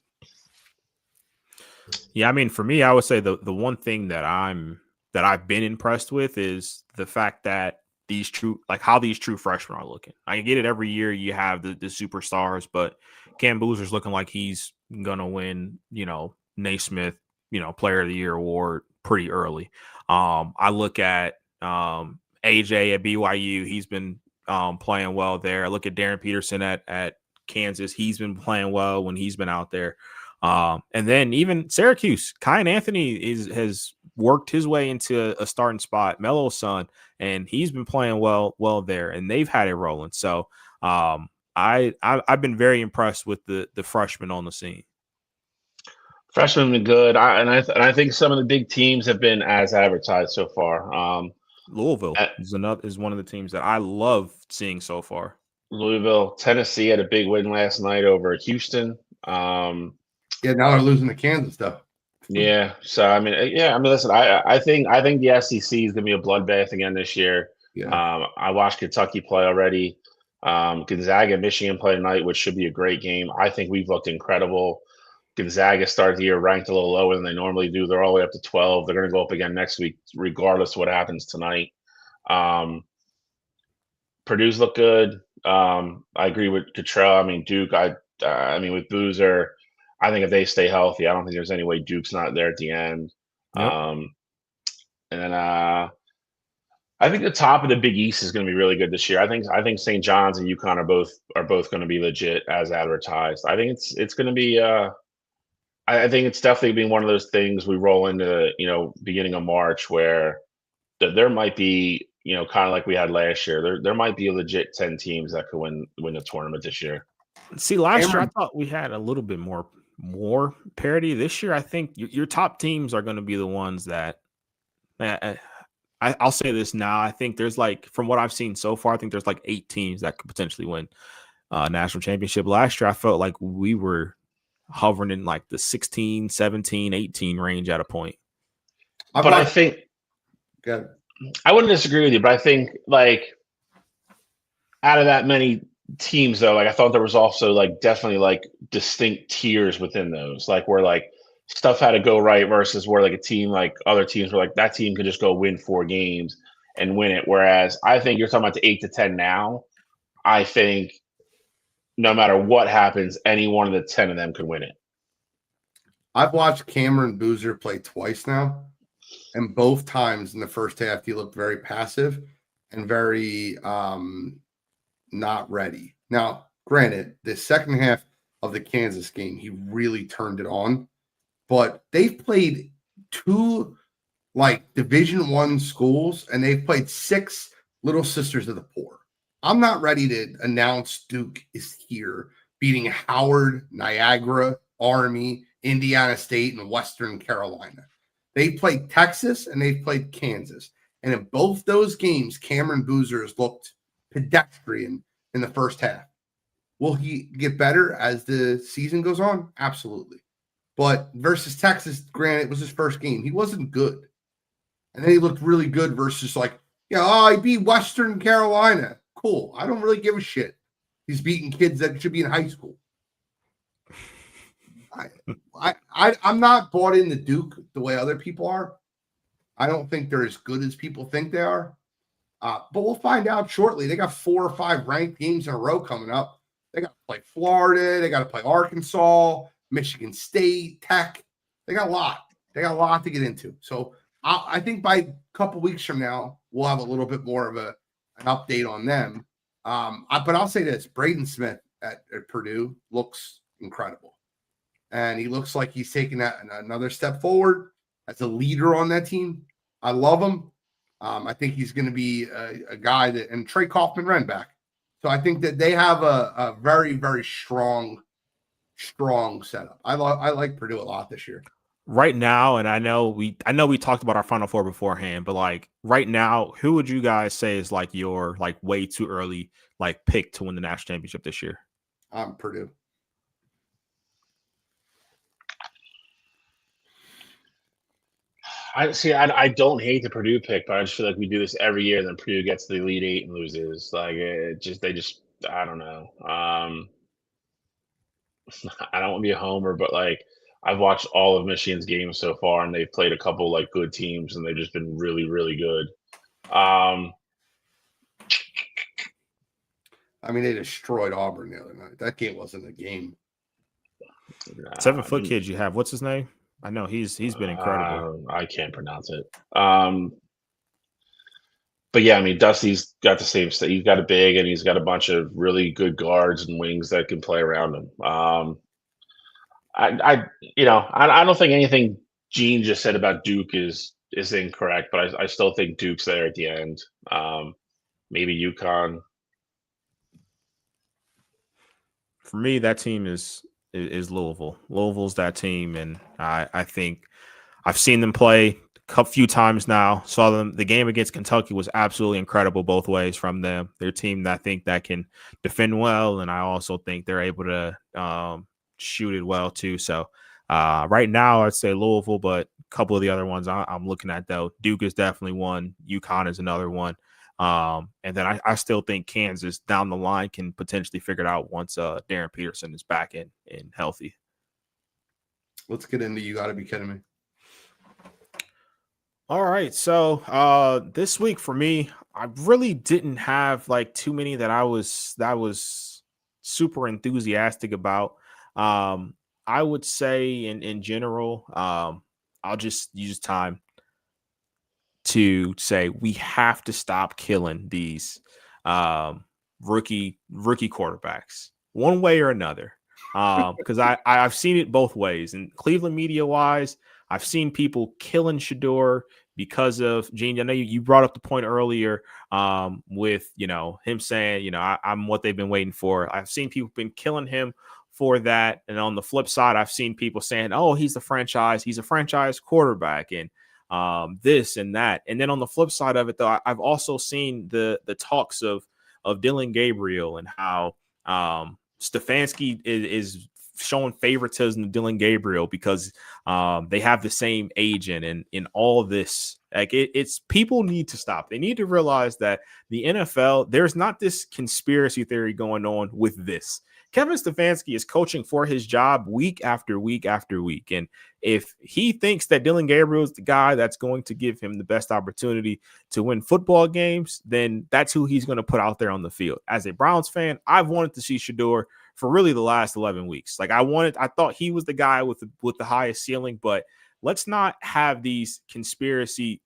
Yeah, I mean, for me, I would say the one thing that I've been impressed with is the fact that how these true freshmen are looking. I get it every year you have the superstars, but Cam Boozer's looking like he's gonna win, Naismith, Player of the Year award pretty early. I look at AJ at BYU, he's been playing well there. I look at Darren Peterson at Kansas, he's been playing well when he's been out there. And then even Syracuse, Kyan Anthony has worked his way into a starting spot, Melo's son, and he's been playing well there, and they've had it rolling. So I've been very impressed with the freshmen on the scene. Freshmen have been good. I think some of the big teams have been as advertised so far. Louisville is one of the teams that I love seeing so far. Louisville, Tennessee had a big win last night over Houston. Yeah, now they're losing to Kansas, though. Yeah. So listen, I think the SEC is gonna be a bloodbath again this year. Yeah. I watched Kentucky play already. Gonzaga and Michigan play tonight, which should be a great game. I think we've looked incredible. Gonzaga started the year ranked a little lower than they normally do. They're all the way up to 12. They're going to go up again next week, regardless of what happens tonight. Purdue's look good. I agree with Cottrell. I mean, Duke, with Boozer, I think if they stay healthy, I don't think there's any way Duke's not there at the end. Yep. And then I think the top of the Big East is going to be really good this year. I think St. John's and UConn are both going to be legit as advertised. I think it's going to be. I think it's definitely been one of those things we roll into beginning of March where there might be kind of like we had last year. There might be a legit 10 teams that could win the tournament this year. See, last year I thought we had a little bit more parity. This year, I think your top teams are going to be the ones that. I'll say this now. I think there's from what I've seen so far, I think there's 8 teams that could potentially win national championship. Last year, I felt like we were hovering in the 16, 17, 18 range at a point. I think I wouldn't disagree with you, but I think out of that many teams though, I thought there was also definitely distinct tiers within those, where stuff had to go right versus where a team other teams were that team could just go win 4 games and win it. Whereas I think you're talking about the 8 to 10 now. I think no matter what happens, any one of the 10 of them could win it. I've watched Cameron Boozer play twice now, and both times in the first half he looked very passive and very not ready. Now, granted, the second half of the Kansas game, he really turned it on. But they've played 2 Division I schools, and they've played 6 Little Sisters of the Poor. I'm not ready to announce Duke is here, beating Howard, Niagara, Army, Indiana State, and Western Carolina. They played Texas and they've played Kansas. And in both those games, Cameron Boozer has looked pedestrian in the first half. Will he get better as the season goes on? Absolutely. But versus Texas, granted, it was his first game. He wasn't good. And then he looked really good versus I beat Western Carolina. Cool. I don't really give a shit. He's beating kids that should be in high school. I'm not bought into Duke the way other people are. I don't think they're as good as people think they are. But we'll find out shortly. They got 4 or 5 ranked games in a row coming up. They got to play Florida. They got to play Arkansas, Michigan State, Tech. They got a lot. They got a lot to get into. So I think by a couple weeks from now, we'll have a little bit more of an update on them. But I'll say this: Braden Smith at Purdue looks incredible, and he looks like he's taking that another step forward as a leader on that team. I love him. I think he's going to be a guy that, and Trey Kaufman back. So I think that they have a very, very strong setup. I like Purdue a lot this year. Right now, and I know we talked about our Final Four beforehand, but like right now, who would you guys say is like your like way too early like pick to win the national championship this year? Purdue. I don't hate the Purdue pick, but I just feel like we do this every year. Then Purdue gets to the Elite Eight and loses. Like I don't know. I don't want to be a homer, but like I've watched all of Michigan's games so far, and they've played a couple like good teams, and they've just been really, really good. I mean, they destroyed Auburn the other night. That game wasn't a game. 7-foot kid you have. What's his name? I know he's been incredible. I can't pronounce it. But yeah, I mean, Dusty's got the same stuff. He's got a big, and he's got a bunch of really good guards and wings that can play around him. I don't think anything Gene just said about Duke is incorrect, but I still think Duke's there at the end. Maybe UConn. For me, that team is Louisville. Louisville's that team, and I think I've seen them play a few times now. Saw them. The game against Kentucky was absolutely incredible both ways from them. They're a team that I think that can defend well, and I also think they're able to shoot it well too. So right now, I'd say Louisville, but a couple of the other ones I'm looking at though. Duke is definitely one. UConn is another one. And then I still think Kansas down the line can potentially figure it out once Darren Peterson is back and healthy. Let's get into You Gotta Be Kidding Me. All right. So this week for me, I really didn't have like too many that I was super enthusiastic about. I would say in general, I'll just use time to say we have to stop killing these rookie quarterbacks one way or another. Because I've seen it both ways. And Cleveland media wise, I've seen people killing Shedeur because of Gene. I know you brought up the point earlier with him saying I'm what they've been waiting for. I've seen people been killing him for that, and on the flip side, I've seen people saying, "Oh, he's a franchise quarterback," and this and that. And then on the flip side of it, though, I've also seen the talks of Dylan Gabriel and how Stefanski is showing favoritism to Dylan Gabriel because they have the same agent and in all this. Like it's people need to stop. They need to realize that the NFL, there's not this conspiracy theory going on with this. Kevin Stefanski is coaching for his job week after week after week. And if he thinks that Dylan Gabriel is the guy that's going to give him the best opportunity to win football games, then that's who he's going to put out there on the field. As a Browns fan, I've wanted to see Shedeur for really the last 11 weeks. Like I thought he was the guy with the highest ceiling, but let's not have these conspiracy,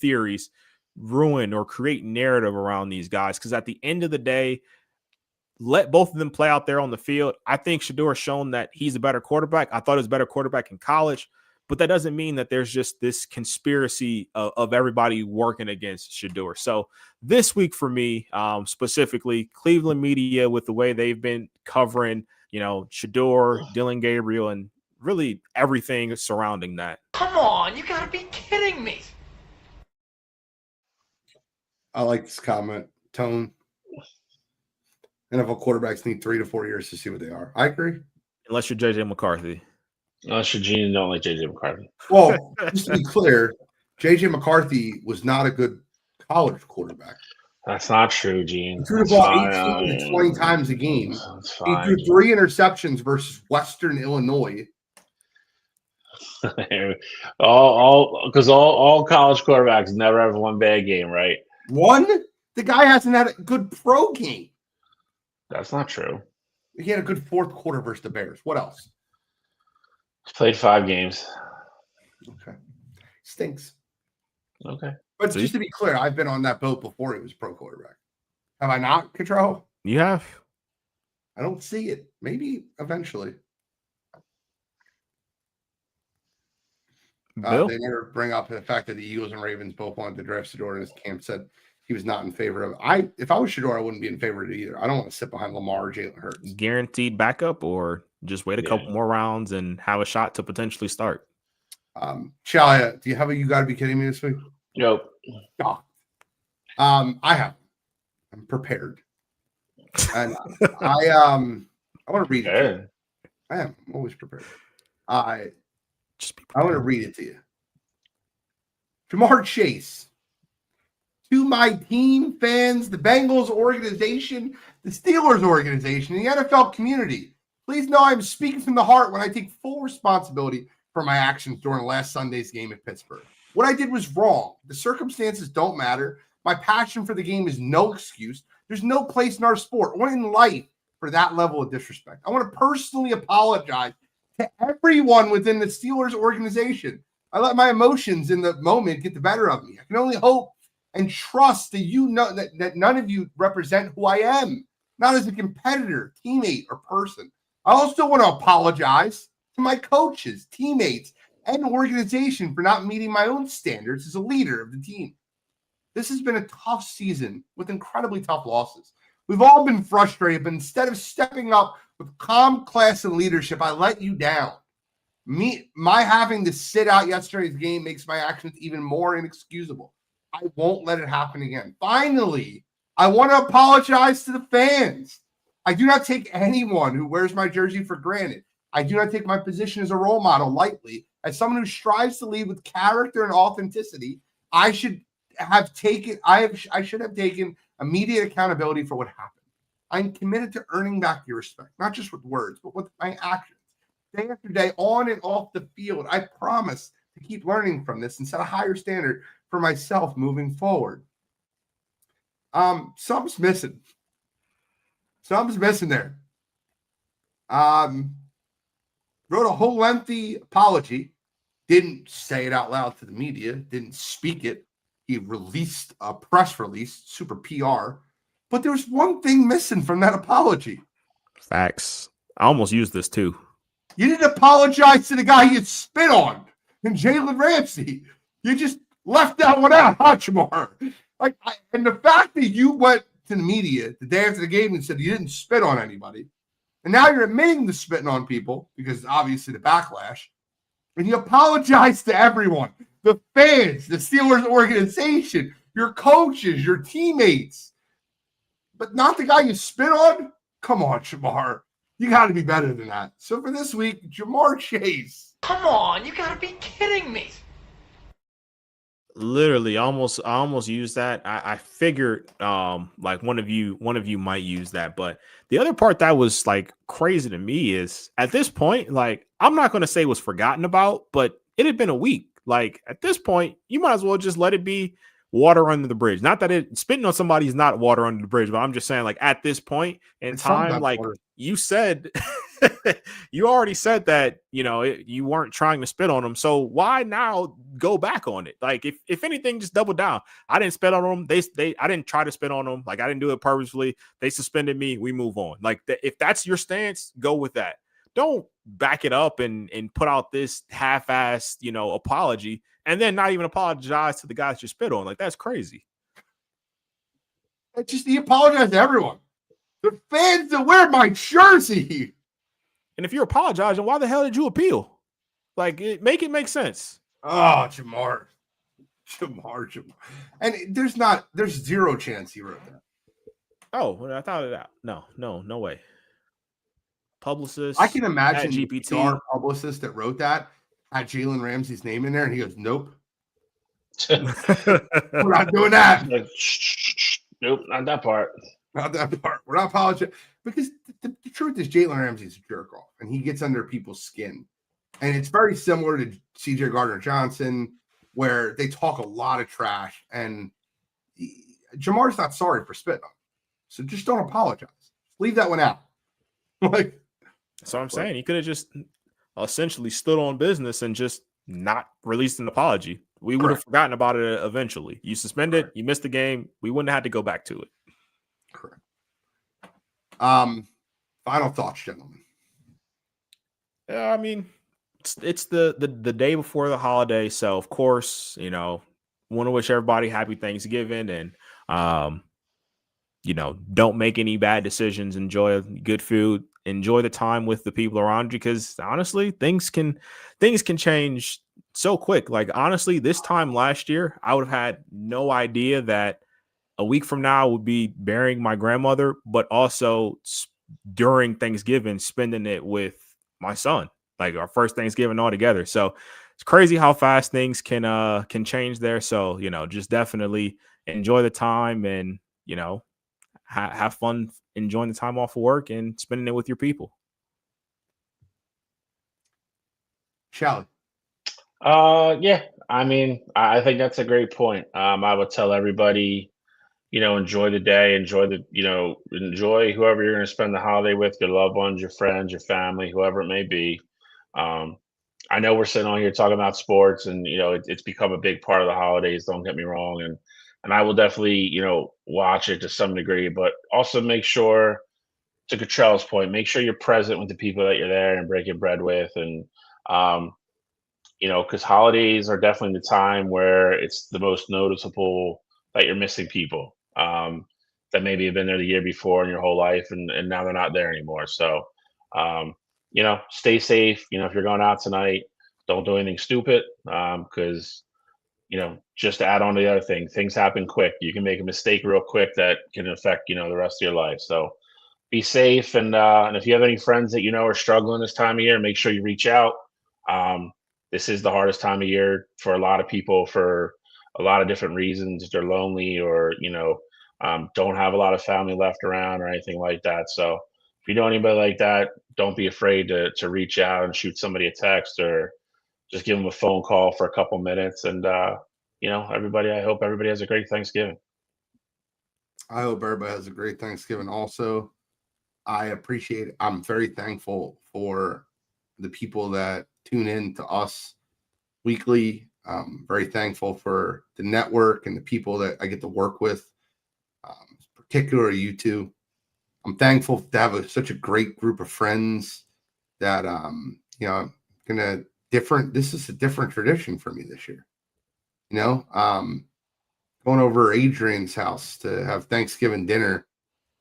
theories ruin or create narrative around these guys. Because at the end of the day, let both of them play out there on the field. I think Shedeur has shown that he's a better quarterback. I thought he was a better quarterback in college, but that doesn't mean that there's just this conspiracy of everybody working against Shedeur. So this week for me, specifically, Cleveland media with the way they've been covering, Shedeur, Dylan Gabriel, and really everything surrounding that. Come on, you gotta be kidding me. I like this comment. Tone. NFL quarterbacks need 3 to 4 years to see what they are. I agree. Unless you're JJ McCarthy. Unless you're Gene, don't like JJ McCarthy. Well, just to be clear, JJ McCarthy was not a good college quarterback. That's not true, Gene. He threw the ball 18 to 20 times a game. He threw 3 interceptions versus Western Illinois all college quarterbacks never have one bad game, right? One? The guy hasn't had a good pro game. That's not true. He had a good fourth quarter versus the Bears. What else? He's played 5 games. Okay. Stinks. Okay. But just to be clear, I've been on that boat before he was pro quarterback. Have I not, Cottrell? You have? I don't see it. Maybe eventually. They never bring up the fact that the Eagles and Ravens both wanted to draft Shedeur, and his camp said he was not in favor of it. If I was Shedeur, I wouldn't be in favor of it either. I don't want to sit behind Lamar or Jalen Hurts. Guaranteed backup, or just wait a couple more rounds and have a shot to potentially start? Chalia, do you have a You Gotta Be Kidding Me this week? Nope. Oh. I have. I'm prepared. And I want to read it to you. I am. I'm always prepared. I want to read it to you. Jamar Chase. To my team, fans, the Bengals organization, the Steelers organization, the NFL community, please know I'm speaking from the heart when I take full responsibility for my actions during last Sunday's game at Pittsburgh. What I did was wrong. The circumstances don't matter. My passion for the game is no excuse. There's no place in our sport or in life for that level of disrespect. I want to personally apologize to everyone within the Steelers organization. I let my emotions in the moment get the better of me. I can only hope and trust that you know that none of you represent who I am, not as a competitor, teammate, or person. I also want to apologize to my coaches, teammates, and organization for not meeting my own standards as a leader of the team. This has been a tough season with incredibly tough losses. We've all been frustrated, but instead of stepping up with calm, class, and leadership, I let you down. My having to sit out yesterday's game makes my actions even more inexcusable. I won't let it happen again. Finally, I want to apologize to the fans. I do not take anyone who wears my jersey for granted. I do not take my position as a role model lightly. As someone who strives to lead with character and authenticity, I should have taken immediate accountability for what happened. I'm committed to earning back your respect, not just with words, but with my actions. Day after day, on and off the field, I promise to keep learning from this and set a higher standard for myself moving forward. Something's missing. Something's missing there. Wrote a whole lengthy apology. Didn't say it out loud to the media. Didn't speak it. He released a press release, super PR. But there was one thing missing from that apology. Facts. I almost used this too. You didn't apologize to the guy you spit on and Jalen Ramsey. You just left that one out, huh, Jamar? And the fact that you went to the media the day after the game and said you didn't spit on anybody, and now you're admitting to spitting on people because obviously the backlash, and you apologize to everyone, the fans, the Steelers organization, your coaches, your teammates, but not the guy you spit on? Come on, Jamar. You got to be better than that. So for this week, Jamar Chase. Come on, you gotta be kidding me. Literally, I almost used that. I figured like one of you might use that, but the other part that was like crazy to me is at this point, like I'm not gonna say it was forgotten about, but it had been a week. Like at this point, you might as well just let it be water under the bridge. Not that spitting on somebody is not water under the bridge, but I'm just saying, like at this point in time, like water. You said, you already said that you weren't trying to spit on them. So why now go back on it? Like if anything, just double down. I didn't spit on them. I didn't try to spit on them. Like I didn't do it purposefully. They suspended me. We move on. Like if that's your stance, go with that. Don't back it up and put out this half-assed, apology and then not even apologize to the guys you spit on. Like that's crazy. He apologized to everyone. The fans that wear my jersey. And if you're apologizing, why the hell did you appeal? Like, make it make sense. Oh, Jamar. And there's zero chance he wrote that. Oh, I thought of that. No way. Publicist. I can imagine the GPT publicist that wrote that had Jalen Ramsey's name in there, and he goes, "Nope, we're not doing that. Nope, not that part. Not that part. We're not apologizing because the truth is Jalen Ramsey's a jerk off, and he gets under people's skin. And it's very similar to CJ Gardner-Johnson, where they talk a lot of trash, and Jamar's not sorry for spitting on him. So just don't apologize. Leave that one out. Like, that's what I'm saying. You could have just essentially stood on business and just not released an apology. We would have forgotten about it eventually. You suspended, you missed the game. We wouldn't have had to go back to it. Correct. Final thoughts, gentlemen. I mean, it's the day before the holiday, so of course, want to wish everybody happy Thanksgiving, and don't make any bad decisions. Enjoy good food. Enjoy the time with the people around you, because honestly, things can change so quick. Like, honestly, this time last year, I would have had no idea that a week from now I would be burying my grandmother, but also during Thanksgiving, spending it with my son, like our first Thanksgiving all together. So it's crazy how fast things can change there. So, just definitely enjoy the time, and, have fun enjoying the time off of work and spending it with your people. Shall Yeah. I mean, I think that's a great point. I would tell everybody, enjoy the day, enjoy whoever you're going to spend the holiday with, your loved ones, your friends, your family, whoever it may be. I know we're sitting on here talking about sports, and it's become a big part of the holidays. Don't get me wrong, and I will definitely watch it to some degree, but also make sure, to Cottrell's point, make sure you're present with the people that you're there and breaking bread with, and because holidays are definitely the time where it's the most noticeable that you're missing people that maybe have been there the year before in your whole life, and now they're not there anymore. So, stay safe. If you're going out tonight, don't do anything stupid, because, just to add on to the other thing, things happen quick. You can make a mistake real quick that can affect, the rest of your life. So be safe. And if you have any friends that are struggling this time of year, make sure you reach out. This is the hardest time of year for a lot of people for a lot of different reasons. They're lonely, or don't have a lot of family left around or anything like that. So if you know anybody like that, don't be afraid to reach out and shoot somebody a text, or just give them a phone call for a couple minutes. And everybody, I hope everybody has a great Thanksgiving. I hope everybody has a great Thanksgiving also. I appreciate it. I'm very thankful for the people that tune in to us weekly. Very thankful for the network and the people that I get to work with, particularly you two. I'm thankful to have such a great group of friends that, this is a different tradition for me this year. Going over Adrian's house to have Thanksgiving dinner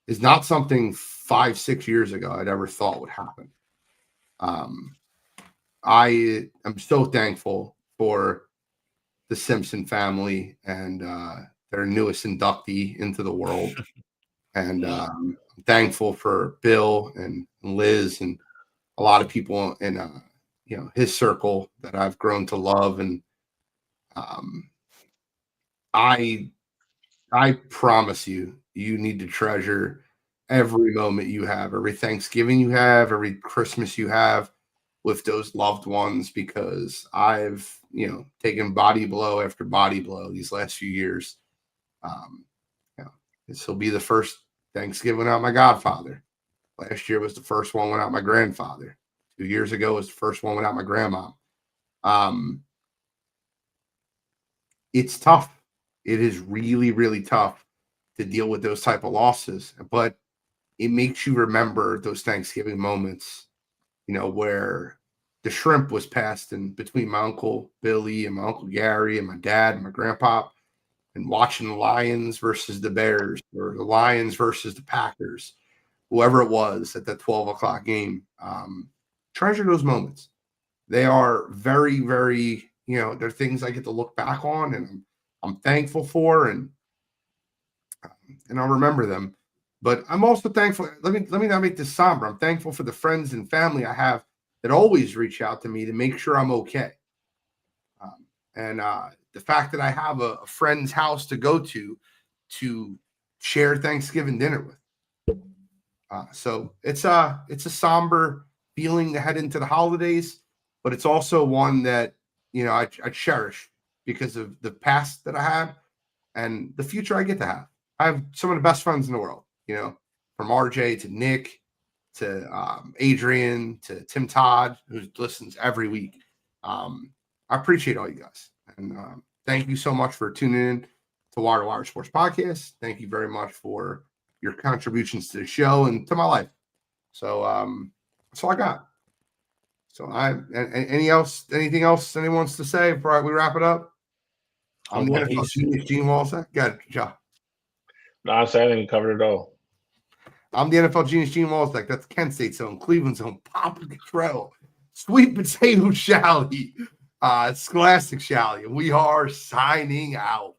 is not something 5-6 years ago I'd ever thought would happen. I am so thankful for the Simpson family and their newest inductee into the world. And I'm thankful for Bill and Liz and a lot of people in his circle that I've grown to love. And I promise you need to treasure every moment you have, every Thanksgiving you have, every Christmas you have with those loved ones, because I've, taken body blow after body blow these last few years. This will be the first Thanksgiving without my godfather. Last year was the first one without my grandfather. 2 years ago was the first one without my grandma. It's tough. It is really, really tough to deal with those type of losses, but it makes you remember those Thanksgiving moments, where the shrimp was passed in between my Uncle Billy and my Uncle Gary and my dad and my grandpa, and watching the Lions versus the Bears, or the Lions versus the Packers, whoever it was at that 12 o'clock game. Treasure those moments. They are very, very, they're things I get to look back on, and I'm thankful for, and I'll remember them. But I'm also thankful. Let me not make this somber. I'm thankful for the friends and family I have that always reach out to me to make sure I'm okay. And the fact that I have a friend's house to go to share Thanksgiving dinner with. So it's a somber feeling to head into the holidays, but it's also one that, I cherish because of the past that I had and the future I get to have. I have some of the best friends in the world, from RJ to Nick to Adrian to Tim Todd, who listens every week. I appreciate all you guys. And thank you so much for tuning in to Wire2Wire Sports Podcast. Thank you very much for your contributions to the show and to my life. So that's all I got. So anything else anyone wants to say before we wrap it up? I'm the NFL Genius, Gene Walzak. Got it, Joe. No, honestly, I think we covered it all. I'm the NFL Genius, Gene Walzak. That's Kent State's own, Cleveland's own, Papa Cottrell, Sweet Potato Shally, Scholastic Shally. We are signing out.